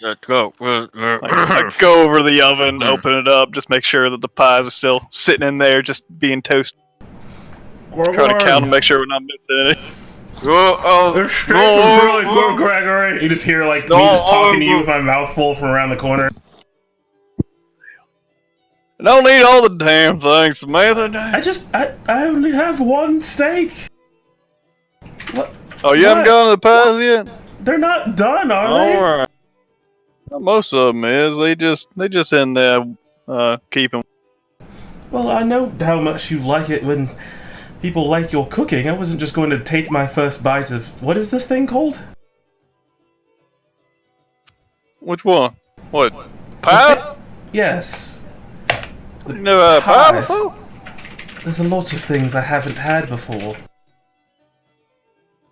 Let's go. I go over to the oven, open it up, just make sure that the pies are still sitting in there, just being toasted. Try to count them, make sure we're not missing any. Their steak was really good, Gregory. You just hear like me just talking to you with my mouth full from around the corner. I don't eat all the damn things, Samantha. I only have one steak. What? Oh, you haven't gone to the pies yet? They're not done, are they? Alright. Well, most of them is. They just in there keeping. Well, I know how much you like it when people like your cooking. I wasn't just going to take my first bite of... What is this thing called? Which one? What? Pie? Yes. You never had pie Pies. before? There's a lot of things I haven't had before.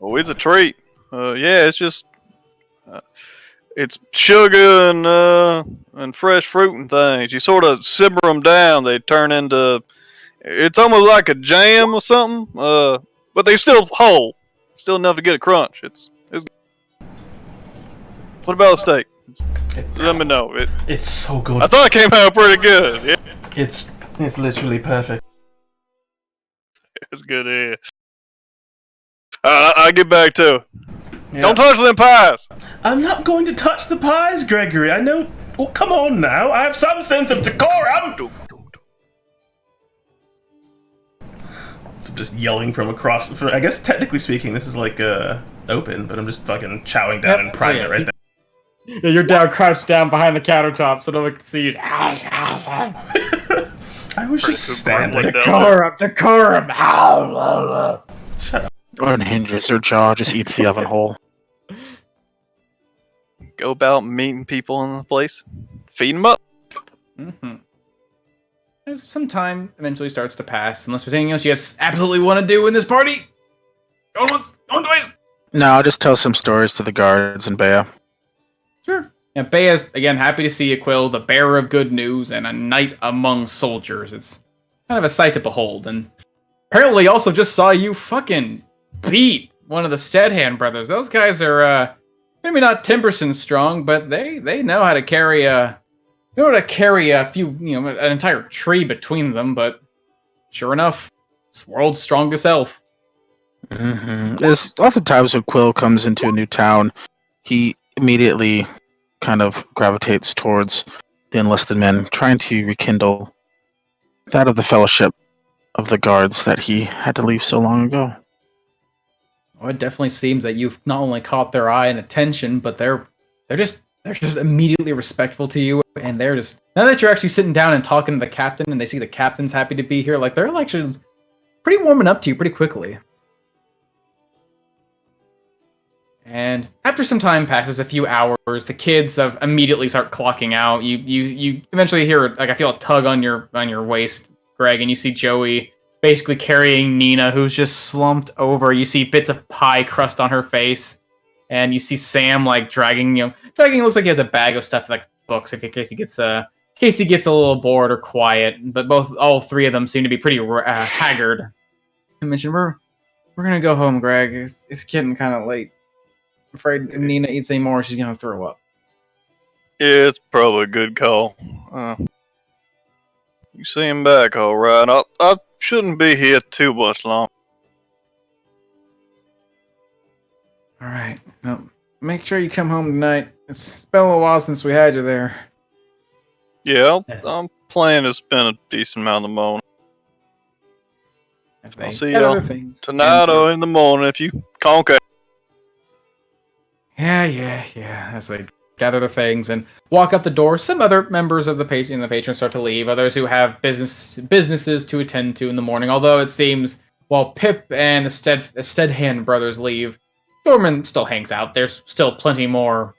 Oh, it's a treat. Yeah, it's just it's sugar and fresh fruit and things. You sort of simmer them down; they turn into. It's almost like a jam or something. But they still whole, still enough to get a crunch. It's. What about a steak? Let me know. It's so good. I thought it came out pretty good. Yeah, It's literally perfect. it's good to hear. I'll get back to it. Yeah. Don't touch them pies. I'm not going to touch the pies, Gregory. I know. Well, come on now. I have some sense of decorum. I'm just yelling from across the. I guess technically speaking, this is like open, but I'm just fucking chowing down in private right there. Yeah, you're down, crouched down behind the countertop, so no one can see you. I was just standing. Decorum. Shut up. Or unhinges her jaw, just eats the oven hole. Go about meeting people in the place, feed them up. Mm-hmm. As some time eventually starts to pass, unless there's anything else you guys absolutely want to do in this party. Going once, going twice. No, I'll just tell some stories to the guards and Bea. Sure. Yeah, Bea's, again, happy to see you, Quill, the bearer of good news and a knight among soldiers. It's kind of a sight to behold, and apparently also just saw you fucking beat one of the Steadhand brothers. Those guys are, maybe not Timberson strong, but they know how to carry a few, an entire tree between them, but sure enough, it's world's strongest elf. Mm-hmm. There's oftentimes when Quill comes into a new town, he immediately kind of gravitates towards the enlisted men, trying to rekindle that of the fellowship of the guards that he had to leave so long ago. Well, it definitely seems that you've not only caught their eye and attention, but they're just immediately respectful to you, and they're just, now that you're actually sitting down and talking to the captain, and they see the captain's happy to be here, like they're actually pretty warming up to you pretty quickly. And after some time passes, a few hours, the kids immediately start clocking out. You eventually hear, like, I feel a tug on your waist, Greg, and you see Joey basically carrying Nina, who's just slumped over. You see bits of pie crust on her face, and you see Sam like dragging looks like he has a bag of stuff like books in case he gets Casey gets a little bored or quiet, but all three of them seem to be pretty haggard. I mentioned we're gonna go home, Greg. It's getting kind of late. I'm afraid if Nina eats any more, she's gonna throw up. Yeah, it's probably a good call. You see him back, all right. I shouldn't be here too much long. All right. Well, make sure you come home tonight. It's been a little while since we had you there. Yeah, I'm planning to spend a decent amount of the morning. I'll see y'all tonight or in the morning if you conquer. Yeah. As they gather the things and walk up the door, some other members of the patron start to leave. Others who have businesses to attend to in the morning. Although it seems while Pip and the Steadhand brothers leave, Dorman still hangs out. There's still plenty more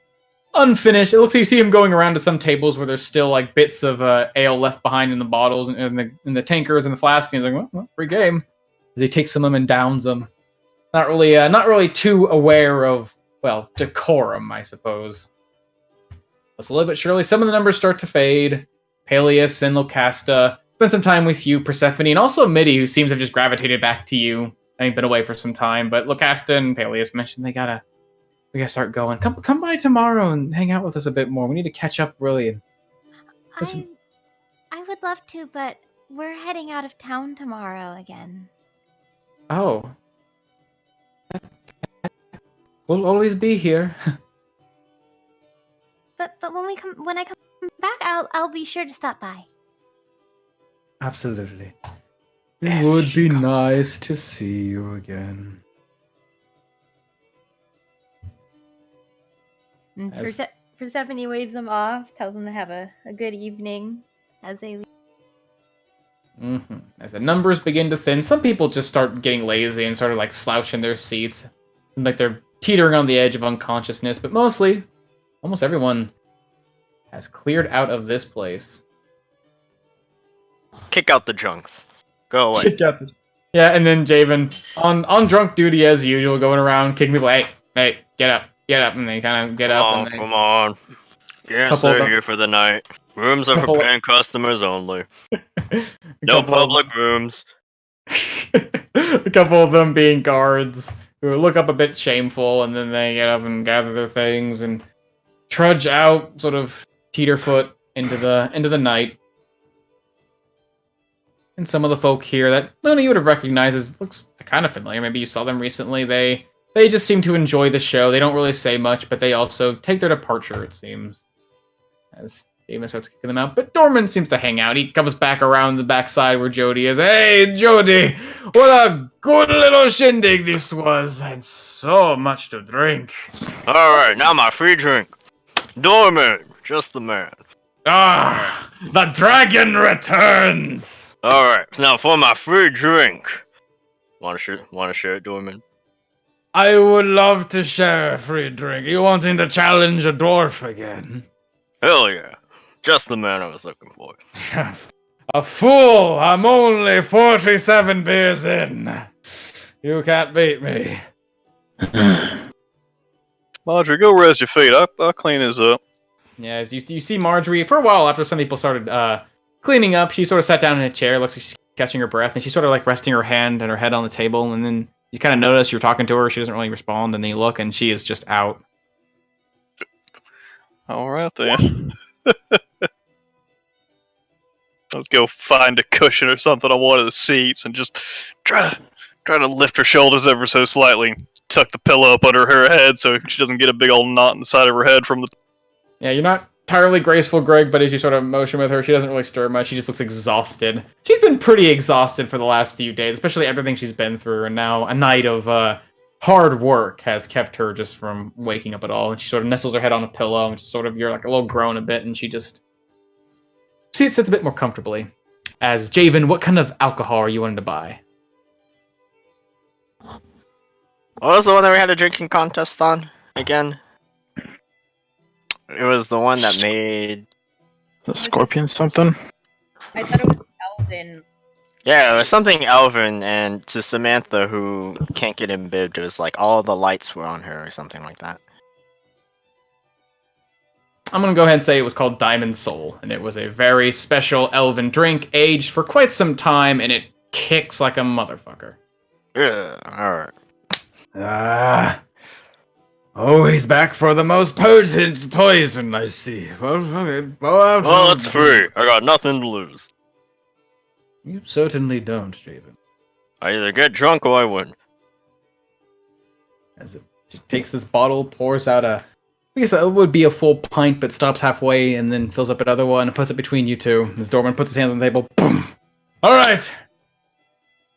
unfinished. It looks like you see him going around to some tables where there's still like bits of ale left behind in the bottles and the tankers and the flasks. And he's like, well, free game. As he takes some of them and downs them. Not really too aware of, well, decorum, I suppose. But slowly but surely, some of the numbers start to fade. Peleus and Locasta spend some time with you, Persephone, and also Midi, who seems to have just gravitated back to you. They've been away for some time, but Locasta and Peleus mentioned we gotta start going. Come by tomorrow and hang out with us a bit more. We need to catch up, really. I would love to, but we're heading out of town tomorrow again. Oh. We'll always be here. But when I come back, I'll be sure to stop by. Absolutely. It would be nice to see you again. And Persephone waves them off, tells them to have a good evening as they leave. Mm-hmm. As the numbers begin to thin, some people just start getting lazy and sort of like slouch in their seats. Seems like they're teetering on the edge of unconsciousness, but mostly, almost everyone has cleared out of this place. Kick out the junks. Go away. Yeah, and then Javen, on drunk duty as usual, going around kicking people, hey, get up, and they kind of get up. Come on. Can't stay here for the night. Rooms are for paying customers only. No public rooms. A couple of them being guards who look up a bit shameful, and then they get up and gather their things and trudge out, sort of teeterfoot into the night. And some of the folk here that Luna you would have recognized as looks kind of familiar. Maybe you saw them recently. They just seem to enjoy the show. They don't really say much, but they also take their departure, it seems. As Damon starts kicking them out. But Dorman seems to hang out. He comes back around the backside where Jody is. Hey, Jody! What a good little shindig this was. And so much to drink. Alright, now my free drink. Dorman, just the man. Ah, the dragon returns! Alright, so now for my free drink. Wanna share it, Dorman? I would love to share a free drink. You wanting to challenge a dwarf again? Hell yeah. Just the man I was looking for. A fool! I'm only 47 beers in. You can't beat me. Marjorie, go rest your feet. I'll clean this up. Yeah, as you see Marjorie, for a while after some people started cleaning up, she sort of sat down in a chair, looks like she's catching her breath, and she's sort of like resting her hand and her head on the table, and then you kind of notice you're talking to her, she doesn't really respond, and then you look, and she is just out. Alright then. Let's go find a cushion or something on one of the seats and just try to lift her shoulders ever so slightly and tuck the pillow up under her head so she doesn't get a big old knot in the side of her head from the... Yeah, you're not entirely graceful, Greg, but as you sort of motion with her, she doesn't really stir much. She just looks exhausted. She's been pretty exhausted for the last few days, especially everything she's been through, and now a night of hard work has kept her just from waking up at all. And she sort of nestles her head on a pillow, and just sort of, you're like a little groan a bit, and she just sits a bit more comfortably. As Javen, what kind of alcohol are you wanting to buy? What was the one that we had a drinking contest on again? It was the one that made the scorpion something. I thought it was Elvin. Yeah, it was something Elvin, and to Samantha who can't get imbibed, it was like all the lights were on her or something like that. I'm gonna go ahead and say it was called Diamond Soul, and it was a very special elven drink, aged for quite some time, and it kicks like a motherfucker. Yeah, alright. Ah. He's back for the most potent poison, I see. Well, okay. Well, it's free. I got nothing to lose. You certainly don't, Javen. I either get drunk or I win. As she takes this bottle, pours out I guess it would be a full pint, but stops halfway and then fills up another one and puts it between you two. This doorman puts his hands on the table. Boom! Alright!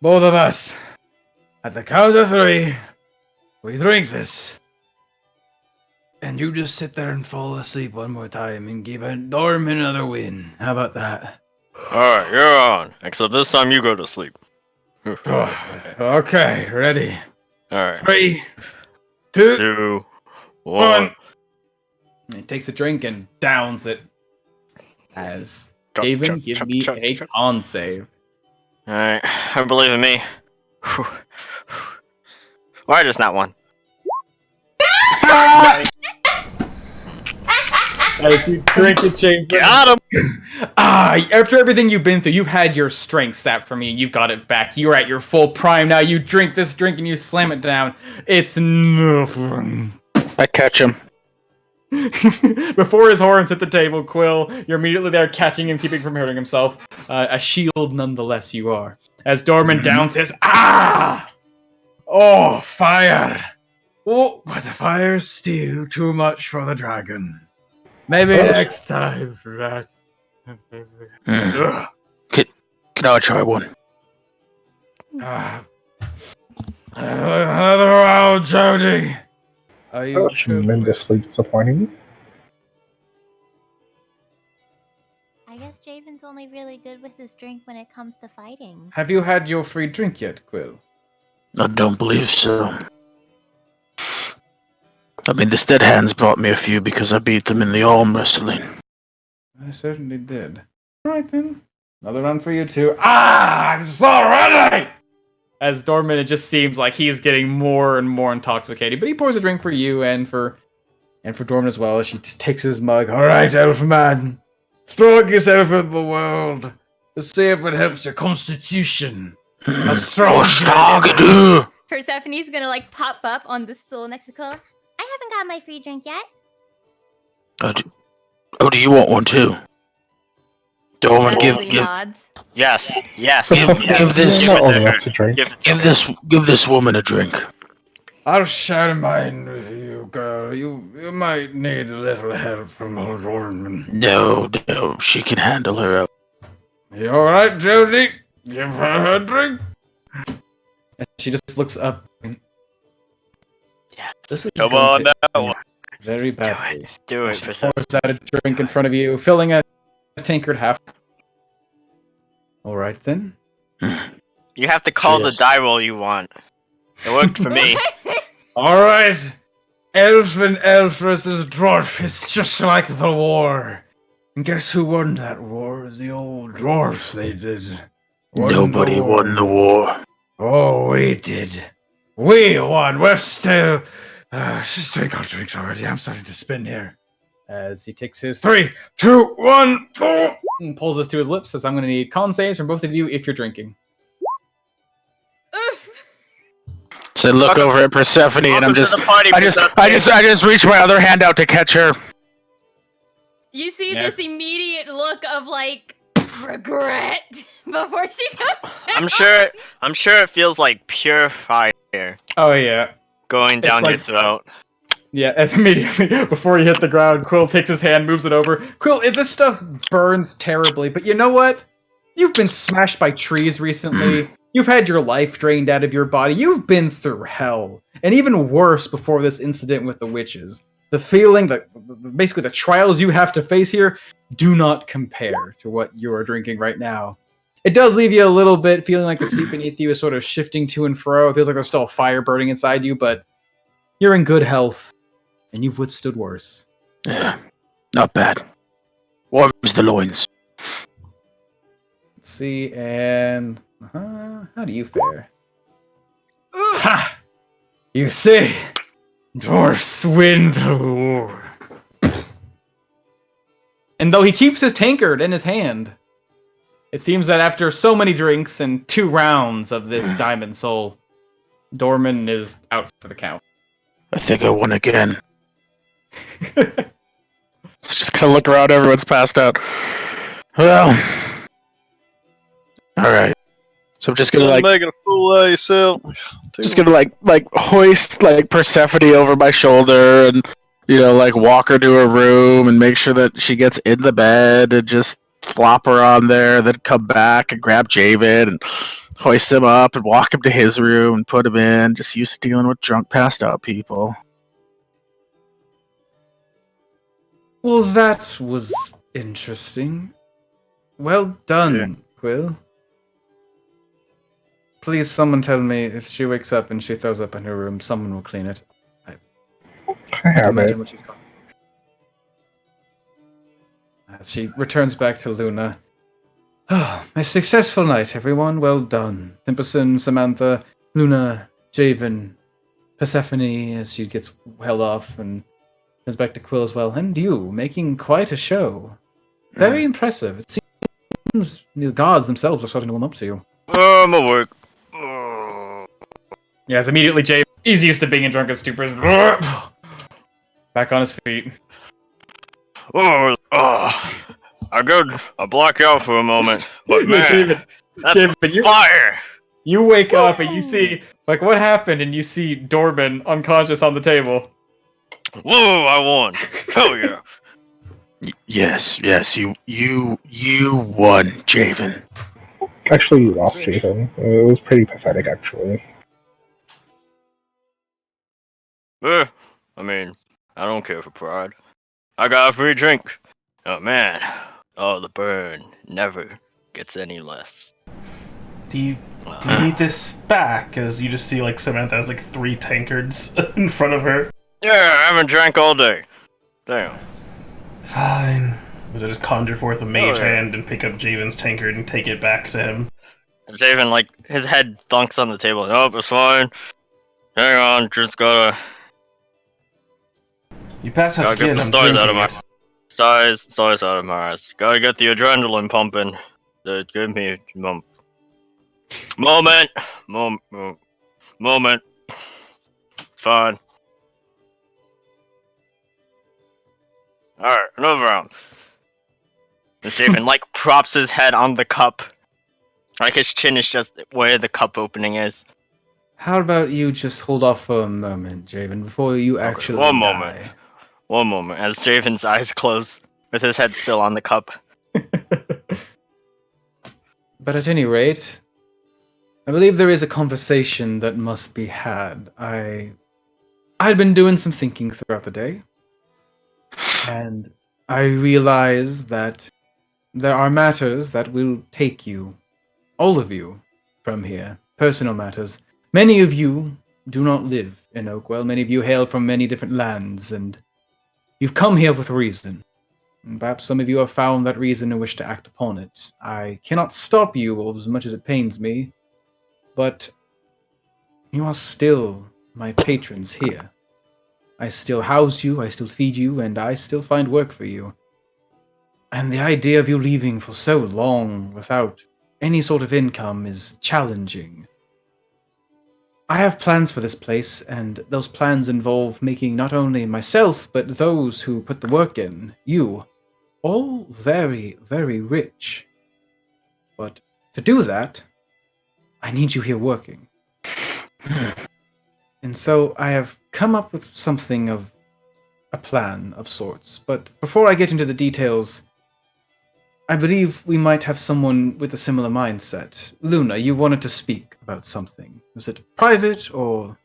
Both of us. At the count of 3, we drink this. And you just sit there and fall asleep one more time and give a doorman another win. How about that? Alright, you're on. Except this time you go to sleep. Okay, ready. Alright. 3, 2, 2, 1. He takes a drink and downs it. As Haven, give me a con save. Alright, I believe in me. Why just not one? As you drink it, Chamber. Got him! After everything you've been through, you've had your strength sapped from you, and you've got it back. You're at your full prime now. You drink this drink and you slam it down. It's nothing. I catch him. Before his horns hit the table, Quill, you're immediately there catching him, keeping from hurting himself. A shield nonetheless you are. As Dorman downs his Oh, fire! Oh, but the fire's still too much for the dragon. Maybe next time for that. Can I try one? Another round, Jody. Are you Tremendously disappointing. I guess Javen's only really good with his drink when it comes to fighting. Have you had your free drink yet, Quill? I don't believe so. I mean, the Stead Hands brought me a few because I beat them in the arm wrestling. I certainly did. Alright then. Another run for you too. I'm so ready! As Dorman, it just seems like he's getting more and more intoxicated, but he pours a drink for you and for Dorman as well. She takes his mug. Alright, Elfman. Strongest elf in the world. Let's see if it helps your constitution. How strong. Persephone's gonna like pop up on the stool next to Quill. I haven't got my free drink yet. Do you want one too? Dorman, give nods. Yes. Give this. Not old enough to drink. Give this woman a drink. I'll share mine with you, girl. You might need a little help from old Dorman. No, she can handle her out. You alright, Jody? Give her a drink. And she just looks up. Yes. This is Come on now. Very badly. Do it. She pours out a drink in front of you, filling a tankard half. Alright then. You have to call the die roll you want. It worked for me. Alright. Elf and elf versus dwarf. It's just like the war. And guess who won that war? The old dwarfs, they did. Nobody won the war. Oh, we did. We won. We're still... just drink our drinks already. I'm starting to spin here. As he takes his 3, 2, 1, 4, and pulls this to his lips. Says, "I'm going to need con saves from both of you if you're drinking." So look over at Persephone, and I just reach my other hand out to catch her. You see this immediate look of like regret before she comes down. I'm sure it feels like pure fire Oh yeah, going down your throat. Yeah, as immediately before you hit the ground, Quill takes his hand, moves it over. Quill, this stuff burns terribly, but you know what? You've been smashed by trees recently. You've had your life drained out of your body. You've been through hell. And even worse before this incident with the witches. The feeling that, basically the trials you have to face here do not compare to what you are drinking right now. It does leave you a little bit feeling like the seat beneath you is sort of shifting to and fro. It feels like there's still a fire burning inside you, but you're in good health. And you've withstood worse. Yeah, not bad. Warms the loins. Let's see, and... how do you fare? Ha! You see, dwarfs win the war. And though he keeps his tankard in his hand, it seems that after so many drinks and 2 rounds of this Diamond Soul, Dorman is out for the count. I think I won again. Just gonna look around, everyone's passed out. Well, alright. So I'm just gonna making a fool out of yourself. just gonna like hoist like Persephone over my shoulder and walk her to her room and make sure that she gets in the bed and just flop her on there, then come back and grab Javen and hoist him up and walk him to his room and put him in. Just used to dealing with drunk, passed out people. Well, that was interesting. Well done, Quill. Please, someone tell me if she wakes up and she throws up in her room, someone will clean it. I have it. What she's got. As she returns back to Luna. Oh, a successful night, everyone. Well done. Timperson, Samantha, Luna, Javen, Persephone, as she gets held off and turns back to Quill as well. And you, making quite a show. Very impressive. It seems the gods themselves are starting to warm up to you. I'm awake. Yes, immediately Javen, he's used to being in drunken stupors. Back on his feet. I black out for a moment, but man, that's Javen, fire! You wake up and you see, like, what happened, and you see Dorban unconscious on the table. Whoa, I won! Hell yeah! Yes, you won, Javen. Actually, you lost, Javen. It was pretty pathetic, actually. I mean, I don't care for pride. I got a free drink. Oh man, the burn never gets any less. Do you need this back? As you just see, like, Samantha has like 3 tankards in front of her. Yeah, I haven't drank all day. Damn. Fine. Was I just conjure forth a mage yeah. hand and pick up Javen's tankard and take it back to him? Javen, like, his head thunks on the table. Nope, it's fine. Hang on, just gotta You pass out get skin, the I'm stars out of drinking my it. stars out of my eyes. Gotta get the adrenaline pumping. Give me a moment. Fine. Alright, another round. Javen, like, props his head on the cup. Like, his chin is just where the cup opening is. How about you just hold off for a moment, Javen, before you actually die? One moment, as Javen's eyes close, with his head still on the cup. But at any rate, I believe there is a conversation that must be had. I'd been doing some thinking throughout the day, and I realized that there are matters that will take you, all of you, from here. Personal matters. Many of you do not live in Oakwell. Many of you hail from many different lands, and you've come here with a reason. And perhaps some of you have found that reason and wish to act upon it. I cannot stop you, as much as it pains me, but you are still my patrons here. I still house you, I still feed you, and I still find work for you. And the idea of you leaving for so long without any sort of income is challenging. I have plans for this place, and those plans involve making not only myself, but those who put the work in, you, all very, very rich. But to do that, I need you here working. And so I have come up with something of a plan of sorts. But before I get into the details, I believe we might have someone with a similar mindset. Luna, you wanted to speak about something. Was it private, or...?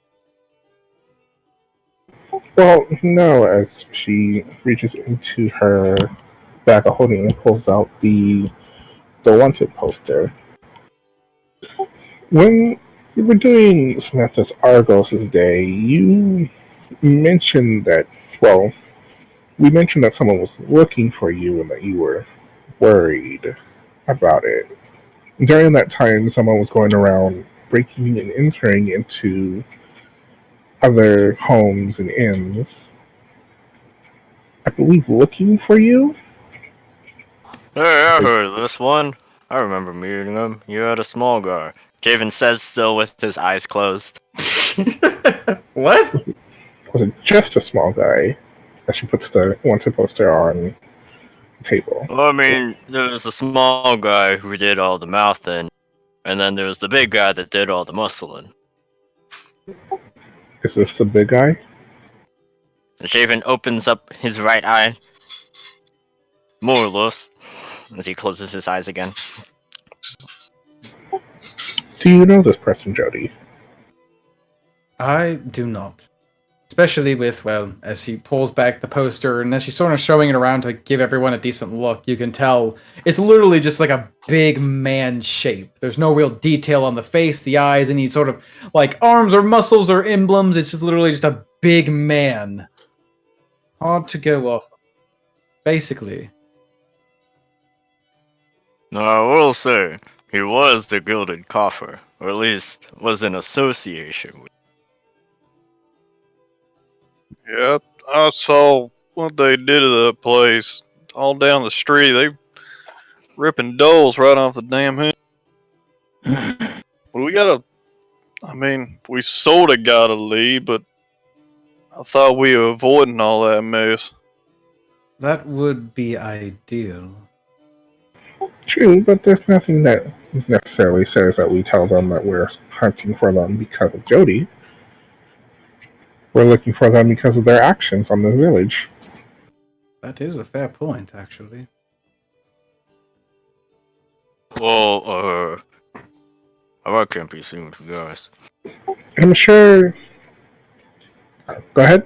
Well, no, as she reaches into her bag of holding and pulls out the wanted poster. When we were doing Samantha's Argos' day, you mentioned that, well, we mentioned that someone was looking for you and that you were worried about it. During that time, someone was going around breaking and entering into other homes and inns, I believe looking for you. Hey, I heard of this one. I remember meeting him. You had a small guy. Javen says, still with his eyes closed. What? Was it just a small guy? As she puts the wanted poster on the table. Well, I mean, there was the small guy who did all the mouthing, and then there was the big guy that did all the muscling. Is this the big guy? And Javen opens up his right eye, more or less, as he closes his eyes again. Do you know this person, Jody? I do not. Especially with, well, as he pulls back the poster and as she's sort of showing it around to give everyone a decent look, you can tell it's literally just like a big man shape. There's no real detail on the face, the eyes, any sort of like arms or muscles or emblems. It's just literally just a big man. Hard to go off. Basically. Now, I will say, he was the Gilded Coffer, or at least was in association with. Yep, I saw what they did to the place. All down the street, they ripping doors right off the damn head. But we gotta. I mean, we sorta gotta leave, but I thought we were avoiding all that mess. That would be ideal. True, but there's nothing that necessarily says that we tell them that we're hunting for them because of Jody. We're looking for them because of their actions on the village. That is a fair point, actually. Well, I can't be seen with you guys. I'm sure. Go ahead.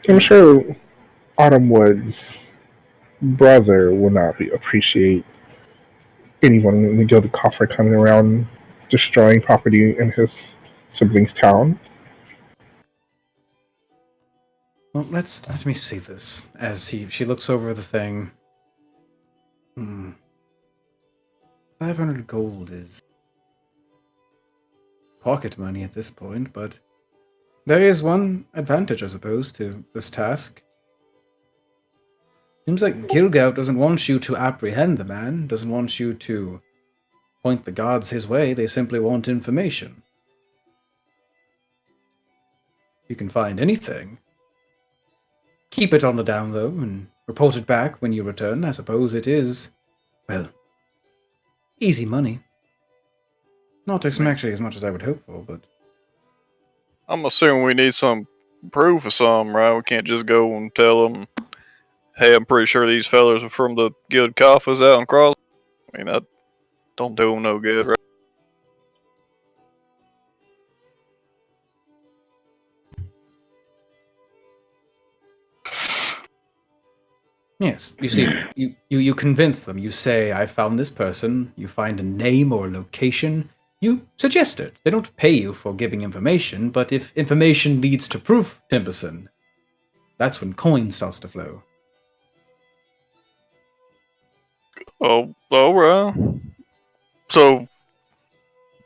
I'm sure Autumnwood's brother will not appreciate anyone in the Gilded Coffer coming around destroying property in his sibling's town. Well, let me see this as she looks over the thing. 500 gold is pocket money at this point, but there is one advantage, I suppose, to this task. Seems like Gilgout doesn't want you to apprehend the man, doesn't want you to point the gods his way, they simply want information. You can find anything. Keep it on the down low and report it back when you return. I suppose it is, well, easy money. Not actually as much as I would hope for, but I'm assuming we need some proof of something, right? We can't just go and tell them, hey, I'm pretty sure these fellas are from the Guild Coffers out in Cross. I mean, that don't do them no good, right? yes, you see, you convince them. You say, I found this person. You find a name or a location. You suggest it. They don't pay you for giving information, but if information leads to proof, Timberson, that's when coin starts to flow. Oh, alright. So,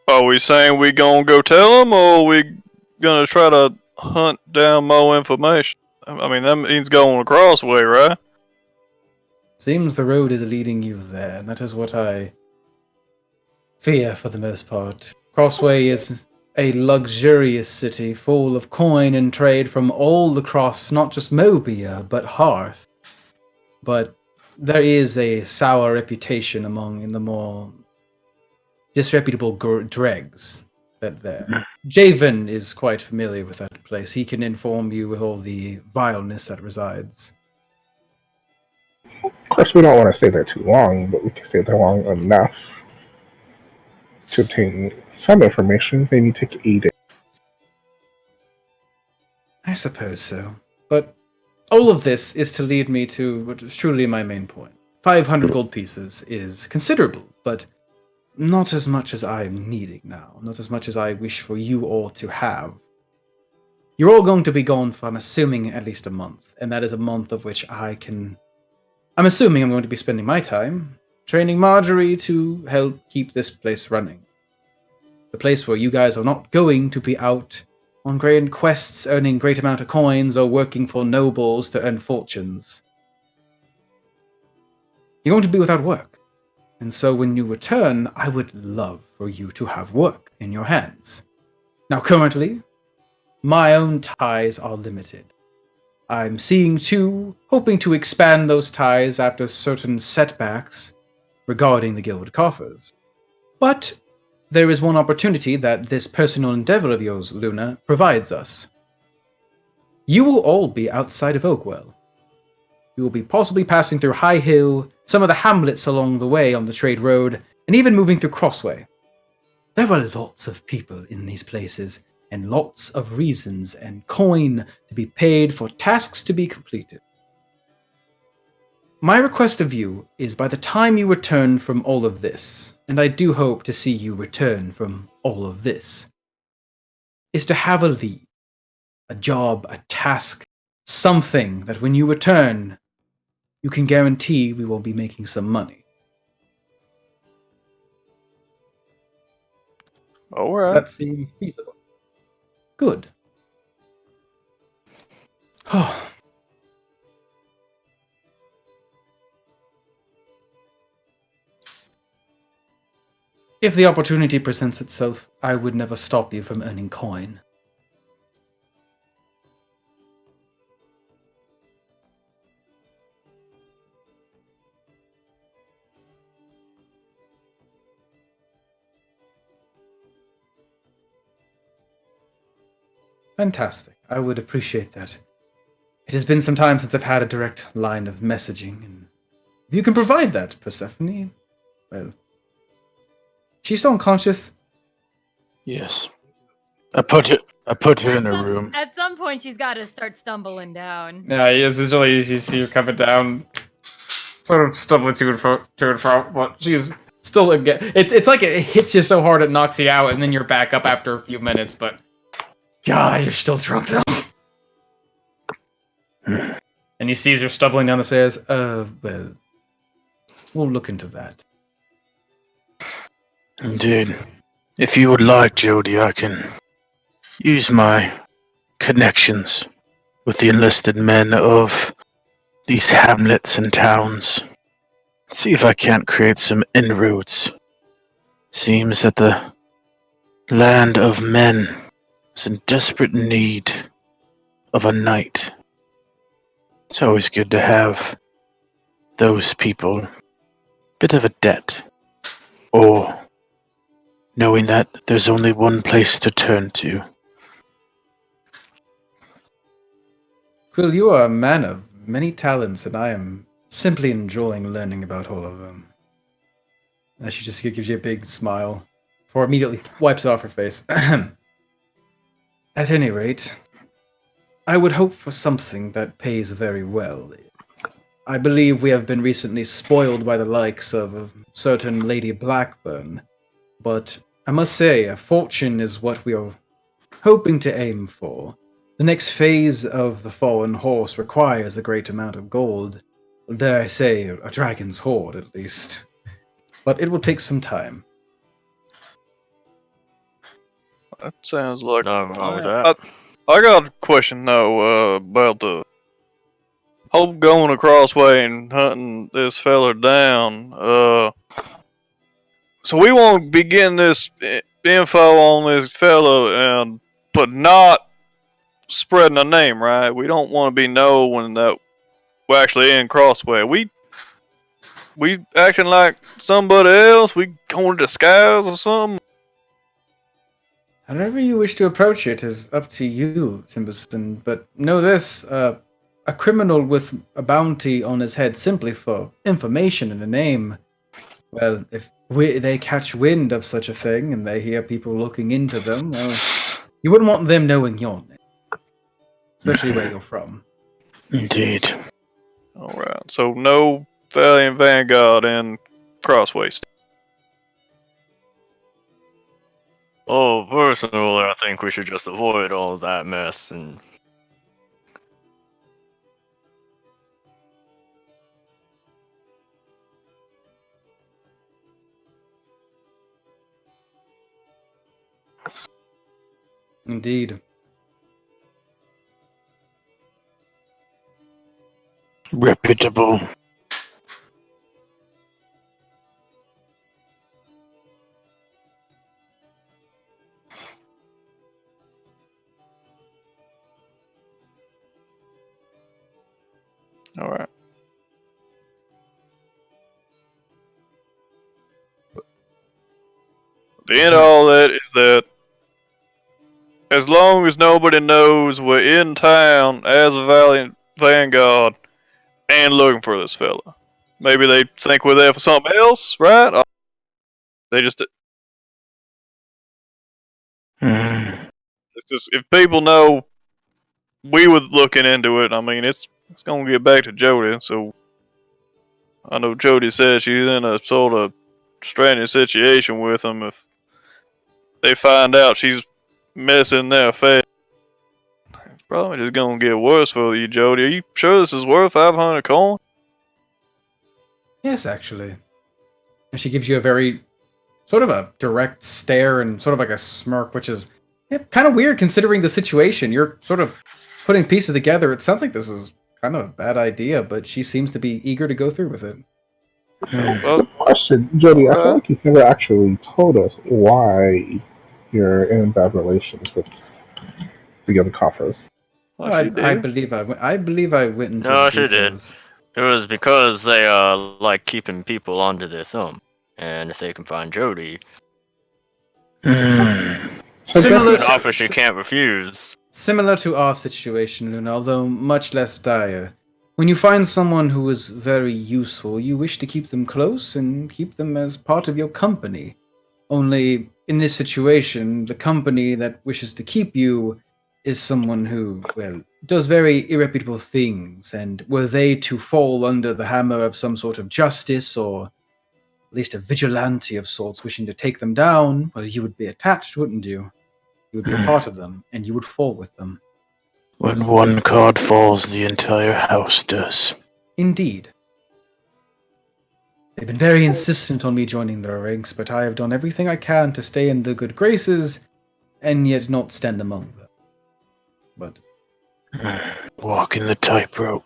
are we saying we gonna go tell them, or are we gonna try to hunt down more information? I mean, that means going a crossway, right? Seems the road is leading you there, and that is what I fear for the most part. Crossway is a luxurious city full of coin and trade from all across, not just Mobia, but Hearth. But there is a sour reputation among the more disreputable dregs that there. Javen is quite familiar with that place. He can inform you with all the vileness that resides. Of course, we don't want to stay there too long, but we can stay there long enough to obtain some information. Maybe take 8 days. I suppose so. But all of this is to lead me to what is truly my main point. 500 gold pieces is considerable, but not as much as I'm needing now, not as much as I wish for you all to have. You're all going to be gone for, I'm assuming, at least a month, and that is a month of which I'm assuming I'm going to be spending my time training Marjorie to help keep this place running. The place where you guys are not going to be out on grand quests earning great amount of coins or working for nobles to earn fortunes. You're going to be without work. And so when you return, I would love for you to have work in your hands. Now currently, my own ties are limited. I'm hoping to expand those ties after certain setbacks regarding the guild coffers. But there is one opportunity that this personal endeavor of yours, Luna, provides us. You will all be outside of Oakwell. You will be possibly passing through High Hill, some of the hamlets along the way on the trade road, and even moving through Crossway. There are lots of people in these places, and lots of reasons and coin to be paid for tasks to be completed. My request of you is by the time you return from all of this, and I do hope to see you return from all of this, is to have a lead, a job, a task, something that when you return, you can guarantee we will be making some money. All right. That seems feasible. Good. Oh. If the opportunity presents itself, I would never stop you from earning coin. Fantastic. I would appreciate that. It has been some time since I've had a direct line of messaging, and if you can provide that, Persephone, well, she's still unconscious. Yes. I put her in a room. At some point, she's got to start stumbling down. Yeah, it's really easy to see her coming down, sort of stumbling to and fro, but she's still again. It's like it hits you so hard it knocks you out, and then you're back up after a few minutes. But God, you're still drunk though. And you see as you're stumbling down the stairs. Well, we'll look into that. Indeed. If you would like, Jody, I can use my connections with the enlisted men of these hamlets and towns. See if I can't create some inroads. Seems that the land of men is in desperate need of a knight. It's always good to have those people a bit of a debt, or knowing that there's only one place to turn to. Quill, you are a man of many talents, and I am simply enjoying learning about all of them. And she just gives you a big smile, before immediately wipes it off her face. At any rate, I would hope for something that pays very well. I believe we have been recently spoiled by the likes of a certain Lady Blackburn, but I must say, a fortune is what we are hoping to aim for. The next phase of the Fallen Horse requires a great amount of gold. Dare I say, a dragon's hoard, at least. But it will take some time. That sounds like. Nothing wrong with that. I got a question though about the whole going across way and hunting this fella down. So we won't be getting this info on this fella, but not spreading a name, right? We don't want to be knowing that we're actually in Crossway. We acting like somebody else. We going to disguise or something. However you wish to approach it is up to you, Timberson, but know this, a criminal with a bounty on his head simply for information and a name, well, if they catch wind of such a thing and they hear people looking into them, well, you wouldn't want them knowing your name, especially where you're from. Indeed. Alright, so no Valiant Vanguard and Crossway. Oh, personally, I think we should just avoid all that mess and. Indeed. Reputable. All right. The end of all that is that as long as nobody knows we're in town as a Valiant Vanguard and looking for this fella, maybe they think we're there for something else, right? Or they just it's just if people know we were looking into it. I mean, it's gonna get back to Jody. So I know Jody said she's in a sort of strange situation with them. If they find out she's messing their face, it's probably just gonna get worse for you, Jody. Are you sure this is worth 500 coin? Yes, actually. And she gives you a very sort of a direct stare and sort of like a smirk, which is kind of weird considering the situation. You're sort of putting pieces together. It sounds like this is kind of a bad idea, but she seems to be eager to go through with it. Well, Question, Jody, I feel Alright. like you've never actually told us why you're in bad relations with the other coffers. well, I, she I did. believe I went into No, the she did. details. It was because they like keeping people under their thumb, and if they can find Jody, So Similar an Jessica, offer she can't refuse. Similar to our situation, Luna, although much less dire. When you find someone who is very useful, you wish to keep them close and keep them as part of your company. Only in this situation, the company that wishes to keep you is someone who, well, does very irreputable things, and were they to fall under the hammer of some sort of justice or at least a vigilante of sorts wishing to take them down, well, you would be attached, wouldn't you? You would be a part of them, and you would fall with them. When one card falls, the entire house does. Indeed. They've been very insistent on me joining their ranks, but I have done everything I can to stay in their good graces, and yet not stand among them. But Walking the tightrope.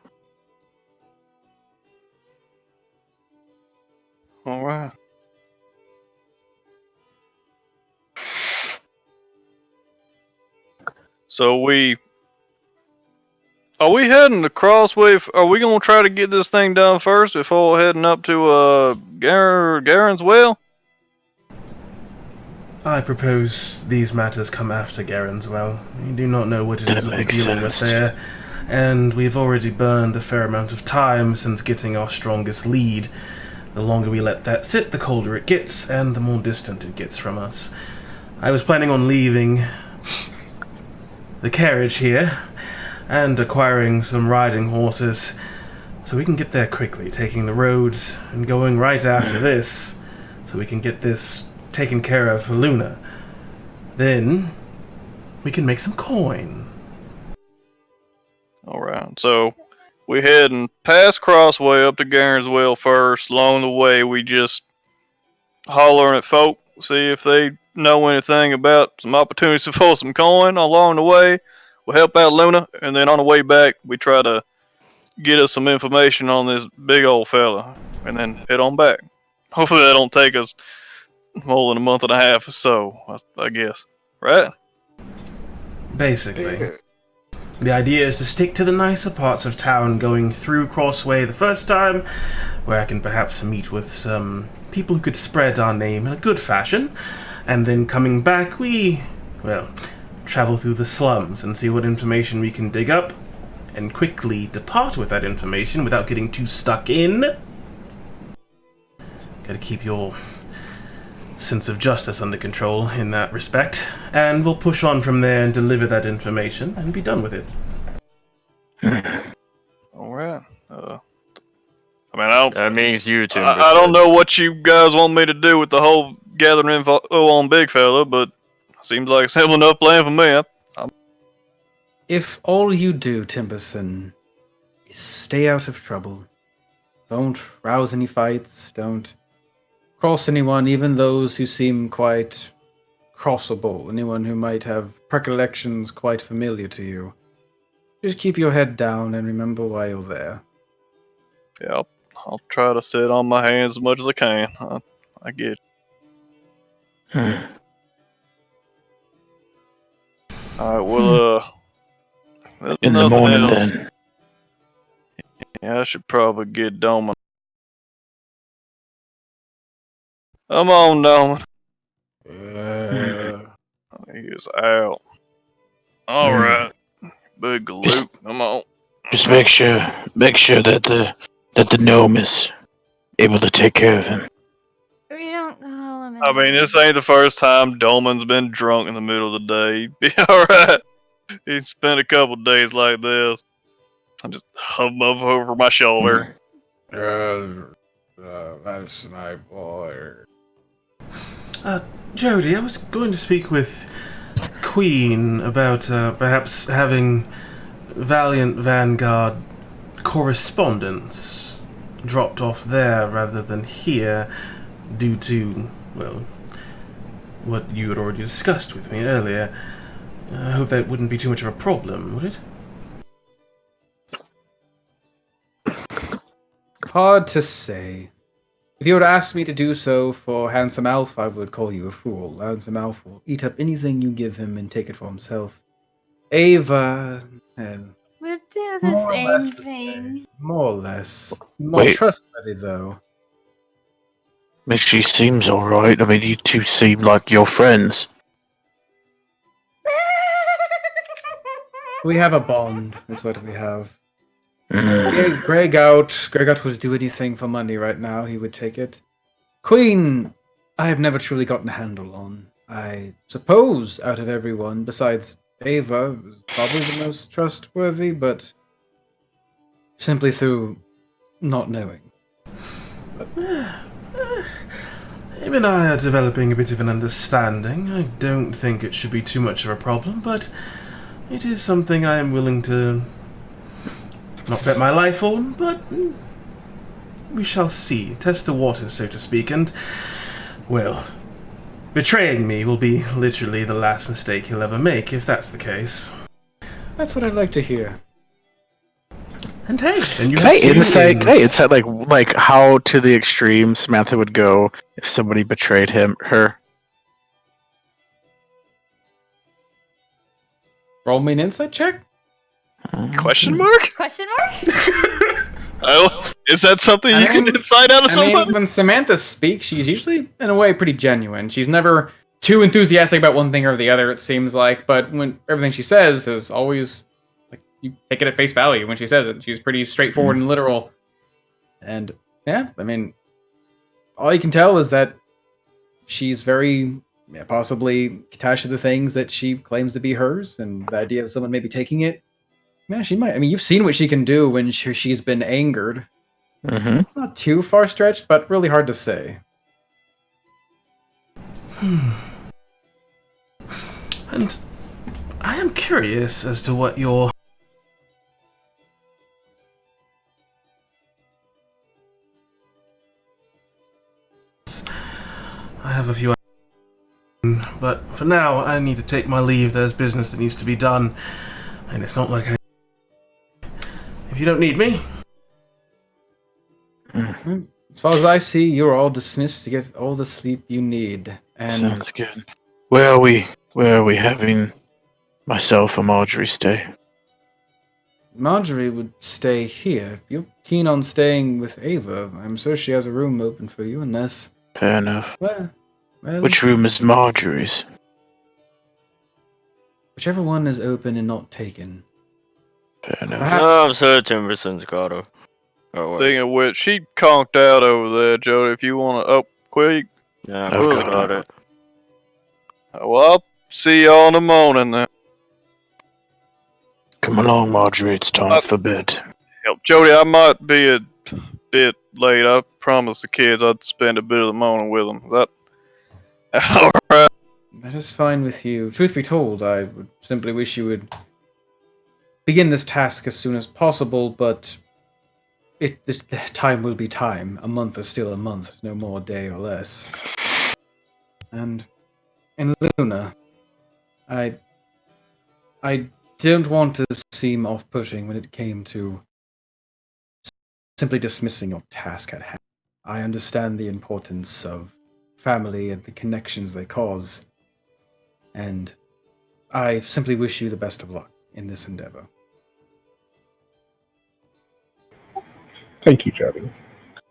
All right. So are we heading to Crossway? Are we gonna try to get this thing done first before heading up to Garen's Well? I propose these matters come after Garen's well. We do not know what it That is we'll be makes dealing with sense. there, and we've already burned a fair amount of time since getting our strongest lead. The longer we let that sit, the colder it gets, and the more distant it gets from us. I was planning on leaving the carriage here and acquiring some riding horses so we can get there quickly, taking the roads and going right after this so we can get this taken care of for Luna. Then we can make some coin. All right. So we heading past Crossway up to Garen's Well first. Along the way, we just hollering at folk, see if they know anything about some opportunities to pull some coin along the way. We'll help out Luna, and then on the way back, we try to get us some information on this big old fella, and then head on back. Hopefully, that don't take us more than a month and a half or so, I guess. Right? Basically. The idea is to stick to the nicer parts of town, going through Crossway the first time, where I can perhaps meet with some people who could spread our name in a good fashion, and then coming back, we, well, travel through the slums and see what information we can dig up, and quickly depart with that information without getting too stuck in. Gotta keep your sense of justice under control in that respect, and we'll push on from there and deliver that information and be done with it. All right. I mean, I don't. That means you two. I don't know what you guys want me to do with the whole gathering info on Big Fella, but Seems like a simple enough plan for me. If all you do, Timberson, is stay out of trouble, don't rouse any fights, don't cross anyone, even those who seem quite crossable, anyone who might have recollections quite familiar to you. Just keep your head down and remember why you're there. Yeah, I'll try to sit on my hands as much as I can. I get it. Hmm. Alright, well, there's In the nothing morning, else. then. Yeah, I should probably get Doman. Come on, Doman. He's out. Alright. Big galoot. Come on. Just make sure that the gnome is able to take care of him. We don't call him. I mean, this ain't the first time Dolman's been drunk in the middle of the day. He'd be alright. He spent a couple days like this. I just hub him up over my shoulder. That's my boy. Jody, I was going to speak with Queen about perhaps having Valiant Vanguard correspondence dropped off there rather than here due to, well, what you had already discussed with me earlier. I hope that wouldn't be too much of a problem, would it? Hard to say. If you would ask me to do so for Handsome Alf, I would call you a fool. Handsome Alf will eat up anything you give him and take it for himself. Ava, We'll do the more or same less the thing. more or less. More Wait. trustworthy, though. I mean, she seems alright. I mean, you two seem like you're friends. We have a bond, is what we have. Mm. Greg out would do anything for money right now, he would take it. Queen, I have never truly gotten a handle on. I suppose out of everyone, besides Ava, is probably the most trustworthy, but simply through not knowing. Him and I are developing a bit of an understanding. I don't think it should be too much of a problem, but it is something I am willing to not bet my life on, but we shall see. Test the waters, so to speak, and, well, betraying me will be literally the last mistake he'll ever make, if that's the case. That's what I'd like to hear. And hey, then you Can I have two insight? Can I ins. insight like how to the extreme Samantha would go if somebody betrayed her? Roll me an insight check? Question mark? Question mark? Oh, is that something you can insight out of I somebody? mean, when Samantha speaks, she's usually, in a way, pretty genuine. She's never too enthusiastic about one thing or the other, it seems like, but when everything she says is always, like, you take it at face value when she says it. She's pretty straightforward and literal. And, yeah, I mean, all you can tell is that she's very, possibly attached to the things that she claims to be hers, and the idea of someone maybe taking it, yeah, she might. I mean, you've seen what she can do when she's been angered. Mm-hmm. Not too far stretched, but really hard to say. And I am curious as to what your... I have a few... But for now, I need to take my leave. There's business that needs to be done. And it's not like I... If you don't need me... As far as I see, you're all dismissed to get all the sleep you need. And Sounds good. Where are we having myself or Marjorie stay? Marjorie would stay here. If you're keen on staying with Ava, I'm sure she has a room open for you, unless... Fair enough. Well, Which room is Marjorie's? whichever one is open and not taken. Fair enough. Perhaps... No, I'm sure Timberson's got her. Oh, what? Speaking of which, she conked out over there, Jody. If you want to up quick, Yeah, I've Quill's got got her. it. well, I'll see y'all in the morning then. Come along, Marjorie. It's time for bed. Yep, Jody, I might be a bit late. I promised the kids I'd spend a bit of the morning with them. Is that alright? that is fine with you. Truth be told, I would simply wish you would begin this task as soon as possible, but the time will be time. A month is still a month, no more day or less. And Luna, I don't want to seem off-putting when it came to simply dismissing your task at hand. I understand the importance of family and the connections they cause, and I simply wish you the best of luck in this endeavor. Thank you, Jody.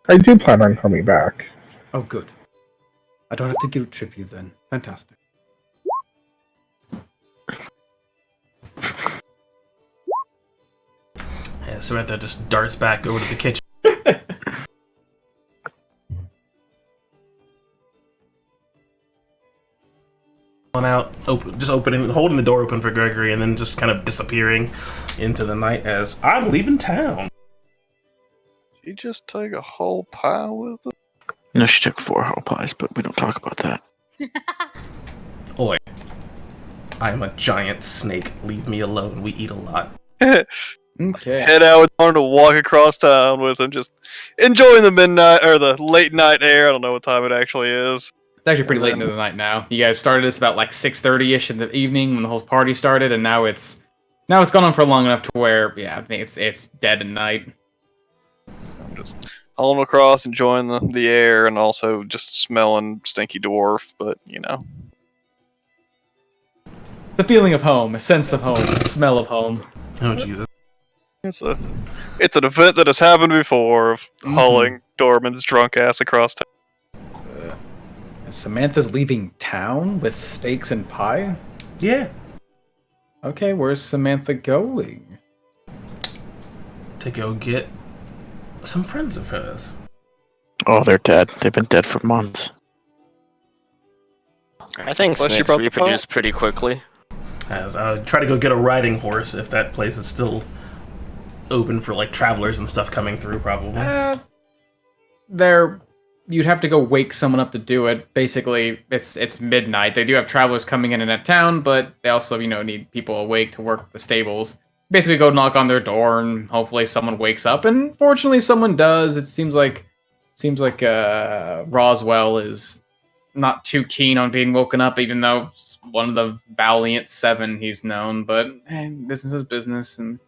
I do plan on coming back. Oh, good. I don't have to guilt trip you then. Fantastic. Yeah, Samantha just darts back over to the kitchen. Out, holding the door open for Gregory, and then just kind of disappearing into the night as I'm leaving town. Did you just take a whole pie with it? No, she took 4 whole pies, but we don't talk about that. Oi. I am a giant snake. Leave me alone. We eat a lot. Okay. Head out to walk across town with him, just enjoying the midnight or the late night air. I don't know what time it actually is. It's actually pretty late into the night now. You guys started this about like 6:30ish in the evening when the whole party started, and now it's gone on for long enough to where I think it's dead at night. I'm just hauling across, enjoying the air, and also just smelling stinky dwarf. But The feeling of home, a sense of home, a smell of home. Oh Jesus! it's an event that has happened before of hauling Dorman's drunk ass across town. Samantha's leaving town with steaks and pie? Yeah. Okay, where's Samantha going? To go get some friends of hers. Oh, they're dead. They've been dead for months. I think Unless you snakes brought the reproduce pretty quickly. As I try to go get a riding horse if that place is still open for like travelers and stuff coming through, probably. You'd have to go wake someone up to do it. Basically, it's midnight. They do have travelers coming in and out of town, but they also, need people awake to work the stables. Basically, go knock on their door and hopefully someone wakes up. And fortunately, someone does. It seems like Roswell is not too keen on being woken up, even though it's one of the Valiant 7 he's known. But hey, business is business. And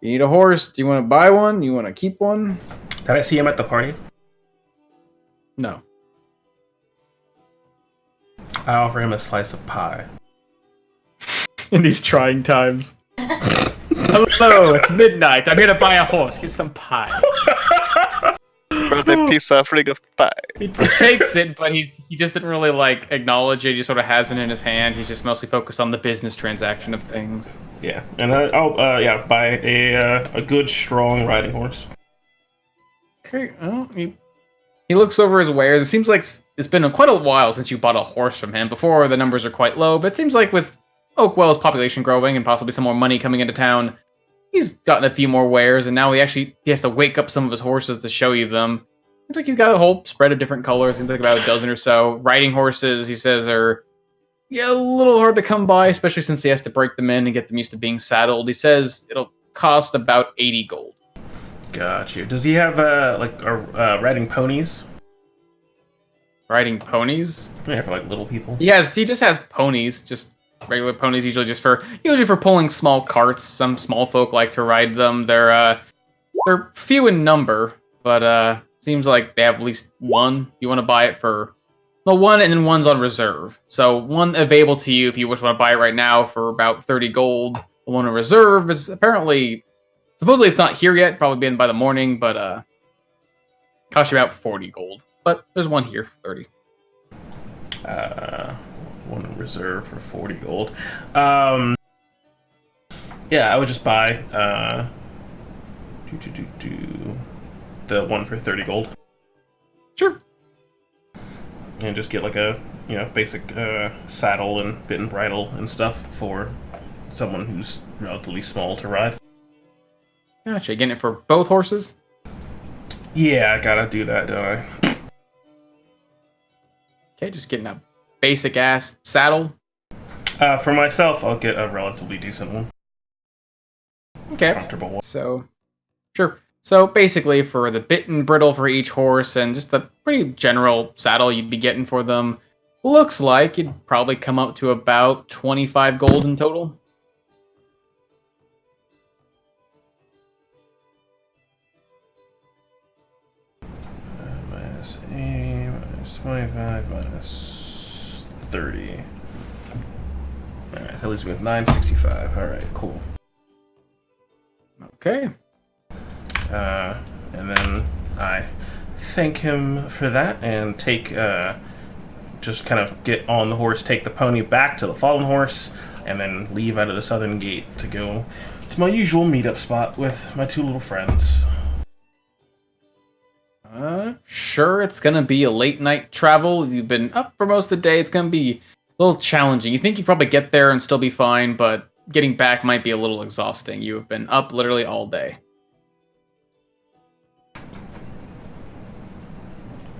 you need a horse. Do you want to buy one? You want to keep one? Did I see him at the party? No. I offer him a slice of pie. In these trying times. Hello, it's midnight. I'm here to buy a horse. Here's some pie. Birthday piece offering of pie. He takes it, but he just didn't really acknowledge it. He sort of has it in his hand. He's just mostly focused on the business transaction of things. Yeah, and I'll buy a good strong riding horse. Okay. Well, he looks over his wares. It seems like it's been quite a while since you bought a horse from him. Before, the numbers are quite low, but it seems like with Oakwell's population growing and possibly some more money coming into town, he's gotten a few more wares, and now he has to wake up some of his horses to show you them. Seems like he's got a whole spread of different colors. Seems like about a dozen or so. Riding horses, he says, are a little hard to come by, especially since he has to break them in and get them used to being saddled. He says it'll cost about 80 gold. Got you. Does he have riding ponies? Riding ponies? Yeah, for little people. He just has ponies, just regular ponies, usually for pulling small carts. Some small folk like to ride them. They're few in number, but seems like they have at least one. You want to buy it for one, and then one's on reserve. So one available to you if you just want to buy it right now for about 30 gold. The one on reserve is supposedly it's not here yet, probably been by the morning, but costs you about 40 gold. But there's one here for 30. One in reserve for 40 gold. Yeah, I would just buy the one for 30 gold. Sure. And just get a basic saddle and bit and bridle and stuff for someone who's relatively small to ride. Gotcha. Getting it for both horses? Yeah, I gotta do that, don't I? Okay, just getting a basic ass saddle? For myself, I'll get a relatively decent one. Okay. Comfortable one. So, sure. So basically, for the bit and brittle for each horse, and just the pretty general saddle you'd be getting for them, looks like you'd probably come up to about 25 gold in total. Minus 8, minus 25, minus 30. Alright, that leaves me with 965. Alright, cool. Okay. And then I thank him for that and take, just kind of get on the horse, take the pony back to the fallen horse, and then leave out of the southern gate to go to my usual meetup spot with my two little friends. Sure, it's gonna be a late night travel. You've been up for most of the day. It's gonna be a little challenging. You think you probably get there and still be fine, but getting back might be a little exhausting. You have been up literally all day.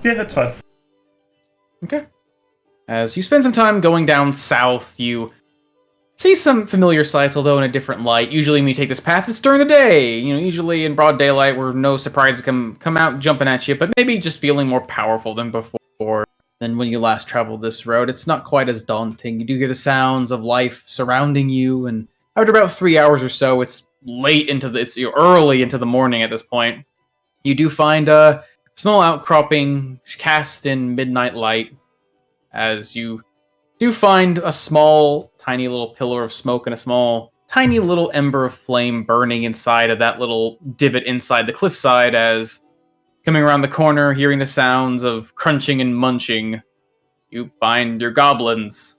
Yeah, that's fine. Okay. As you spend some time going down south, you see some familiar sights, although in a different light. Usually when you take this path, it's during the day. You know, usually in broad daylight where no surprises come out jumping at you, but maybe just feeling more powerful than before. Than when you last traveled this road. It's not quite as daunting. You do hear the sounds of life surrounding you, and after about 3 hours or so, it's early into the morning at this point. You do find a small outcropping cast in midnight light, as you do find a small, tiny little pillar of smoke and a small, tiny little ember of flame burning inside of that little divot inside the cliffside. As coming around the corner, hearing the sounds of crunching and munching, you find your goblins.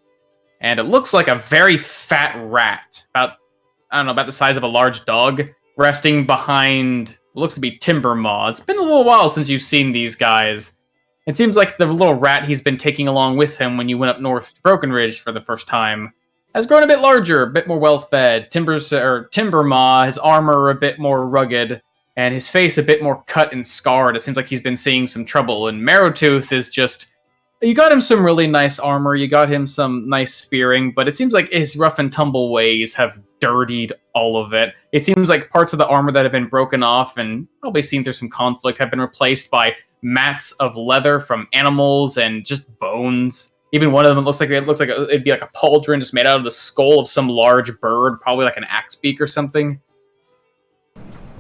And it looks like a very fat rat, about the size of a large dog, resting behind what looks to be Timber Maw. It's been a little while since you've seen these guys. It seems like the little rat he's been taking along with him when you went up north to Broken Ridge for the first time has grown a bit larger, a bit more well-fed. Timber Maw, his armor a bit more rugged, and his face a bit more cut and scarred. It seems like he's been seeing some trouble. And Marrowtooth is just... You got him some really nice armor, you got him some nice spearing, but it seems like his rough and tumble ways have dirtied all of it. It seems like parts of the armor that have been broken off and probably seen through some conflict have been replaced by mats of leather from animals and just bones. Even one of them looks like it'd be like a pauldron just made out of the skull of some large bird, probably like an axe beak or something.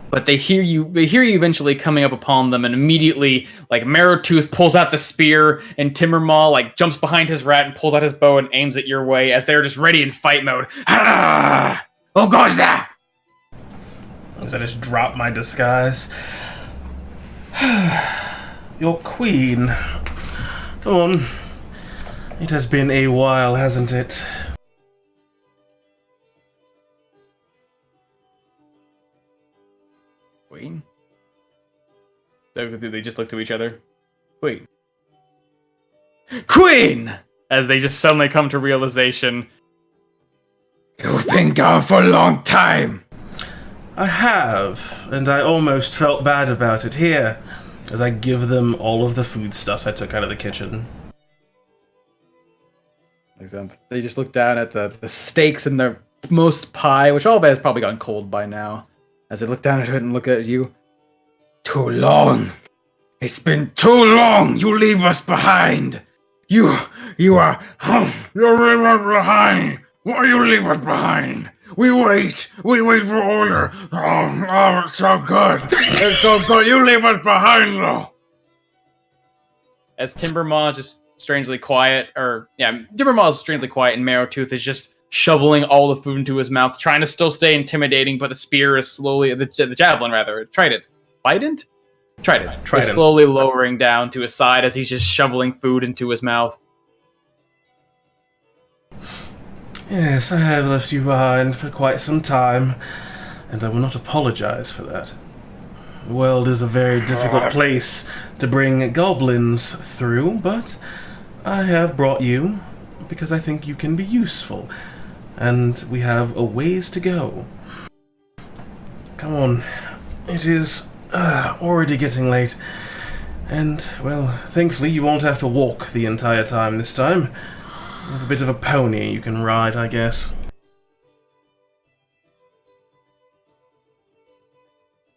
But they hear you eventually coming up upon them, and immediately, like, Marrowtooth pulls out the spear, and Timbermaw, like, jumps behind his rat and pulls out his bow and aims it your way as they're just ready in fight mode. Ah! Oh gosh, that! As I just drop my disguise. Your queen. Come on. It has been a while, hasn't it? Queen? They just look to each other. Queen. Queen! As they just suddenly come to realization. You've been gone for a long time! I have, and I almost felt bad about it. Here, as I give them all of the foodstuffs I took out of the kitchen. They just look down at the steaks and the most pie, which all of it has probably gotten cold by now. As they look down at it and look at you. Too long. It's been too long. You leave us behind. You are... You're leaving us behind. Why you leave us behind? We wait for order. Oh, it's so good. It's so good. You leave us behind, though. As Timbermaw is just strangely quiet, Timbermaw is strangely quiet, and Marrowtooth is just shoveling all the food into his mouth, trying to still stay intimidating, but the spear is the javelin rather, Trident. Is slowly lowering down to his side as he's just shoveling food into his mouth. Yes, I have left you behind for quite some time, and I will not apologize for that. The world is a very difficult place to bring goblins through, but I have brought you because I think you can be useful, and we have a ways to go. Come on, it is already getting late, and, well, thankfully you won't have to walk the entire time this time. With a bit of a pony you can ride, I guess.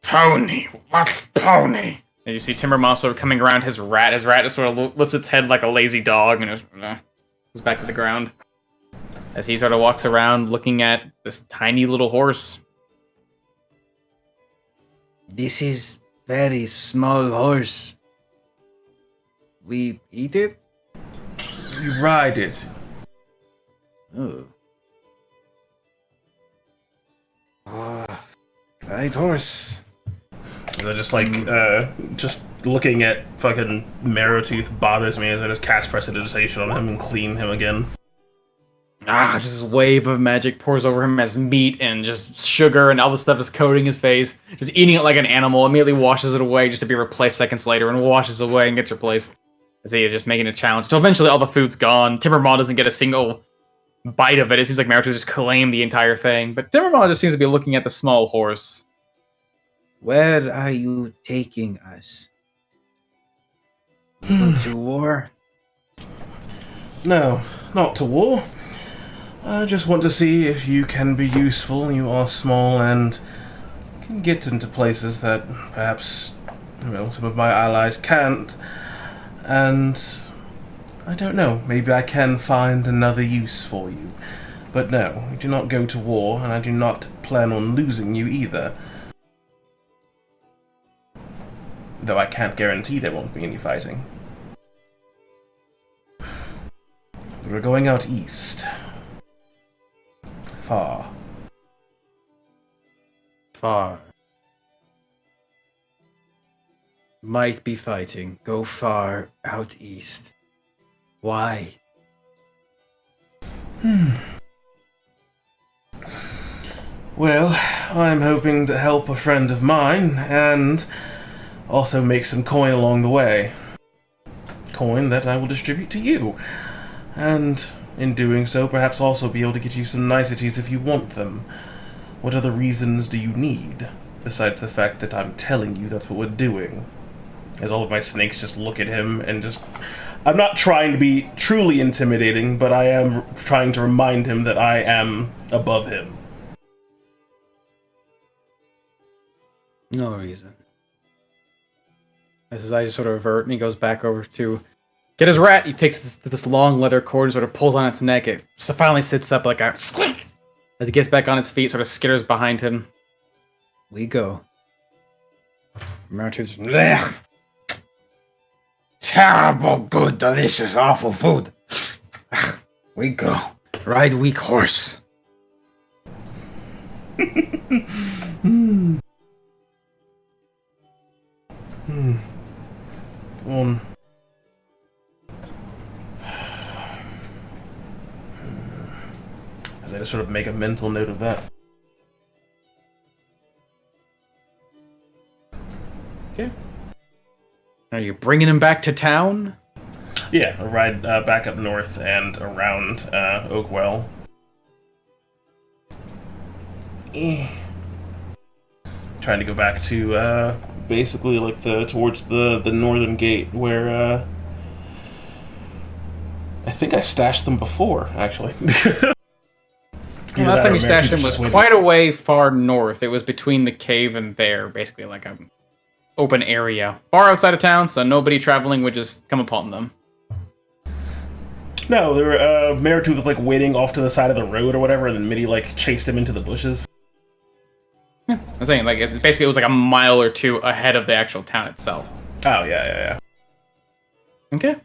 Pony? What pony? And you see Timbermoss sort of coming around his rat. His rat just sort of lifts its head like a lazy dog and goes back to the ground. As he sort of walks around looking at this tiny little horse. This is very small horse. We eat it? You ride it. Oh. Right horse. They're just like, just looking at fucking Marrowtooth bothers me as I just cast Prestidigitation on him and clean him again. Just this wave of magic pours over him as meat and just sugar and all the stuff is coating his face. Just eating it like an animal, immediately washes it away just to be replaced seconds later and washes away and gets replaced. As he is just making a challenge. Until eventually all the food's gone. Timbermaw doesn't get a single bite of it. It seems like Marrowtooth just claimed the entire thing. But Timbermaw just seems to be looking at the small horse. Where are you taking us? Go to war? No, not to war. I just want to see if you can be useful. You are small and can get into places that perhaps, some of my allies can't. And I don't know, maybe I can find another use for you. But no, we do not go to war, and I do not plan on losing you either. Though I can't guarantee there won't be any fighting. We're going out east. Far. Far. Might be fighting. Go far out east. Why? Well, I'm hoping to help a friend of mine, and also make some coin along the way. Coin that I will distribute to you. And in doing so, perhaps also be able to get you some niceties if you want them. What other reasons do you need, besides the fact that I'm telling you that's what we're doing? As all of my snakes just look at him and just... I'm not trying to be truly intimidating, but I am trying to remind him that I am above him. No reason. As his eyes sort of revert and he goes back over to get his rat. He takes this long leather cord and sort of pulls on its neck. It finally sits up like a squeak. As he gets back on its feet, sort of skitters behind him. We go. Marrowtooth's Terrible, good, delicious, awful food. We go. Ride weak horse. On. As I just sort of make a mental note of that. Okay. Are you bringing him back to town? Yeah, I'll ride back up north and around Oakwell. Trying to go back to basically like towards the northern gate where I think I stashed them before, actually. Last time you stashed him was quite a way far north. It was between the cave and there, basically like a open area. Far outside of town, so nobody traveling would just come upon them. No, there were Marrowtooth was like waiting off to the side of the road or whatever, and then Mitty like chased him into the bushes. Yeah, I'm saying like it was like a mile or two ahead of the actual town itself. Oh yeah. Okay.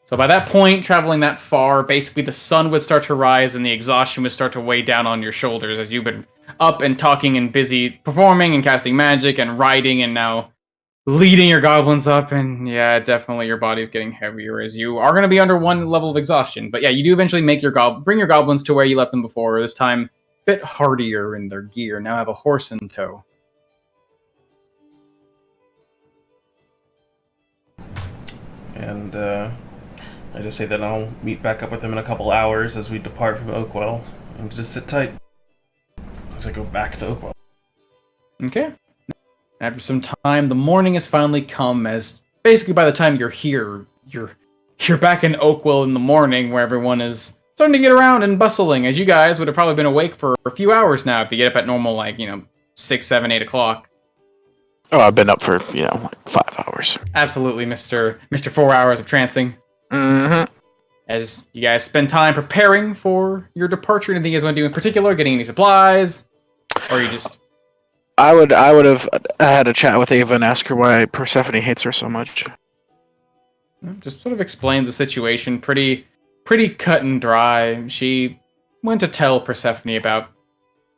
So by that point, traveling that far, basically the sun would start to rise and the exhaustion would start to weigh down on your shoulders as you've been up and talking and busy performing and casting magic and riding and now leading your goblins up. And yeah, definitely your body's getting heavier as you are going to be under one level of exhaustion. But yeah, you do eventually make bring your goblins to where you left them before, this time a bit hardier in their gear. Now have a horse in tow. And I just say that I'll meet back up with them in a couple hours as we depart from Oakwell, and just sit tight as I go back to Oakwell. Okay. After some time, the morning has finally come, as basically by the time you're here, you're back in Oakwell in the morning, where everyone is starting to get around and bustling, as you guys would have probably been awake for a few hours now if you get up at normal, 6, 7, 8 o'clock. Oh, I've been up for, 5 hours. Absolutely, Mr. 4 hours of trancing. Mm-hmm. As you guys spend time preparing for your departure, anything you guys want to do in particular? Getting any supplies? Or you just... I would have had a chat with Ava and ask her why Persephone hates her so much. Just sort of explains the situation pretty cut and dry. She went to tell Persephone about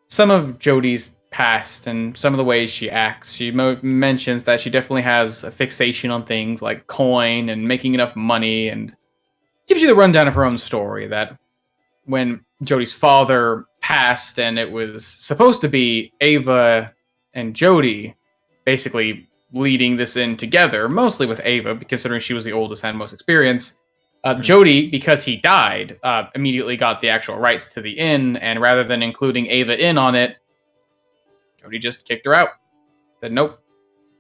some of Jodie's past and some of the ways she acts. She mentions that she definitely has a fixation on things like coin and making enough money, and gives you the rundown of her own story, that when Jodie's father passed and it was supposed to be Ava and Jodie basically leading this in together, mostly with Ava, considering she was the oldest and most experienced. Jodie, because he died, immediately got the actual rights to the inn, and rather than including Ava in on it, Jodie just kicked her out. Said, nope,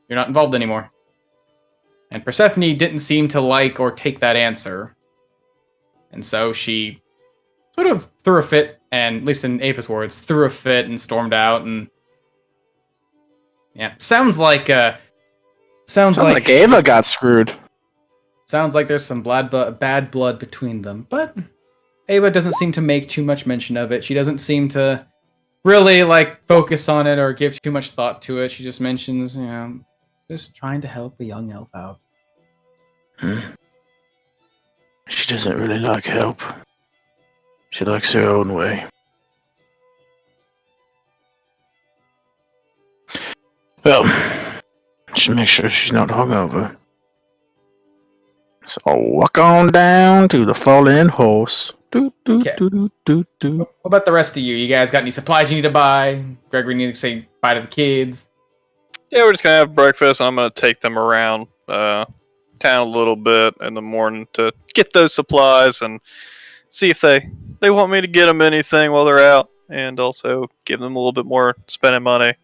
you're not involved anymore. And Persephone didn't seem to like or take that answer. And so she sort of threw a fit, and at least in Ava's words, threw a fit and stormed out. And yeah, sounds like Ava got screwed. Sounds like there's some bad blood between them, but Ava doesn't seem to make too much mention of it. She doesn't seem to really focus on it or give too much thought to it. She just mentions, just trying to help a young elf out. She doesn't really like help. She likes her own way. Well, should make sure she's not hungover. So walk on down to the fallen horse. Okay. What about the rest of you? You guys got any supplies you need to buy? Gregory needs to say bye to the kids. Yeah, we're just gonna have breakfast, and I'm gonna take them around town a little bit in the morning to get those supplies and see if they want me to get them anything while they're out, and also give them a little bit more spending money,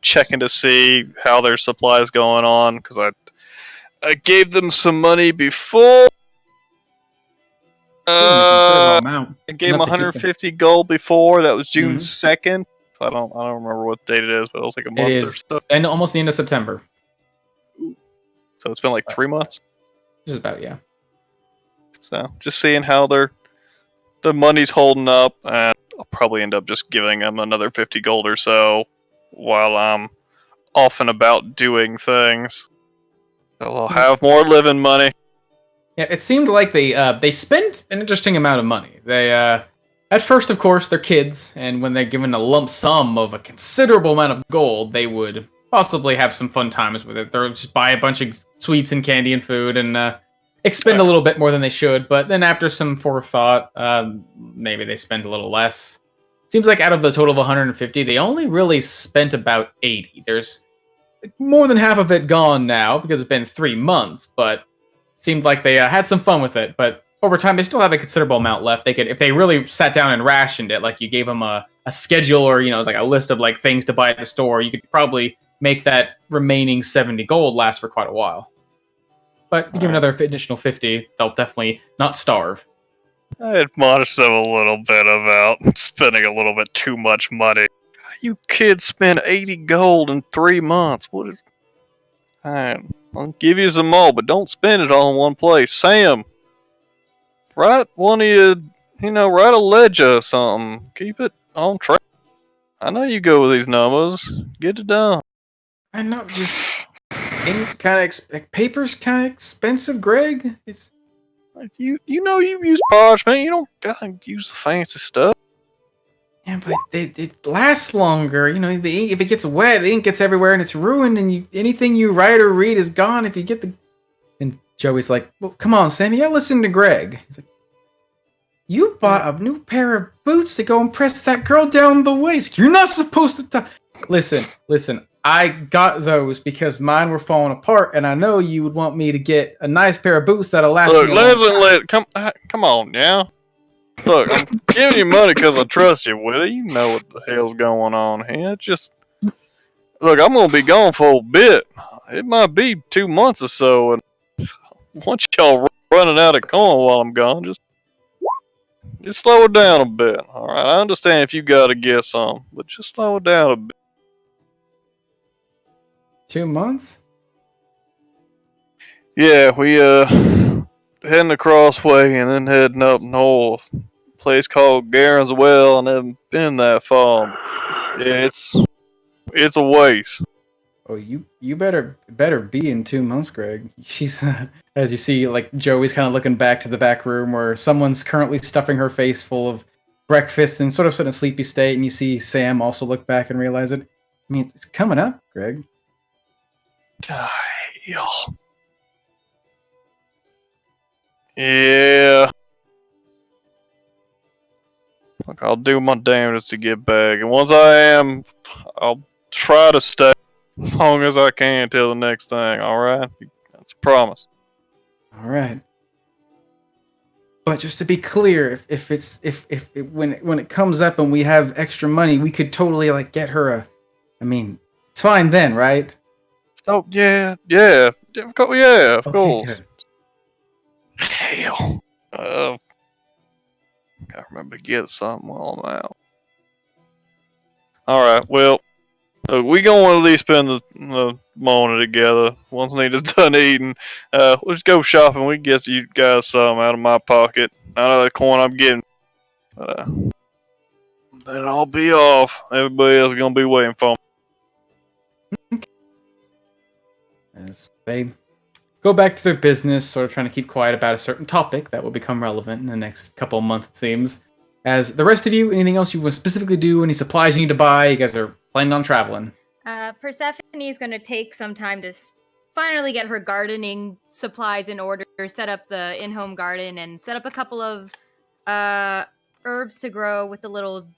checking to see how their supplies going on, because I gave them some money before. I gave them 150 gold before. That was June 2nd. So I don't remember what date it is, but it was like a month or so. And almost the end of September. So it's been like 3 months. Just about, yeah. So just seeing how the money's holding up, and I'll probably end up just giving them another 50 gold or so while I'm off and about doing things. So I'll have more living money. Yeah, it seemed like they spent an interesting amount of money. They at first, of course, they're kids, and when they're given a lump sum of a considerable amount of gold, they would possibly have some fun times with it. They'll just buy a bunch of sweets and candy and food and expend a little bit more than they should. But then after some forethought, maybe they spend a little less. Seems like out of the total of 150, they only really spent about 80. There's more than half of it gone now because it's been 3 months, but seemed like they had some fun with it. But over time, they still have a considerable amount left. They could, if they really sat down and rationed it, like you gave them a schedule or like a list of things to buy at the store, you could probably make that remaining 70 gold last for quite a while. But you give another additional 50, they'll definitely not starve. I admonish them a little bit about spending a little bit too much money. You kids spend 80 gold in 3 months. What is... Alright, I'll give you some more, but don't spend it all in one place. Sam, write one of you, write a ledger or something. Keep it on track. I know you go with these numbers. Get it done. I know, just... paper's kind of expensive, Greg. It's... You use parchment. You don't gotta use the fancy stuff. Yeah, but it lasts longer. The ink, if it gets wet, the ink gets everywhere and it's ruined. And anything you write or read is gone if you get the. And Joey's like, "Well, come on, Sammy. I listen to Greg." He's like, "You bought a new pair of boots to go impress that girl down the way. You're not supposed to." Listen. I got those because mine were falling apart, and I know you would want me to get a nice pair of boots that'll last me a long time. Come on now. Look, I'm giving you money because I trust you, Willie. You know what the hell's going on here. Look, I'm gonna be gone for a bit. It might be 2 months or so, and once y'all running out of corn while I'm gone, just Just slow it down a bit. All right, I understand if you gotta get some, but just slow it down a bit. 2 months? Yeah, we heading across way and then heading up north. Place called Garen's Well, and haven't been that far. Yeah, it's a waste. Oh, you better be in 2 months, Greg. She's as you see, like Joey's kind of looking back to the back room where someone's currently stuffing her face full of breakfast and sort of in a sleepy state, and you see Sam also look back and realize it. I mean, it's coming up, Greg. Yeah. Look, I'll do my damnedest to get back, and once I am, I'll try to stay as long as I can till the next thing. All right, that's a promise. All right. But just to be clear, if when it comes up and we have extra money, we could totally like get her a. I mean, it's fine then, right? Oh yeah, of course. Good. Hell, I remember to get something while I'm out. All right, well, we gonna at least spend the morning together. Once Nita's done eating, let's go shopping. We can get you guys some out of my pocket, out of the coin I'm getting. Then I'll be off. Everybody else is gonna be waiting for me. As they go back to their business, sort of trying to keep quiet about a certain topic that will become relevant in the next couple of months, it seems. As the rest of you, anything else you want to specifically do? Any supplies you need to buy? You guys are planning on traveling. Persephone is going to take some time to finally get her gardening supplies in order, set up the in-home garden, and set up a couple of herbs to grow with the little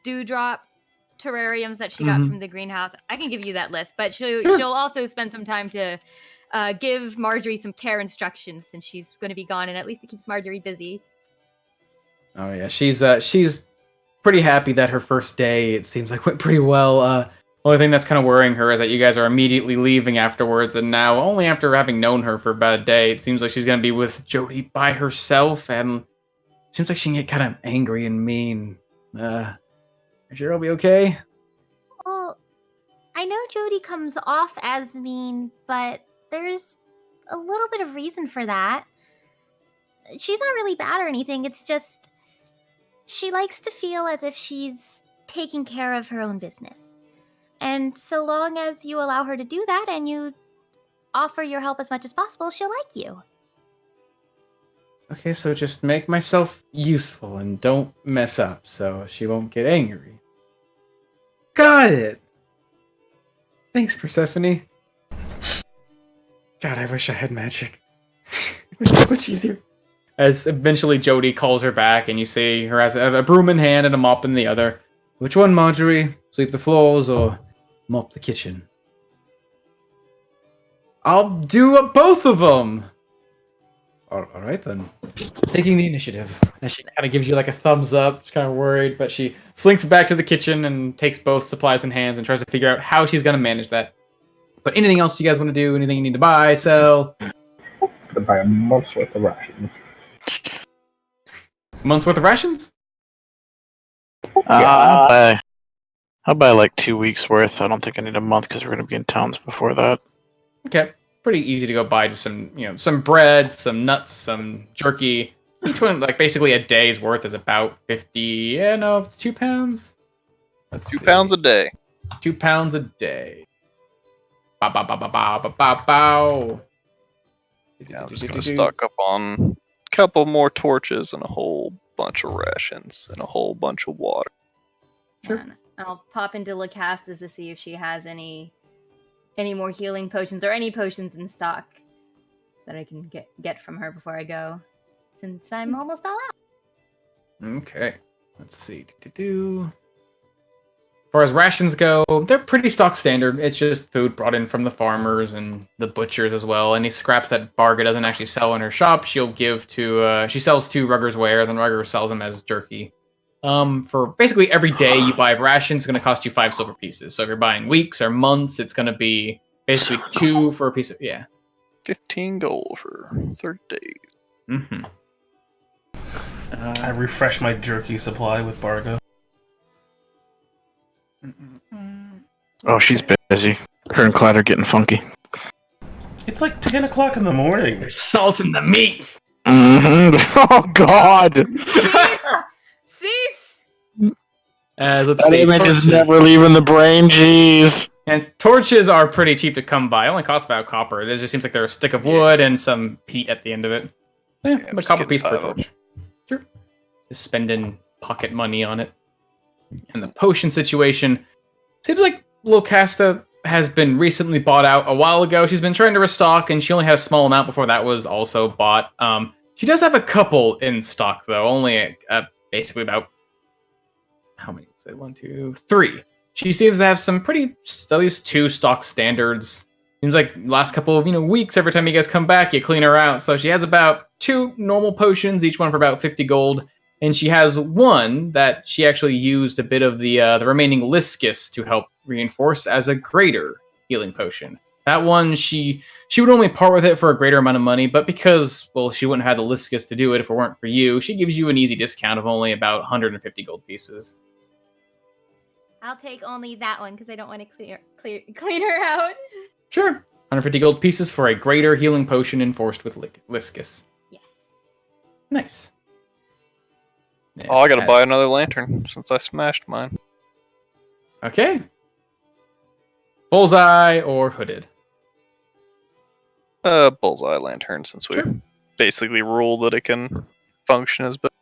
dewdrop terrariums that she got from the greenhouse. I can give you that list, but she'll also spend some time to give Marjorie some care instructions since she's going to be gone, and at least it keeps Marjorie busy. Oh yeah, she's pretty happy that her first day, it seems like, went pretty well. Only thing that's kind of worrying her is that you guys are immediately leaving afterwards, and now only after having known her for about a day, it seems like she's going to be with Jody by herself, and it seems like she can get kind of angry and mean. Sure I'll be okay? Well, I know Jody comes off as mean, but there's a little bit of reason for that. She's not really bad or anything, it's just she likes to feel as if she's taking care of her own business. And so long as you allow her to do that and you offer your help as much as possible, she'll like you. Okay, so just make myself useful and don't mess up so she won't get angry. Got it! Thanks, Persephone. God, I wish I had magic. It's so much easier. As eventually Jody calls her back and you see her has a broom in hand and a mop in the other. Which one, Marjorie? Sweep the floors or mop the kitchen? I'll do both of them! Alright then. Taking the initiative. And she kind of gives you like a thumbs up. She's kind of worried, but she slinks back to the kitchen and takes both supplies in hands and tries to figure out how she's going to manage that. But anything else you guys want to do? Anything you need to buy, sell? To buy a month's worth of rations. Month's worth of rations? I'll buy like 2 weeks worth. I don't think I need a month because we're going to be in towns before that. Okay. Pretty easy to go buy just some bread, some nuts, some jerky. Each one, like basically a day's worth is about 50, it's 2 pounds. Let's 2 see. pounds a day. 2 pounds a day. Bow, bow, bow, bow, bow, bow, bow, bow. Yeah, I'm just gonna stock up on a couple more torches and a whole bunch of rations and a whole bunch of water. Sure. I'll pop into Lacastas to see if she has any more healing potions or any potions in stock that I can get from her before I go, since I'm almost all out. Okay. Let's see. As far as rations go, they're pretty stock standard. It's just food brought in from the farmers and the butchers as well. Any scraps that Barga doesn't actually sell in her shop, she'll give to... she sells to Rugger's Wares, and Rugger sells them as jerky. For basically every day you buy rations, it's going to cost you 5 silver pieces. So if you're buying weeks or months, it's going to be basically 2 for a piece of... Yeah. 15 gold for 30 days. Mm-hmm. I refresh my jerky supply with Bargo. Oh, she's busy. Her and Clyde are getting funky. It's like 10 o'clock in the morning. There's salt in the meat. Oh God! Cease! Let's That see. image is Torches. never leaving the brain. Jeez. And torches are pretty cheap to come by. Only cost about copper. It just seems like there's a stick of wood and some peat at the end of it. Yeah, I'm a just copper getting piece per 5 of torch. Sure. Just spending pocket money on it. And the potion situation seems like Locasta has been recently bought out a while ago. She's been trying to restock, and she only had a small amount before that was also bought. She does have a couple in stock, though. Only basically about... How many? Say 1, 2, 3. She seems to have some pretty... At least 2 stock standards. Seems like the last couple of weeks, every time you guys come back, you clean her out. So she has about 2 normal potions, each one for about 50 gold. And she has one that she actually used a bit of the remaining Liscus to help reinforce as a greater healing potion. That one, she would only part with it for a greater amount of money, but because, well, she wouldn't have had the Liscus to do it if it weren't for you, she gives you an easy discount of only about 150 gold pieces. I'll take only that one because I don't want to clean her out. Sure. 150 gold pieces for a greater healing potion enforced with Liscus. Yes. Nice. Oh, I gotta buy another lantern since I smashed mine. Okay. Bullseye or hooded? Bullseye lantern since we Sure. basically ruled that it can function as best.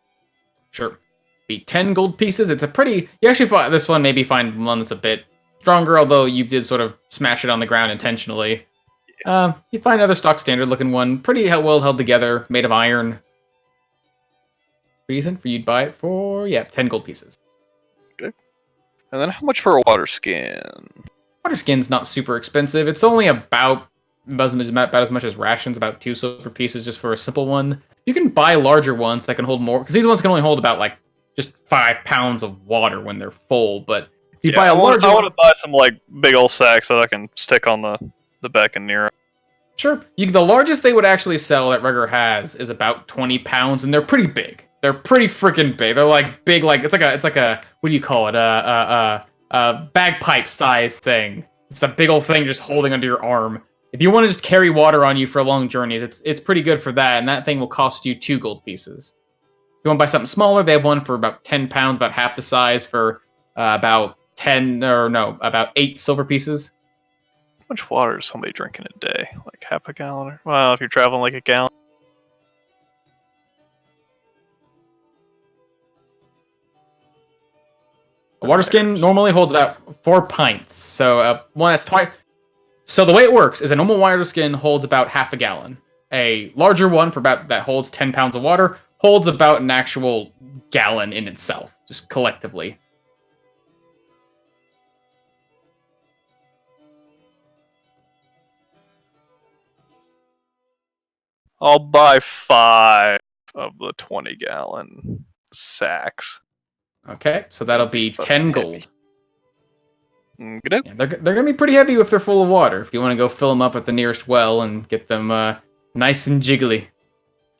Sure. Be 10 gold pieces. It's a pretty... You actually find this one, maybe find one that's a bit stronger, although you did sort of smash it on the ground intentionally. You find another stock standard looking one. Pretty well held together, made of iron. Reason for you'd buy it for 10 gold pieces. And then how much for a water skin? Water skin's not super expensive. It's only about as much as rations, about 2 silver pieces just for a simple one. You can buy larger ones that can hold more, because these ones can only hold about just 5 pounds of water when they're full. But if you buy a larger, I want to buy some big old sacks that I can stick on the back and near. Sure. The largest they would actually sell that Regger has is about 20 pounds, and they're pretty big. They're pretty freaking big. They're big, it's like a what do you call it? A bagpipe size thing. It's a big old thing just holding under your arm. If you want to just carry water on you for long journeys, it's pretty good for that, and that thing will cost you 2 gold pieces. If you want to buy something smaller, they have one for about 10 pounds, about half the size, for about 8 silver pieces. How much water is somebody drinking a day? Like half a gallon? Well, if you're traveling a gallon. A water skin normally holds about 4 pints. So one that's twice. So the way it works is a normal water skin holds about half a gallon. A larger one that holds 10 pounds of water holds about an actual gallon in itself, just collectively. I'll buy 5 of the 20-gallon sacks. Okay, so that'll be 10 gold. Good. Yeah, they're going to be pretty heavy if they're full of water. If you want to go fill them up at the nearest well and get them nice and jiggly.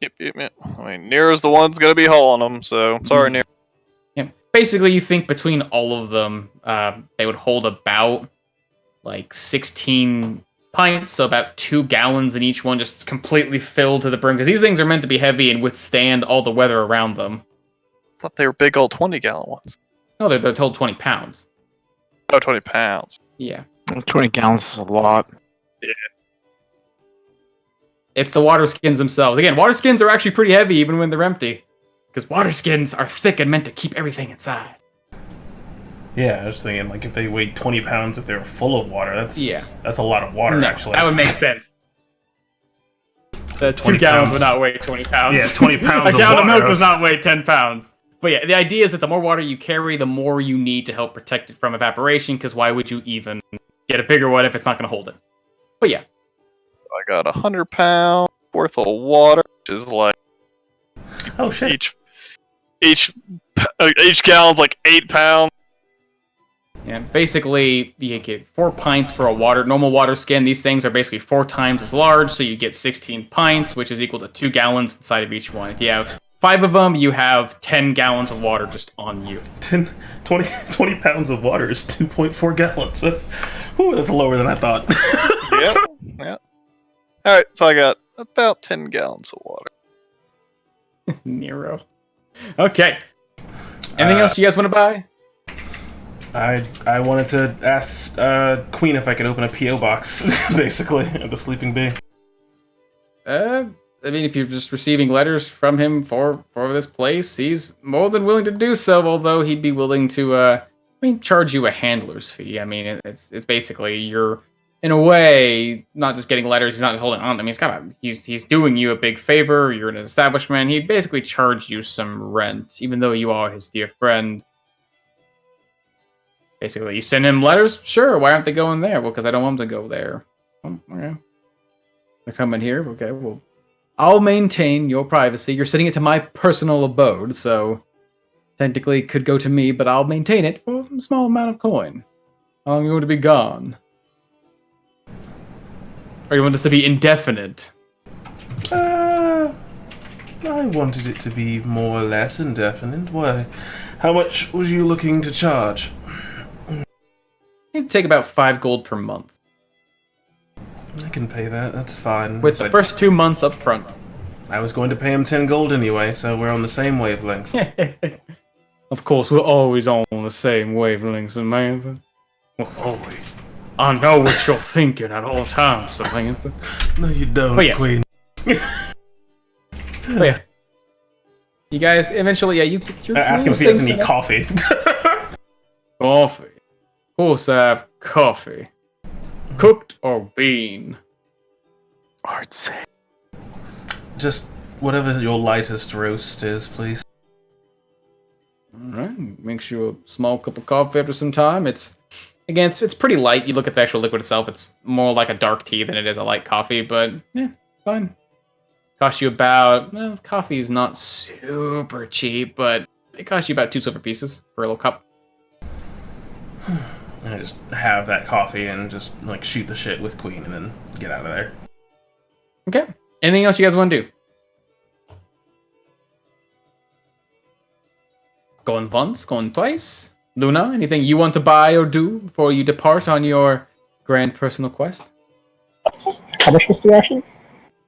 Yep. I mean, Nero's the one's gonna be hauling them, so sorry, Nero. Yeah. Basically, you think between all of them, they would hold about 16 pints, so about 2 gallons in each one, just completely filled to the brim. Because these things are meant to be heavy and withstand all the weather around them. I thought they were big old 20-gallon ones. No, they're told 20 pounds. Oh, 20 pounds. Yeah. 20 gallons is a lot. Yeah. It's the water skins themselves. Again, water skins are actually pretty heavy even when they're empty. Because water skins are thick and meant to keep everything inside. Yeah, I was thinking, if they weighed 20 pounds if they were full of water, that's a lot of water, No, actually. that would make sense. The 20 2 gallons pounds. would not weigh 20 pounds. Yeah, 20 pounds A of gallon of water. milk does not weigh 10 pounds. But yeah, the idea is that the more water you carry, the more you need to help protect it from evaporation, because why would you even get a bigger one if it's not going to hold it? But yeah. I got 100 pounds worth of water, which is Oh, shit. Each gallon's 8 pounds. Yeah, basically, you get 4 pints for a normal water skin. These things are basically 4 times as large, so you get 16 pints, which is equal to 2 gallons inside of each one. If you have 5 of them, you have 10 gallons of water just on you. 20 pounds of water is 2.4 gallons. That's lower than I thought. Yep. Alright, so I got about 10 gallons of water. Nero. Okay. Anything else you guys want to buy? I wanted to ask Queen if I could open a PO box, basically, at the Sleeping Bee. I mean, if you're just receiving letters from him for this place, he's more than willing to do so, although he'd be willing to, charge you a handler's fee. I mean, it's basically, you're, in a way, not just getting letters, he's not just holding on. I mean, he's doing you a big favor, you're in an establishment, he'd basically charge you some rent, even though you are his dear friend. Basically, you send him letters? Sure, why aren't they going there? Well, because I don't want them to go there. Oh, okay. They're coming here? Okay, well, I'll maintain your privacy. You're sending it to my personal abode, so technically it could go to me, but I'll maintain it for a small amount of coin. How long are you going to be gone? Or you want this to be indefinite? I wanted it to be more or less indefinite. Why? How much were you looking to charge? It'd take about 5 gold per month. I can pay that, that's fine. With the first 2 months up front. I was going to pay him 10 gold anyway, so we're on the same wavelength. Of course, we're always on the same wavelength, Samantha. Well, always. I know what you're thinking at all times, Samantha. No, you don't, Queen. Yeah. You guys, eventually, you're ask him if he has any coffee. Coffee. Of course I have coffee. Cooked or bean? Hard to say. Just whatever your lightest roast is, please. Alright, makes you a small cup of coffee after some time. It's pretty light. You look at the actual liquid itself, it's more like a dark tea than it is a light coffee, but yeah, fine. Costs you about, coffee's not super cheap, but it costs you about 2 silver pieces for a little cup. I just have that coffee and just like shoot the shit with Queen and then get out of there. Okay. Anything else you guys want to do? Going once, going twice? Luna, anything you want to buy or do before you depart on your grand personal quest? How much was the rations?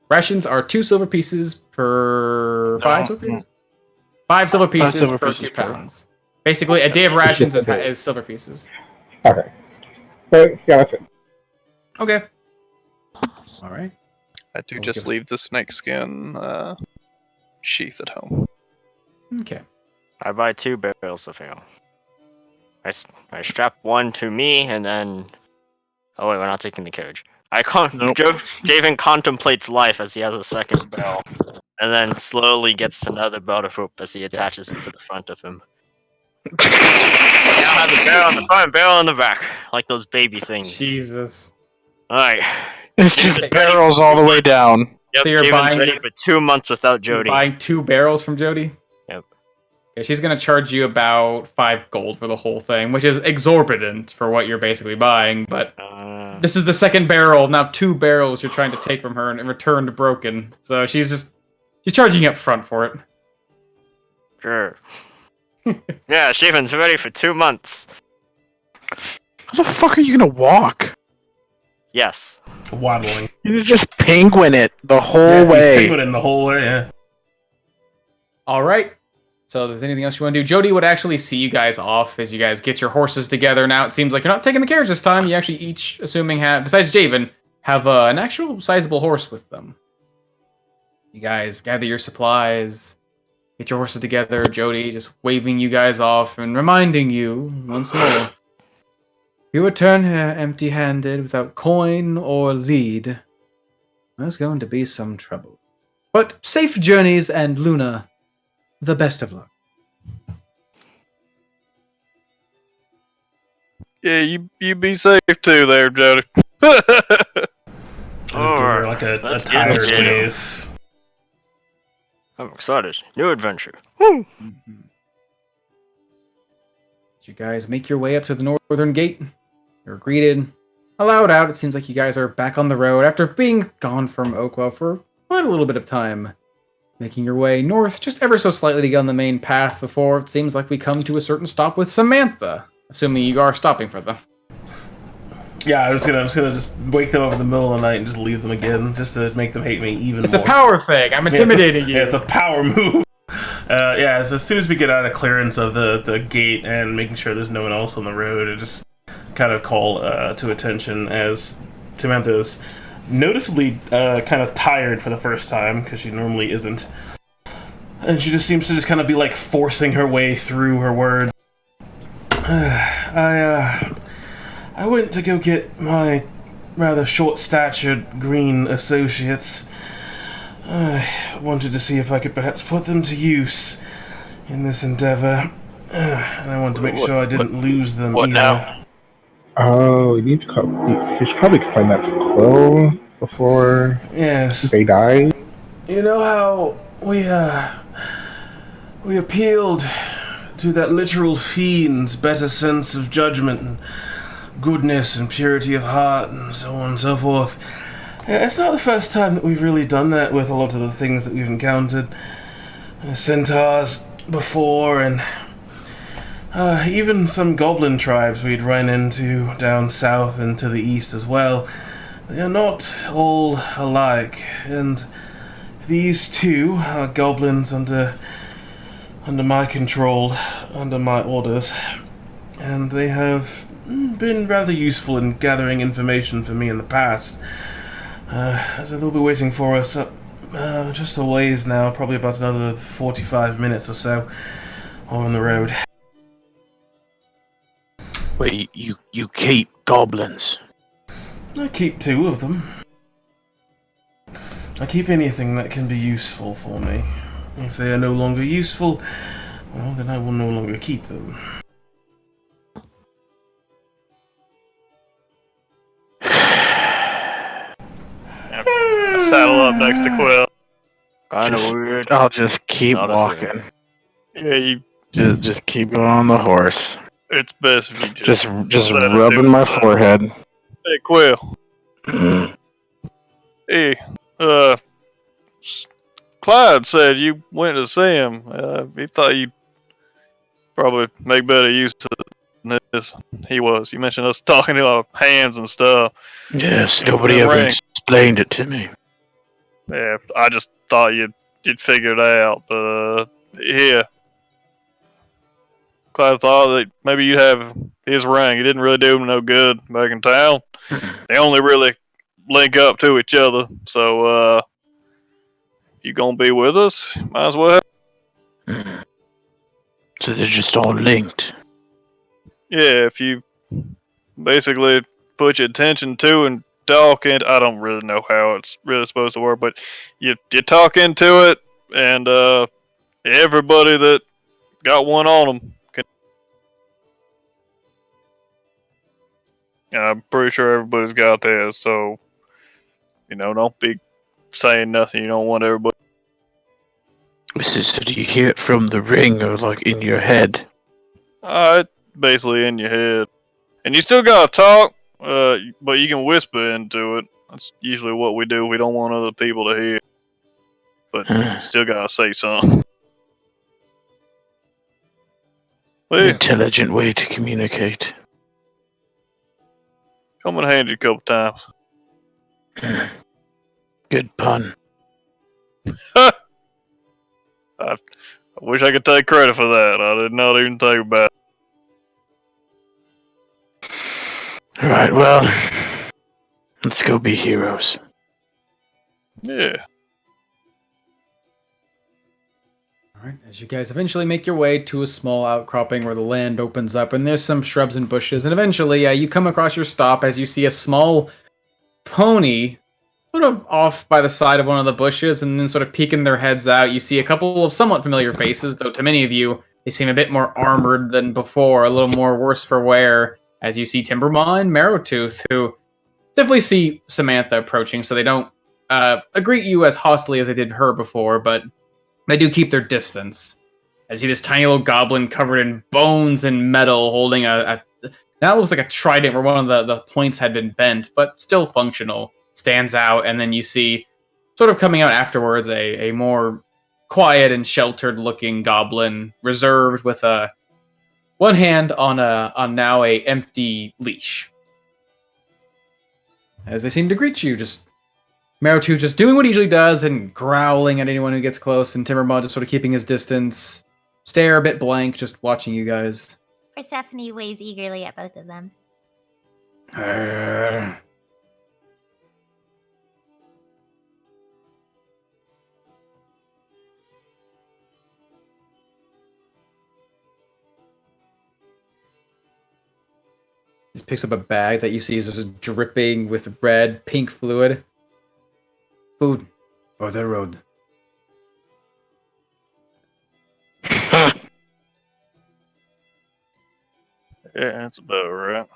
Rations are 2 silver pieces per 5 silver pieces? 5 silver pieces per 2 pounds. Basically, a day of rations is silver pieces. Okay. But yeah, that's it. Okay. Alright. I do just leave the snakeskin sheath at home. Okay. I buy 2 barrels of ale. I strap one to me, and then... Oh wait, we're not taking the carriage. Javen contemplates life as he has a second barrel, and then slowly gets another barrel of rope as he attaches it to the front of him. Now have a barrel on the front, barrel on the back, like those baby things. Jesus. Alright. It's just barrels all the way down. Yep, So you're Javen's ready for 2 months without Jody. Buying 2 barrels from Jody? Yep. Okay, she's gonna charge you about 5 gold for the whole thing, which is exorbitant for what you're basically buying, but this is the second barrel, now 2 barrels you're trying to take from her and return to broken. So she's charging you up front for it. Sure. Yeah, Javen's ready for 2 months. How the fuck are you gonna walk? Yes. Waddling. You just penguin it the whole He's way. penguining the whole way, yeah. Alright. So if there's anything else you want to do, Jody would actually see you guys off as you guys get your horses together. Now it seems like you're not taking the carriage this time. You actually each, assuming besides Javen, have an actual sizable horse with them. You guys gather your supplies, get your horses together. Jody just waving you guys off and reminding you once more. If you return here empty-handed without coin or lead, there's going to be some trouble. But safe journeys, and Luna, the best of luck. Yeah, you be safe too there, Jody. Or like a tire wave. I'm excited. New adventure. Woo! You guys make your way up to the northern gate. You're greeted, allowed out. It seems like you guys are back on the road after being gone from Oakwell for quite a little bit of time. making your way north just ever so slightly to get on the main path before it seems like we come to a certain stop with Samantha, assuming you are stopping for them. Yeah, I'm just gonna wake them up in the middle of the night and just leave them again, just to make them hate me even It's more. a power thing. I'm intimidating you. Yeah, it's a power move. So as soon as we get out of clearance of the gate and making sure there's no one else on the road, I just kind of call to attention as Samantha's noticeably kind of tired for the first time, because she normally isn't. And she just seems to just kind of be like forcing her way through her words. I went to go get my rather short-statured green associates. I wanted to see if I could perhaps put them to use in this endeavor. And I wanted to make sure I didn't lose them what either. now? Oh, you need to you should probably explain that to Quill before Yes. they die. You know how we appealed to that literal fiend's better sense of judgment and goodness and purity of heart and so on and so forth. It's not the first time that we've really done that with a lot of the things that we've encountered. Centaurs before, and even some goblin tribes we'd run into down south and to the east as well. They are not all alike, and these two are goblins under my control, under my orders, and they have been rather useful in gathering information for me in the past. So they'll be waiting for us up just a ways now, probably about another 45 minutes or so on the road. Wait, you keep goblins? I keep 2 of them. I keep anything that can be useful for me. If they are no longer useful, well, then I will no longer keep them. I saddle up next to Quill. Kind of weird. I'll just keep Not a walking. Yeah, Just keep going on the horse. it's best if you Just let it do rubbing my it. forehead. Hey, Quill. Hey, Clyde said you went to see him. He thought you'd probably make better use of this. He was. You mentioned us talking about hands and stuff. Yes, nobody ever Ring. explained it to me. Yeah, I just thought you'd figure it out. But yeah, Clyde thought that maybe you'd have his ring. He didn't really do him no good back in town. They only really link up to each other. So you gonna be with us? Might as well. So they're just all linked. Yeah, if you basically put your attention to and talk into, I don't really know how it's really supposed to work, but you talk into it, and everybody that got one on them can. I'm pretty sure everybody's got theirs, so don't be saying nothing you don't want everybody. So do you hear it from the ring or like in your head? It's basically in your head, and you still gotta talk, but you can whisper into it. That's usually what we do. We don't want other people to hear, but you still gotta say something. Well, yeah, Intelligent way to communicate. come in handy a couple times. Good pun. I wish I could take credit for that. I did not even think about it. Alright, well, let's go be heroes. Yeah. Alright, as you guys eventually make your way to a small outcropping where the land opens up and there's some shrubs and bushes, and eventually you come across your stop as you see a small pony sort of off by the side of one of the bushes, and then sort of peeking their heads out. You see a couple of somewhat familiar faces, though to many of you, they seem a bit more armored than before, a little more worse for wear, as you see Timbermaw and Marrowtooth, who definitely see Samantha approaching, so they don't greet you as hostily as they did her before, but they do keep their distance. As you see this tiny little goblin covered in bones and metal holding now it looks like a trident where one of the points had been bent, but still functional, stands out, and then you see, sort of coming out afterwards, a more quiet and sheltered-looking goblin, reserved with one hand on now a empty leash. As they seem to greet you, just Marutu just doing what he usually does and growling at anyone who gets close, and Timbermaw just sort of keeping his distance, stare a bit blank, just watching you guys. Persephone waves eagerly at both of them. He picks up a bag that you see is just dripping with red, pink fluid. Food for the road. Yeah, that's about right.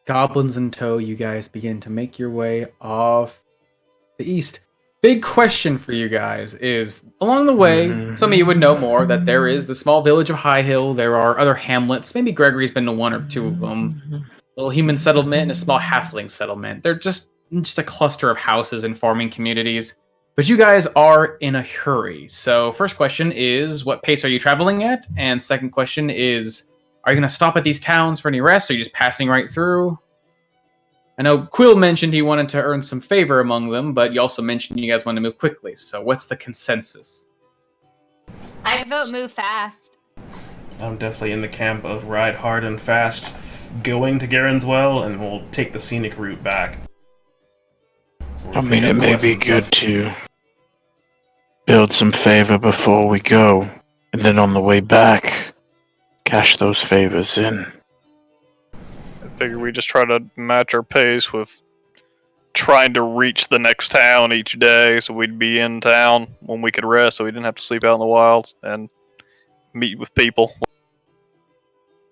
Goblins in tow, you guys begin to make your way off the east. Big question for you guys is, along the way, some of you would know more, that there is the small village of High Hill. There are other hamlets. Maybe Gregory's been to one or two of them. A little human settlement and a small halfling settlement. They're just a cluster of houses and farming communities. But you guys are in a hurry. So first question is, what pace are you traveling at? And second question is, are you going to stop at these towns for any rest, or are you just passing right through? I know Quill mentioned he wanted to earn some favor among them, but you also mentioned you guys want to move quickly. So what's the consensus? I vote move fast. I'm definitely in the camp of ride hard and fast, going to Garenswell, and we'll take the scenic route back. I mean, it may be good to build some favor before we go, and then on the way back, cash those favors in. I figure we just try to match our pace with trying to reach the next town each day, so we'd be in town when we could rest, so we didn't have to sleep out in the wilds and meet with people.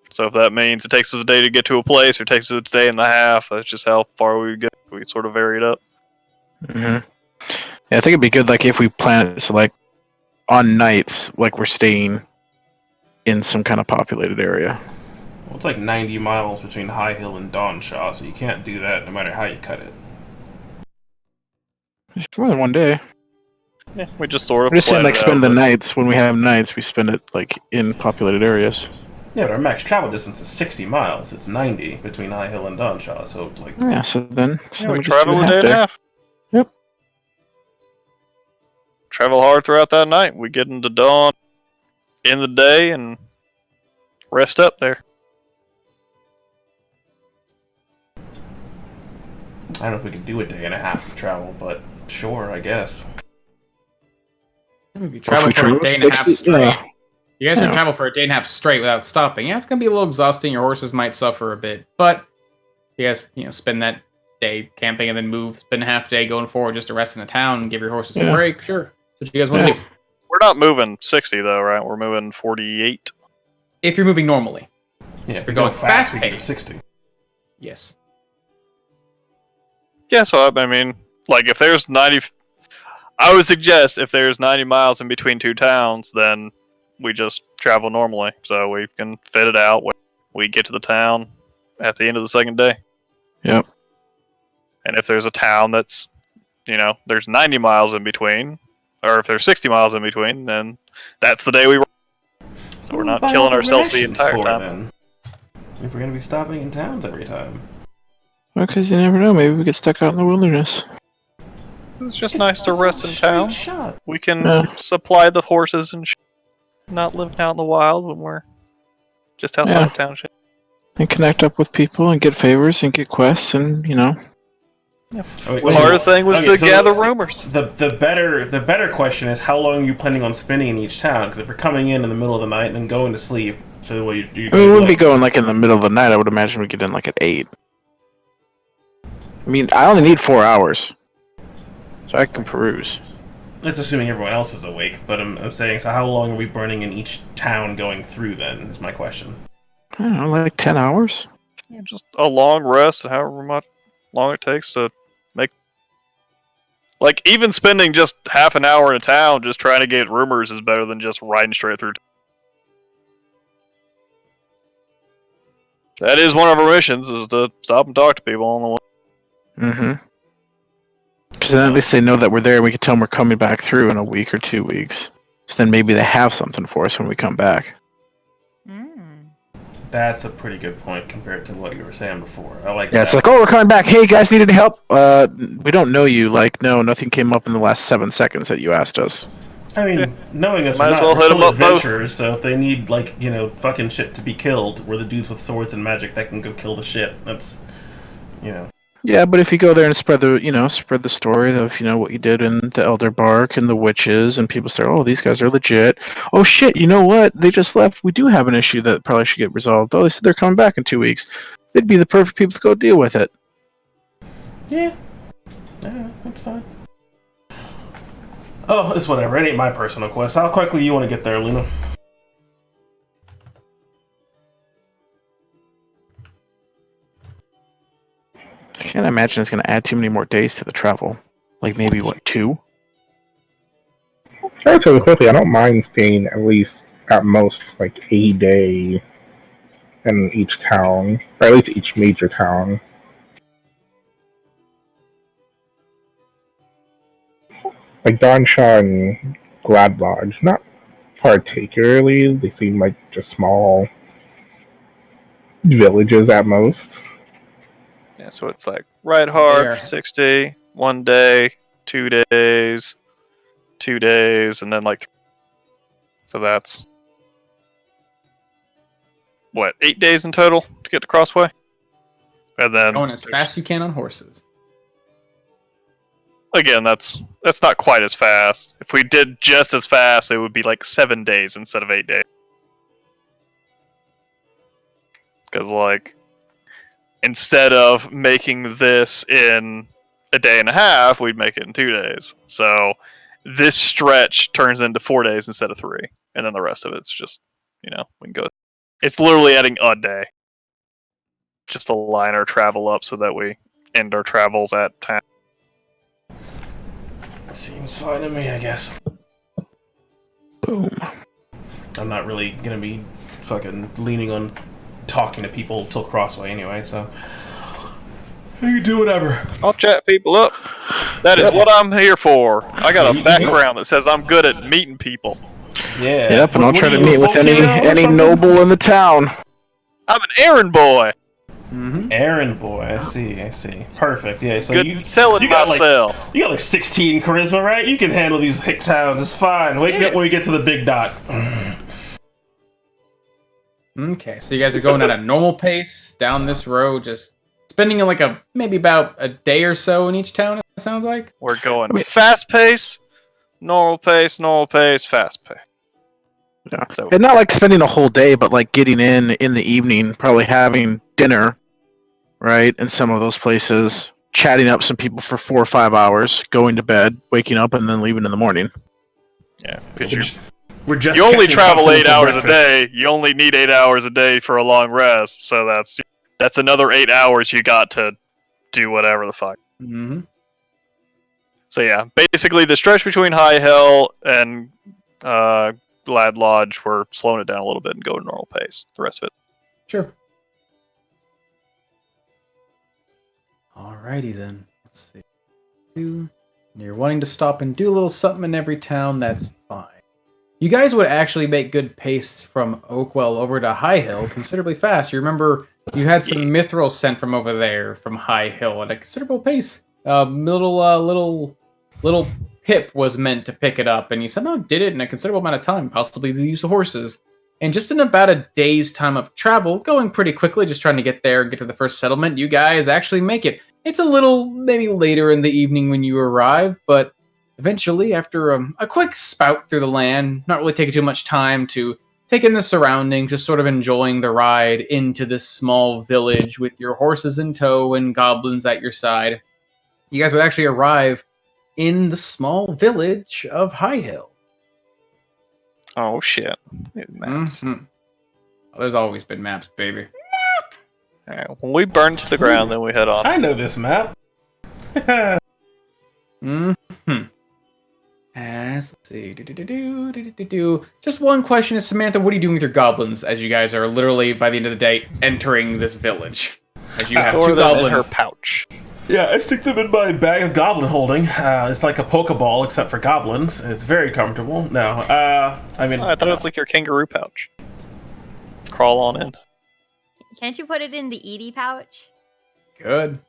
So if that means it takes us a day to get to a place, or it takes us a day and a half, that's just how far we would get. We sort of vary it up. Yeah, I think it'd be good, like, if we plan it, so, like, on nights, like, we're staying in some kind of populated area. Well, it's like 90 miles between High Hill and Dawnshaw, so you can't do that no matter how you cut it. It's more than one day. Yeah, we just sort of. We're just saying, like, spend the but nights. When we have nights, we spend it, like, in populated areas. Yeah, but our max travel distance is 60 miles. It's 90 between High Hill and Dawnshaw, so it's like... Yeah, so then we we just do travel a day and a half. Yep. Travel hard throughout that night. We get into dawn in the day and rest up there. I don't know if we could do a day and a half of travel, but sure, I guess. If you travel for a day and a half straight. You guys can travel for a day and a half straight without stopping. Yeah, it's going to be a little exhausting. Your horses might suffer a bit. But you guys, spend that day camping and then move, spend a half day going forward just to rest in a town and give your horses a break. Sure. That's what you guys want to do. We're not moving 60, though, right? We're moving 48. If you're moving normally. Yeah, if you're going fast we can do paced. 60. Yes. Yeah, so I mean, like, if there's 90... I would suggest if there's 90 miles in between two towns, then we just travel normally. So we can fit it out when we get to the town at the end of the second day. Yep. And if there's a town that's, there's 90 miles in between, or if there's 60 miles in between, then that's the day we... So we're not killing ourselves the entire time. Then? If we're going to be stopping in towns every time. Well, because you never know. Maybe we get stuck out in the wilderness. It's just nice to rest in town. We can supply the horses and not living out in the wild when we're just outside of town. And connect up with people and get favors and get quests and, The hard thing was to gather rumors. The better question is, how long are you planning on spending in each town? Because if we're coming in the middle of the night and then going to sleep, so what you we wouldn't be going like in the middle of the night. I would imagine we'd get in like at 8. I mean, I only need 4 hours, so I can peruse. That's assuming everyone else is awake, but I'm saying, so how long are we burning in each town going through then, is my question. I don't know, like 10 hours? Yeah, just a long rest, however much long it takes to make... Like, even spending just half an hour in a town just trying to get rumors is better than just riding straight through. That is one of our missions, is to stop and talk to people on the way. Mm-hmm. Because then at least they know that we're there, and we can tell them we're coming back through in a week or 2 weeks. So then maybe they have something for us when we come back. That's a pretty good point compared to what you were saying before. I like that. Yeah, it's like, oh, we're coming back. Hey, guys, need any help? We don't know you. Like, no, nothing came up in the last 7 seconds that you asked us. I mean, knowing us, Might we're as not, well we're hit 'em still up both. adventurers, so if they need, like, you know, fucking shit to be killed, we're the dudes with swords and magic that can go kill the shit. That's, you know. Yeah, but if you go there and spread the story of, what you did in the Elder Bark and the witches, and people say, oh, these guys are legit. Oh, shit, you know what? They just left. We do have an issue that probably should get resolved. Oh, they said they're coming back in 2 weeks. They'd be the perfect people to go deal with it. Yeah. Yeah, that's fine. Oh, it's whatever. It ain't my personal quest. How quickly you want to get there, Luna? I can't imagine it's going to add too many more days to the travel. Like maybe, 2? Relatively quickly, I don't mind staying at least at most like a day in each town, or at least each major town. Like Donshaw and Glad Lodge, not particularly. They seem like just small villages at most. Yeah, so it's like ride hard for 60, 1 day, 2 days, 2 days, and then like. So that's. What, 8 days in total to get to Crossway? And then. Going as fast as you can on horses. Again, that's not quite as fast. If we did just as fast, it would be like 7 days instead of 8 days. Because, like, instead of making this in a day and a half, we'd make it in 2 days. So this stretch turns into 4 days instead of 3. And then the rest of it's just, we can go. It's literally adding a day. Just to line our travel up so that we end our travels at time. Seems fine to me, I guess. Boom. I'm not really gonna be fucking leaning on talking to people till Crossway anyway, so you can do whatever. I'll chat people up. That is what I'm here for. I got a background that says I'm good at meeting people. Yeah. Yep, and I'll try What are to you, meet a with folk hero or any something? noble in the town. I'm an errand boy. Mm-hmm. Errand boy, I see. Perfect, yeah. So Good you selling got myself. you got like 16 charisma, right? You can handle these hick towns. It's fine. Wake me up when we get to the big dot. Okay, so you guys are going at a normal pace down this road, just spending like maybe about a day or so in each town, it sounds like? We're going fast pace, normal pace, fast pace. Yeah. So, And not like spending a whole day, but like getting in the evening, probably having dinner, right? In some of those places, chatting up some people for 4 or 5 hours, going to bed, waking up, and then leaving in the morning. yeah, because You only travel 8 hours a day. You only need 8 hours a day for a long rest. So that's another 8 hours you got to do whatever the fuck. Mm-hmm. So yeah, basically the stretch between High Hell and Glad Lodge, we're slowing it down a little bit and going normal pace. The rest of it. Sure. Alrighty then. Let's see. You're wanting to stop and do a little something in every town, that's fine. You guys would actually make good pace from Oakwell over to High Hill considerably fast. You remember you had some mithril sent from over there from High Hill at a considerable pace. Little Pip was meant to pick it up, and you somehow did it in a considerable amount of time, possibly to use the horses. And just in about a day's time of travel, going pretty quickly, just trying to get there and get to the first settlement, you guys actually make it. It's a little, maybe later in the evening when you arrive, but eventually, after a quick spout through the land, not really taking too much time to take in the surroundings, just sort of enjoying the ride into this small village with your horses in tow and goblins at your side, you guys would actually arrive in the small village of High Hill. Oh shit! Maps. Mm-hmm. Well, there's always been maps, baby. Alright, when we burn to the ground, then we head on. I know this map. Mm-hmm. Let's see. Just one question is, Samantha, what are you doing with your goblins as you guys are literally, by the end of the day, entering this village? As you have Store two them in goblins. her pouch. Yeah, I stick them in my bag of goblin holding. It's like a Pokeball, except for goblins. It's very comfortable. No, I mean... I thought it was like your kangaroo pouch. Crawl on in. Can't you put it in the Edie pouch? Good.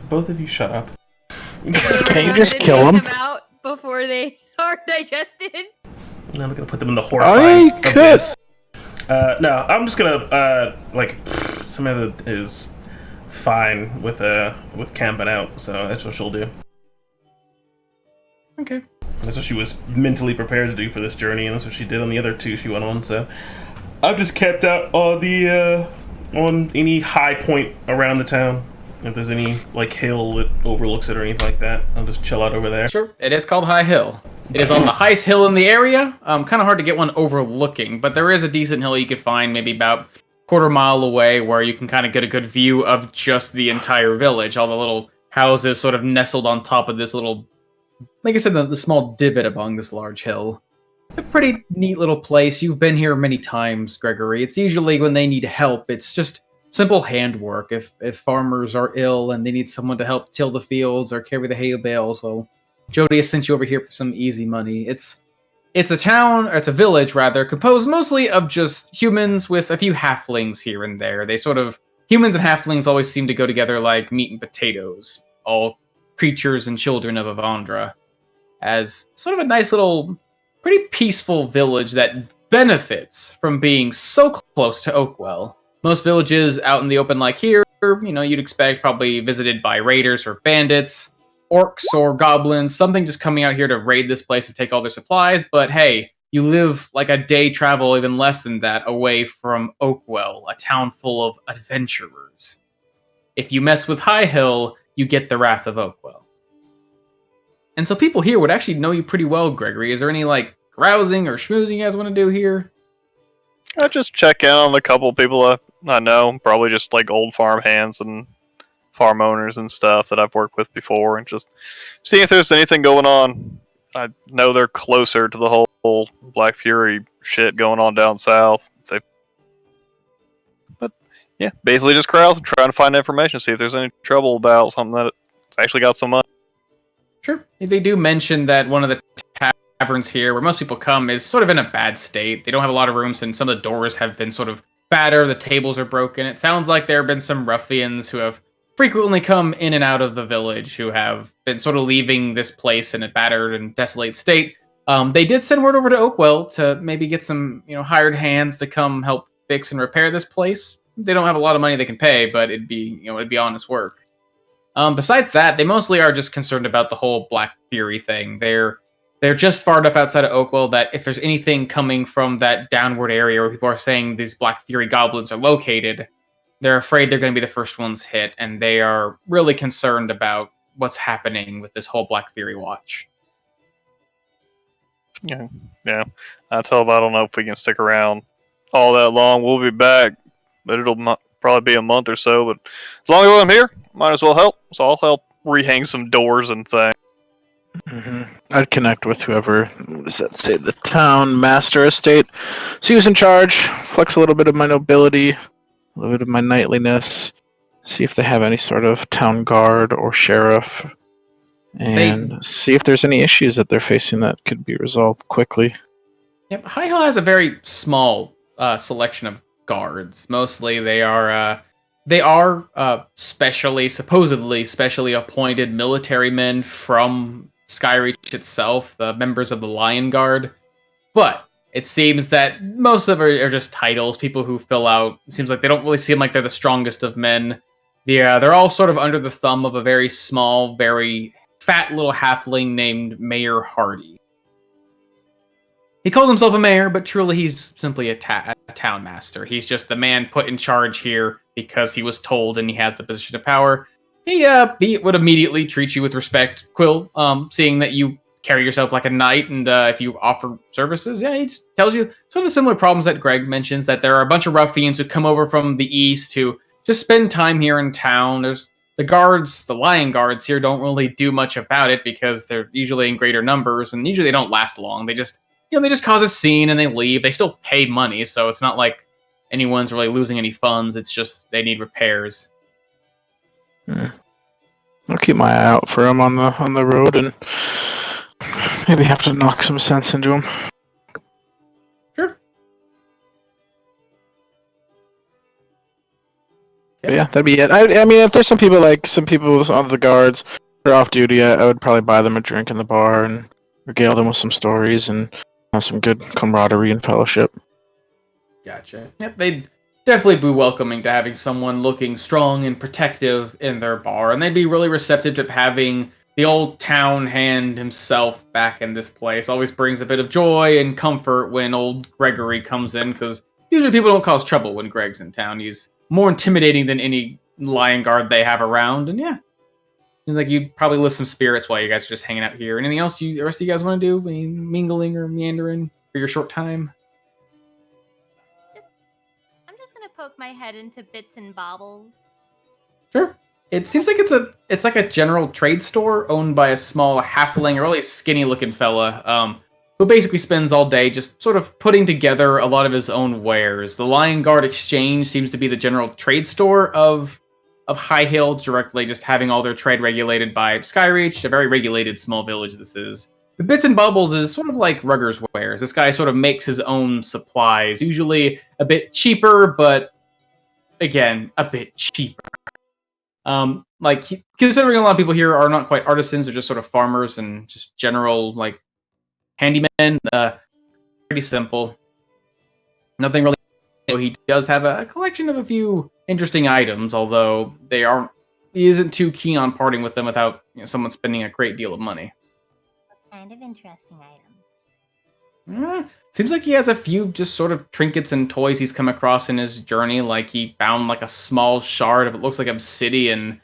Both of you shut up. Can you just To kill take them? out before they are digested? I'm not gonna put them in the horrifying I could. abyss. No, I'm just gonna, Samantha is fine with camping out, so that's what she'll do. Okay. That's what she was mentally prepared to do for this journey, and that's what she did on the other two she went on, so... I've just camped out on the, on any high point around the town. If there's any, like, hill that overlooks it or anything like that, I'll just chill out over there. Sure. It is called High Hill. It is on the highest hill in the area. Kind of hard to get one overlooking, but there is a decent hill you could find maybe about quarter mile away where you can kind of get a good view of just the entire village. All the little houses sort of nestled on top of this little, like I said, the small divot among this large hill. It's a pretty neat little place. You've been here many times, Gregory. It's usually when they need help. It's just simple handwork. If farmers are ill and they need someone to help till the fields or carry the hay bales, well, Jody has sent you over here for some easy money. It's a town, or it's a village rather, composed mostly of just humans with a few halflings here and there. Humans and halflings always seem to go together like meat and potatoes. All creatures and children of Avandra. As sort of a nice little, pretty peaceful village that benefits from being so close to Oakwell. Most villages out in the open like here, you'd expect probably visited by raiders or bandits, orcs or goblins, something just coming out here to raid this place and take all their supplies. But hey, you live like a day travel, even less than that, away from Oakwell, a town full of adventurers. If you mess with High Hill, you get the wrath of Oakwell. And so people here would actually know you pretty well, Gregory. Is there any, carousing or schmoozing you guys want to do here? I just check in on a couple people I know, probably just like old farm hands and farm owners and stuff that I've worked with before, and just see if there's anything going on. I know they're closer to the whole Black Fury shit going on down south. But yeah, basically just carousing, trying to find information, see if there's any trouble about something that's actually got some money. Sure. They do mention that one of the taverns here, where most people come, is sort of in a bad state. They don't have a lot of rooms, and some of the doors have been sort of battered, the tables are broken. It sounds like there have been some ruffians who have frequently come in and out of the village, who have been sort of leaving this place in a battered and desolate state. They did send word over to Oakwell to maybe get some, hired hands to come help fix and repair this place. They don't have a lot of money they can pay, but it'd be honest work. Besides that, they mostly are just concerned about the whole Black Fury thing. They're just far enough outside of Oakwell that if there's anything coming from that downward area where people are saying these Black Fury goblins are located, they're afraid they're going to be the first ones hit, and they are really concerned about what's happening with this whole Black Fury watch. Yeah. I tell them I don't know if we can stick around all that long. We'll be back, but it'll probably be a month or so. But as long as I'm here, might as well help. So I'll help rehang some doors and things. Mm-hmm. I'd connect with whoever, what does that say, the town master estate. See who's in charge, flex a little bit of my nobility, a little bit of my knightliness, see if they have any sort of town guard or sheriff, and see if there's any issues that they're facing that could be resolved quickly. Yep, High Hill has a very small selection of guards. Mostly they are supposedly specially appointed military men from Skyreach itself, the members of the Lion Guard. But it seems that most of them are just titles, people who fill out. It seems like they don't really seem like they're the strongest of men. Yeah, they're all sort of under the thumb of a very small, very fat little halfling named Mayor Hardy. He calls himself a mayor, but truly he's simply a town master. He's just the man put in charge here because he was told and he has the position of power. He would immediately treat you with respect, Quill, seeing that you carry yourself like a knight, and if you offer services, he just tells you sort of the similar problems that Greg mentions, that there are a bunch of ruffians who come over from the east who just spend time here in town. There's the guards, the lion guards here, don't really do much about it because they're usually in greater numbers, and usually they don't last long. They just, they just cause a scene and they leave. They still pay money, so it's not like anyone's really losing any funds. It's just they need repairs. I'll keep my eye out for him on the road and maybe have to knock some sense into him. Sure. But yeah, that'd be it. I mean, if there's some people on the guards who are off duty, I would probably buy them a drink in the bar and regale them with some stories and have some good camaraderie and fellowship. Gotcha. Yep, they'd definitely be welcoming to having someone looking strong and protective in their bar, and they'd be really receptive to having the old town hand himself back in this place. Always brings a bit of joy and comfort when old Gregory comes in, because usually people don't cause trouble when Greg's in town. He's more intimidating than any lion guard they have around, and yeah. Seems like you'd probably lift some spirits while you guys are just hanging out here. Anything else the rest of you guys want to do? Any mingling or meandering for your short time? I'm just gonna poke my head into bits and bobbles. Sure. It seems like it's like a general trade store owned by a small halfling, or really skinny looking fella, who basically spends all day just sort of putting together a lot of his own wares. The Lion Guard Exchange seems to be the general trade store of High Hill, directly just having all their trade regulated by Skyreach, a very regulated small village this is. The Bits and Bubbles is sort of like Rugger's Wares. This guy sort of makes his own supplies, usually a bit cheaper, but again, a bit cheaper. Considering a lot of people here are not quite artisans, they're just sort of farmers and just general, like, handymen, pretty simple. Nothing really. He does have a collection of a few interesting items, although he isn't too keen on parting with them without someone spending a great deal of money. What kind of interesting items? Seems like he has a few just sort of trinkets and toys he's come across in his journey. Like he found like a small shard of, it looks like, obsidian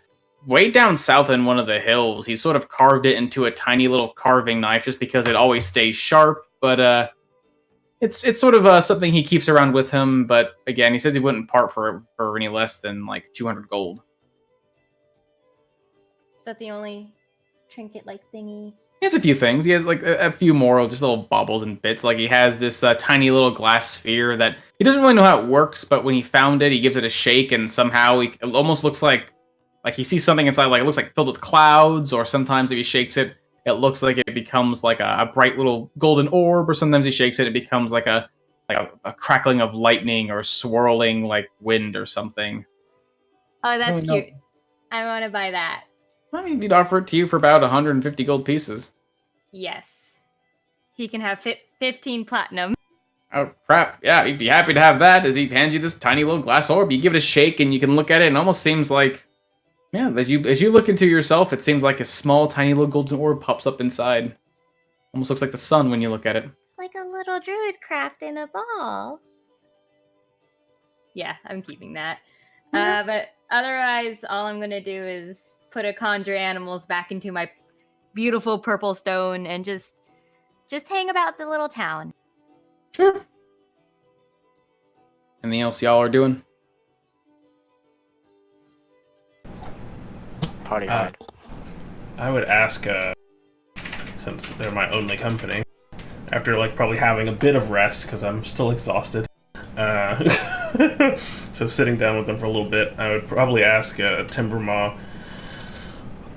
way down south in one of the hills. He sort of carved it into a tiny little carving knife just because it always stays sharp, but it's sort of something he keeps around with him. But again, he says he wouldn't part for any less than like 200 gold. Is that the only trinket-like thingy? He has a few things. He has like a few more just little baubles and bits. Like he has this tiny little glass sphere that he doesn't really know how it works, but when he found it, he gives it a shake, and somehow it almost looks like he sees something inside. Like it looks like filled with clouds, or sometimes if he shakes it, it looks like it becomes like a bright little golden orb, or sometimes he shakes it, it becomes like a crackling of lightning or swirling like wind or something. Oh, that's cute. I want to buy that. I mean, he'd offer it to you for about 150 gold pieces. Yes. He can have 15 platinum. Oh, crap. Yeah, he'd be happy to have that, as he hands you this tiny little glass orb. You give it a shake, and you can look at it, and it almost seems like, yeah, as you look into yourself, it seems like a small, tiny little golden orb pops up inside. Almost looks like the sun when you look at it. It's like a little druid crafting a ball. Yeah, I'm keeping that. But otherwise, all I'm going to do is put a conjure animals back into my beautiful purple stone and just hang about the little town. Sure. Anything else y'all are doing? Party hard. I would ask, since they're my only company, after like probably having a bit of rest because I'm still exhausted. So sitting down with them for a little bit, I would probably ask Timbermaw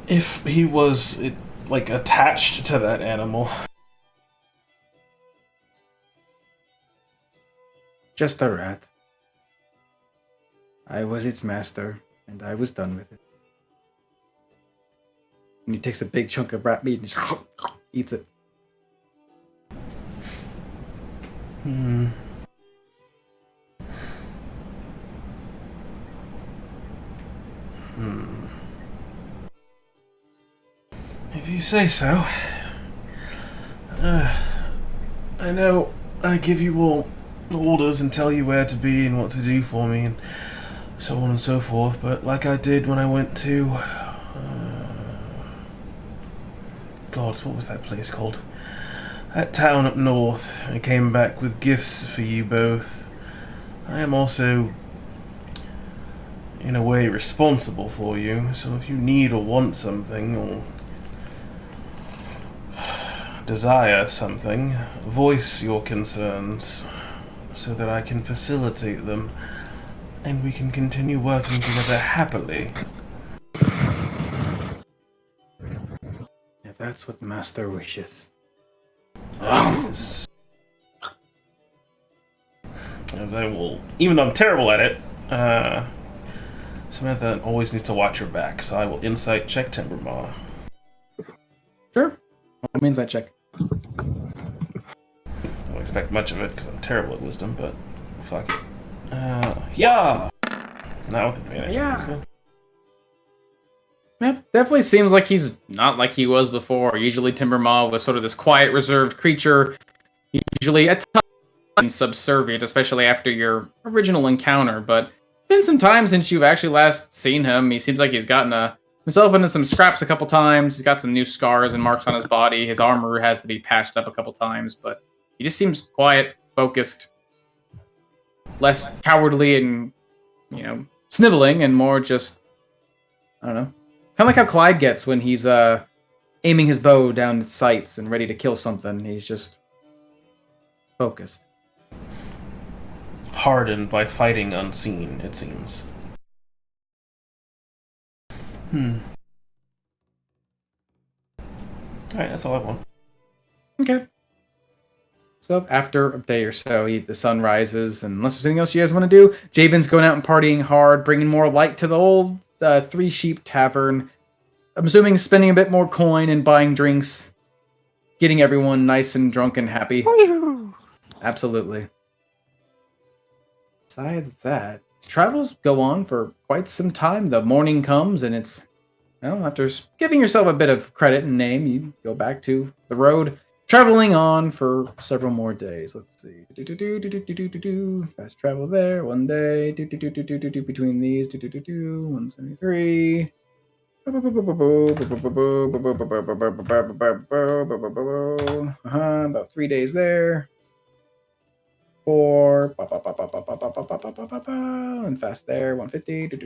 if he was like attached to that animal. Just a rat. I was its master, and I was done with it. And he takes a big chunk of rat meat and just eats it. If you say so. I know I give you all orders and tell you where to be and what to do for me and so on and so forth, but like I did when I went to... God, what was that place called? That town up north. I came back with gifts for you both. I am also in a way, responsible for you. So if you need or want something, or desire something, voice your concerns so that I can facilitate them and we can continue working together happily. If that's what the master wishes. Yes. As I will, even though I'm terrible at it, Samantha always needs to watch her back, so I will insight check Timbermaw. Sure. What means that check? I don't expect much of it because I'm terrible at wisdom, but fuck it. Yeah! Not with advantage. Yeah. obviously. Yep, definitely seems like he's not like he was before. Usually Timbermaw was sort of this quiet, reserved creature, usually at times subservient, especially after your original encounter, but it's been some time since you've actually last seen him. He seems like he's gotten himself into some scraps a couple times. He's got some new scars and marks on his body. His armor has to be patched up a couple times, but he just seems quiet, focused, less cowardly and, sniveling, and more just, I don't know. Kind of like how Clyde gets when he's aiming his bow down its sights and ready to kill something. He's just focused. Hardened by fighting unseen, it seems. Alright, that's all I want. Okay. So after a day or so, the sun rises, and unless there's anything else you guys want to do, Javen's going out and partying hard, bringing more light to the old Three Sheep Tavern. I'm assuming spending a bit more coin and buying drinks, getting everyone nice and drunk and happy. Absolutely. Besides that, travels go on for quite some time. The morning comes, and it's, after giving yourself a bit of credit and name, you go back to the road, traveling on for several more days. Let's see. Fast travel there, 1 day. Between these, 173. About 3 days there. 4. And fast there, 150.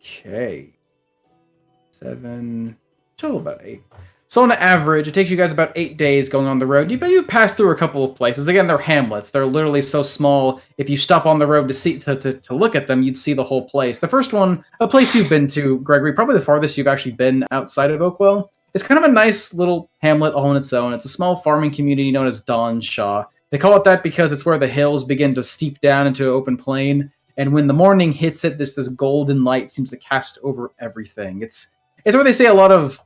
Okay. 7. Total about 8. So on average, it takes you guys about 8 days going on the road. You pass through a couple of places. Again, they're hamlets. They're literally so small. If you stop on the road to look at them, you'd see the whole place. The first one, a place you've been to, Gregory, probably the farthest you've actually been outside of Oakwell. It's kind of a nice little hamlet all on its own. It's a small farming community known as Donshaw. They call it that because it's where the hills begin to steep down into open plain. And when the morning hits it, this golden light seems to cast over everything. It's where they say a lot of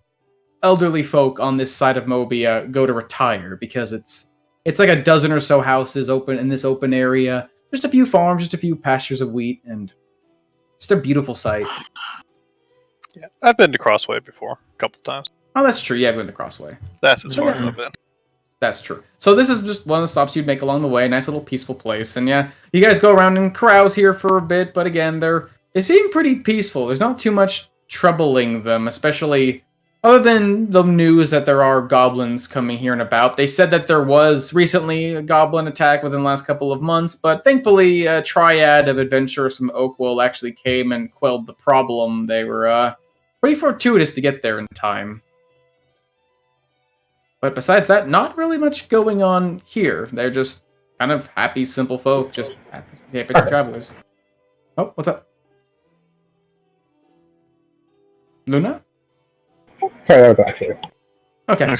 elderly folk on this side of Mobia go to retire, because it's like a dozen or so houses open in this open area. Just a few farms, just a few pastures of wheat, and just a beautiful sight. Yeah, I've been to Crossway before a couple times. Oh, that's true. Yeah, I've been to Crossway. That's as far as I've been. That's true. So this is just one of the stops you'd make along the way. Nice little peaceful place. And yeah, you guys go around and carouse here for a bit, but again, they seem pretty peaceful. There's not too much troubling them, especially other than the news that there are goblins coming here and about. They said that there was recently a goblin attack within the last couple of months, but thankfully a triad of adventurers from Oakwell actually came and quelled the problem. They were pretty fortuitous to get there in time. But besides that, not really much going on here. They're just kind of happy, simple folk, just happy travelers. Oh, what's up? Luna? Sorry, that was actually. Okay.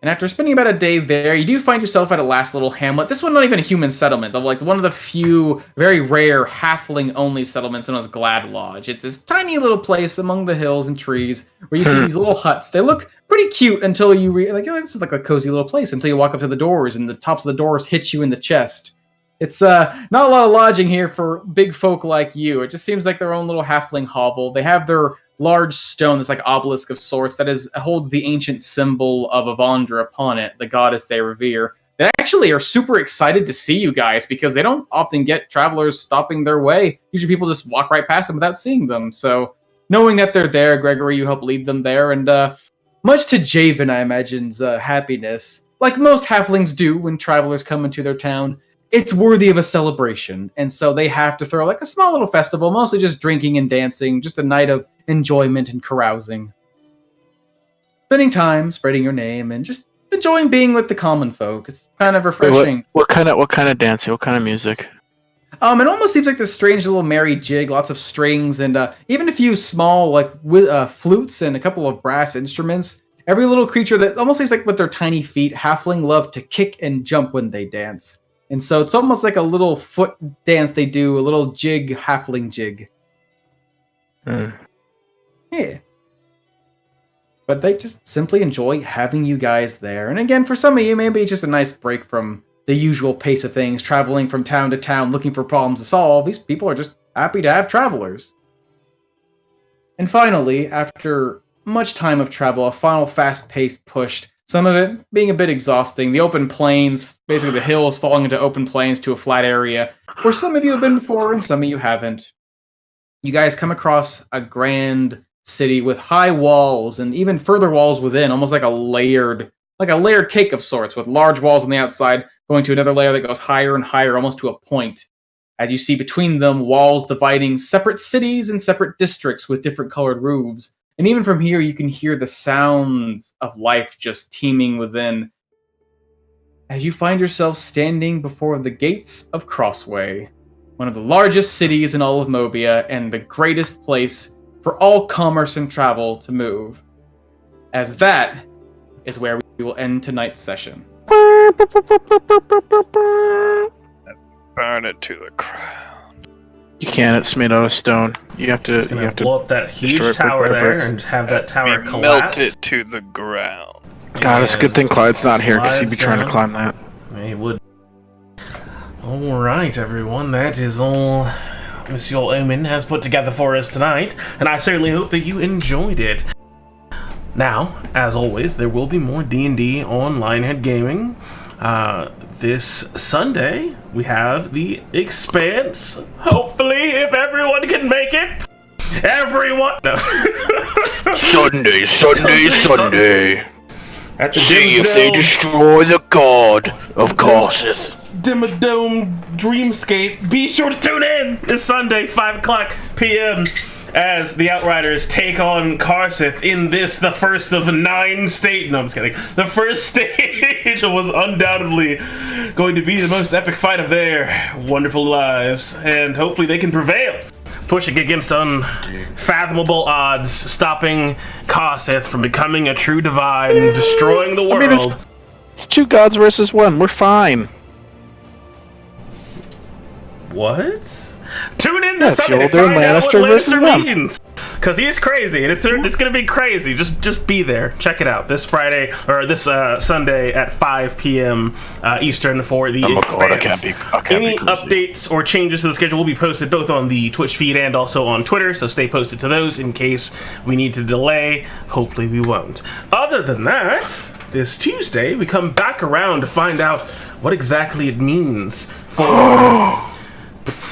And after spending about a day there, you do find yourself at a last little hamlet. This one not even a human settlement, though, like one of the few very rare halfling-only settlements known as Glad Lodge. It's this tiny little place among the hills and trees where you see these little huts. They look pretty cute until you this is like a cozy little place until you walk up to the doors and the tops of the doors hit you in the chest. It's not a lot of lodging here for big folk like you. It just seems like their own little halfling hovel. They have their large stone that's like obelisk of sorts that holds the ancient symbol of Avandra upon it, the goddess they revere. They actually are super excited to see you guys because they don't often get travelers stopping their way. Usually people just walk right past them without seeing them. So knowing that they're there, Gregory, you help lead them there. And much to Javen, I imagine's happiness, like most halflings do when travelers come into their town, it's worthy of a celebration. And so they have to throw like a small little festival, mostly just drinking and dancing, just a night of enjoyment and carousing. Spending time, spreading your name, and just enjoying being with the common folk. It's kind of refreshing. What kind of dancing? What kind of music? It almost seems like this strange little merry jig, lots of strings, and even a few small like flutes and a couple of brass instruments. Every little creature that almost seems like with their tiny feet, halfling love to kick and jump when they dance. And so it's almost like a little foot dance they do, a little jig, halfling jig. Yeah. But they just simply enjoy having you guys there. And again, for some of you, maybe it's just a nice break from the usual pace of things, traveling from town to town, looking for problems to solve. These people are just happy to have travelers. And finally, after much time of travel, a final fast-paced push, some of it being a bit exhausting, the open plains, basically the hills falling into open plains to a flat area, where some of you have been before and some of you haven't. You guys come across a grand city with high walls and even further walls within, almost like a layered cake of sorts, with large walls on the outside going to another layer that goes higher and higher, almost to a point. As you see between them, walls dividing separate cities and separate districts with different colored roofs. And even from here, you can hear the sounds of life just teeming within. As you find yourself standing before the gates of Crossway, one of the largest cities in all of Mobia and the greatest place for all commerce and travel to move. As that is where we will end tonight's session. Burn it to the ground. You can't. It's made out of stone. You have to. Blow up that huge destroy it tower brick by there brick. and have that tower We collapse. melt it to the ground. God, it's a good thing Clyde's not here because he'd be Slides trying to down. climb that. He would. Alright, everyone, that is all Monsieur Omen has put together for us tonight, and I certainly hope that you enjoyed it. Now, as always, there will be more D&D on Lionhead Gaming. This Sunday, we have the Expanse. Hopefully, if everyone can make it. Everyone! No. Sunday. At the See if they Dimsdale destroy the god of Carsith. Dimmadome Dreamscape. Be sure to tune in this Sunday, 5 o'clock p.m. as the Outriders take on Carsith in this, the first of 9 stages. No, I'm just kidding. The first stage was undoubtedly going to be the most epic fight of their wonderful lives, and hopefully they can prevail, pushing against unfathomable odds, stopping Carsith from becoming a true divine and destroying the world. I mean, it's 2 gods versus 1. We're fine. What? Tune in this Yeah, Sunday to Yolder find out what Lannister versus Lannister them. means. Because he's crazy, and it's gonna be crazy. Just be there. Check it out this Friday or this Sunday at 5 p.m. Eastern for the Oh God, Expanse. I can't Any be crazy. updates or changes to the schedule will be posted both on the Twitch feed and also on Twitter. So stay posted to those in case we need to delay. Hopefully we won't. Other than that, this Tuesday we come back around to find out what exactly it means for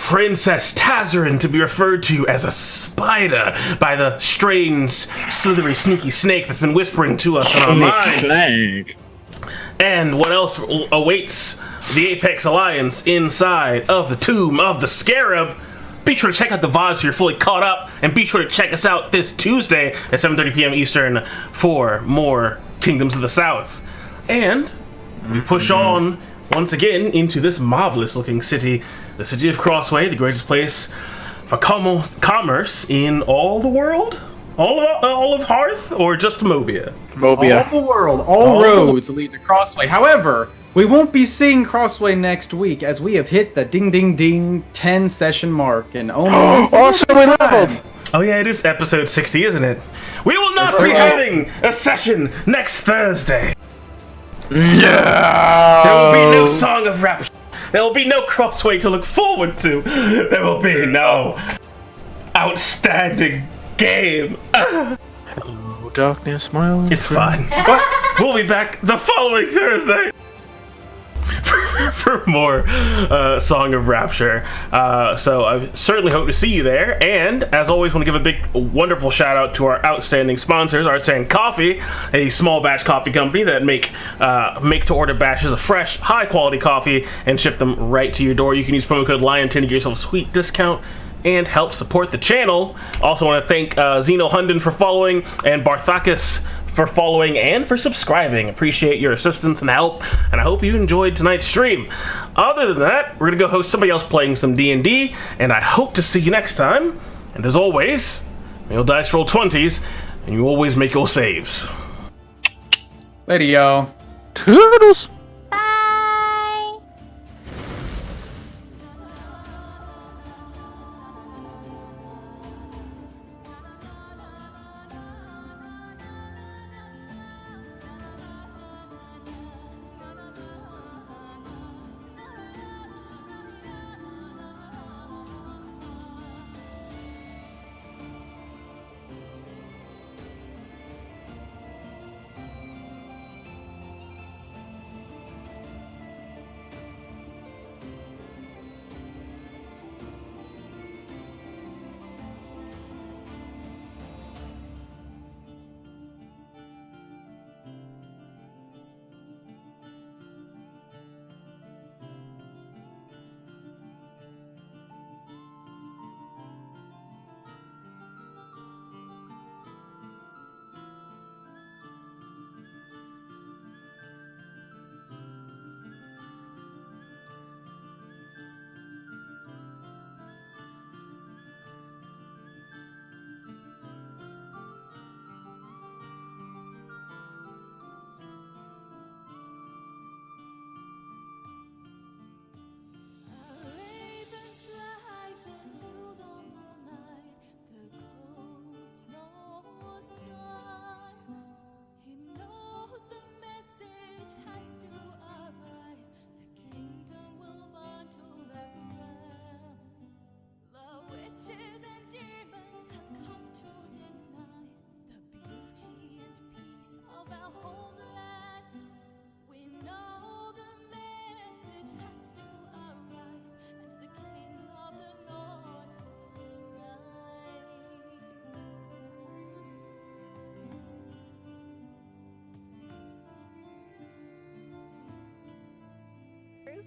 Princess Tazarin to be referred to as a spider by the strange, slithery, sneaky snake that's been whispering to us in our minds. And what else awaits the Apex Alliance inside of the Tomb of the Scarab? Be sure to check out the VOD so you're fully caught up, and be sure to check us out this Tuesday at 7:30 p.m. Eastern for more Kingdoms of the South. And we push on once again into this marvelous-looking city, the city of Crossway, the greatest place for commerce in all the world? All of Hearth, or just Mobia? Mobia. All the world, all roads lead to Crossway. However, we won't be seeing Crossway next week as we have hit the ding ding ding 10 session mark and only Also, we leveled. Oh yeah, it is episode 60, isn't it? We will not That's be right. having a session next Thursday. No. There will be no Song of Rapture. There will be no Crossway to look forward to. There will be no outstanding game. Hello, darkness, my old It's friend. fine. But we'll be back the following Thursday. for more Song of Rapture. So I certainly hope to see you there. And as always, want to give a big, wonderful shout out to our outstanding sponsors, Outstanding Coffee, a small batch coffee company that make to order batches of fresh, high quality coffee and ship them right to your door. You can use promo code LION10 to get yourself a sweet discount and help support the channel. Also want to thank Zeno Hunden for following and Barthakis for following and for subscribing. Appreciate your assistance and help, and I hope you enjoyed tonight's stream. Other than that, we're gonna go host somebody else playing some D&D, and I hope to see you next time. And as always, may your dice roll 20s, and you always make your saves. Later, yo. Toodles! Bye.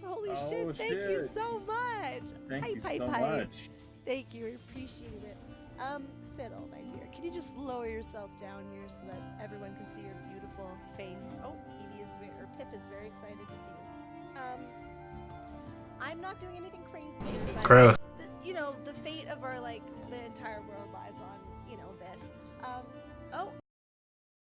Holy shit, thank you so much. Thank you so Hi. much. Thank you, appreciate it. Fiddle, my dear, can you just lower yourself down here so that everyone can see your beautiful face? Oh, Evie or Pip is very excited to see you. I'm not doing anything crazy here, but Gross. the fate of our, the entire world lies on, this. Oh,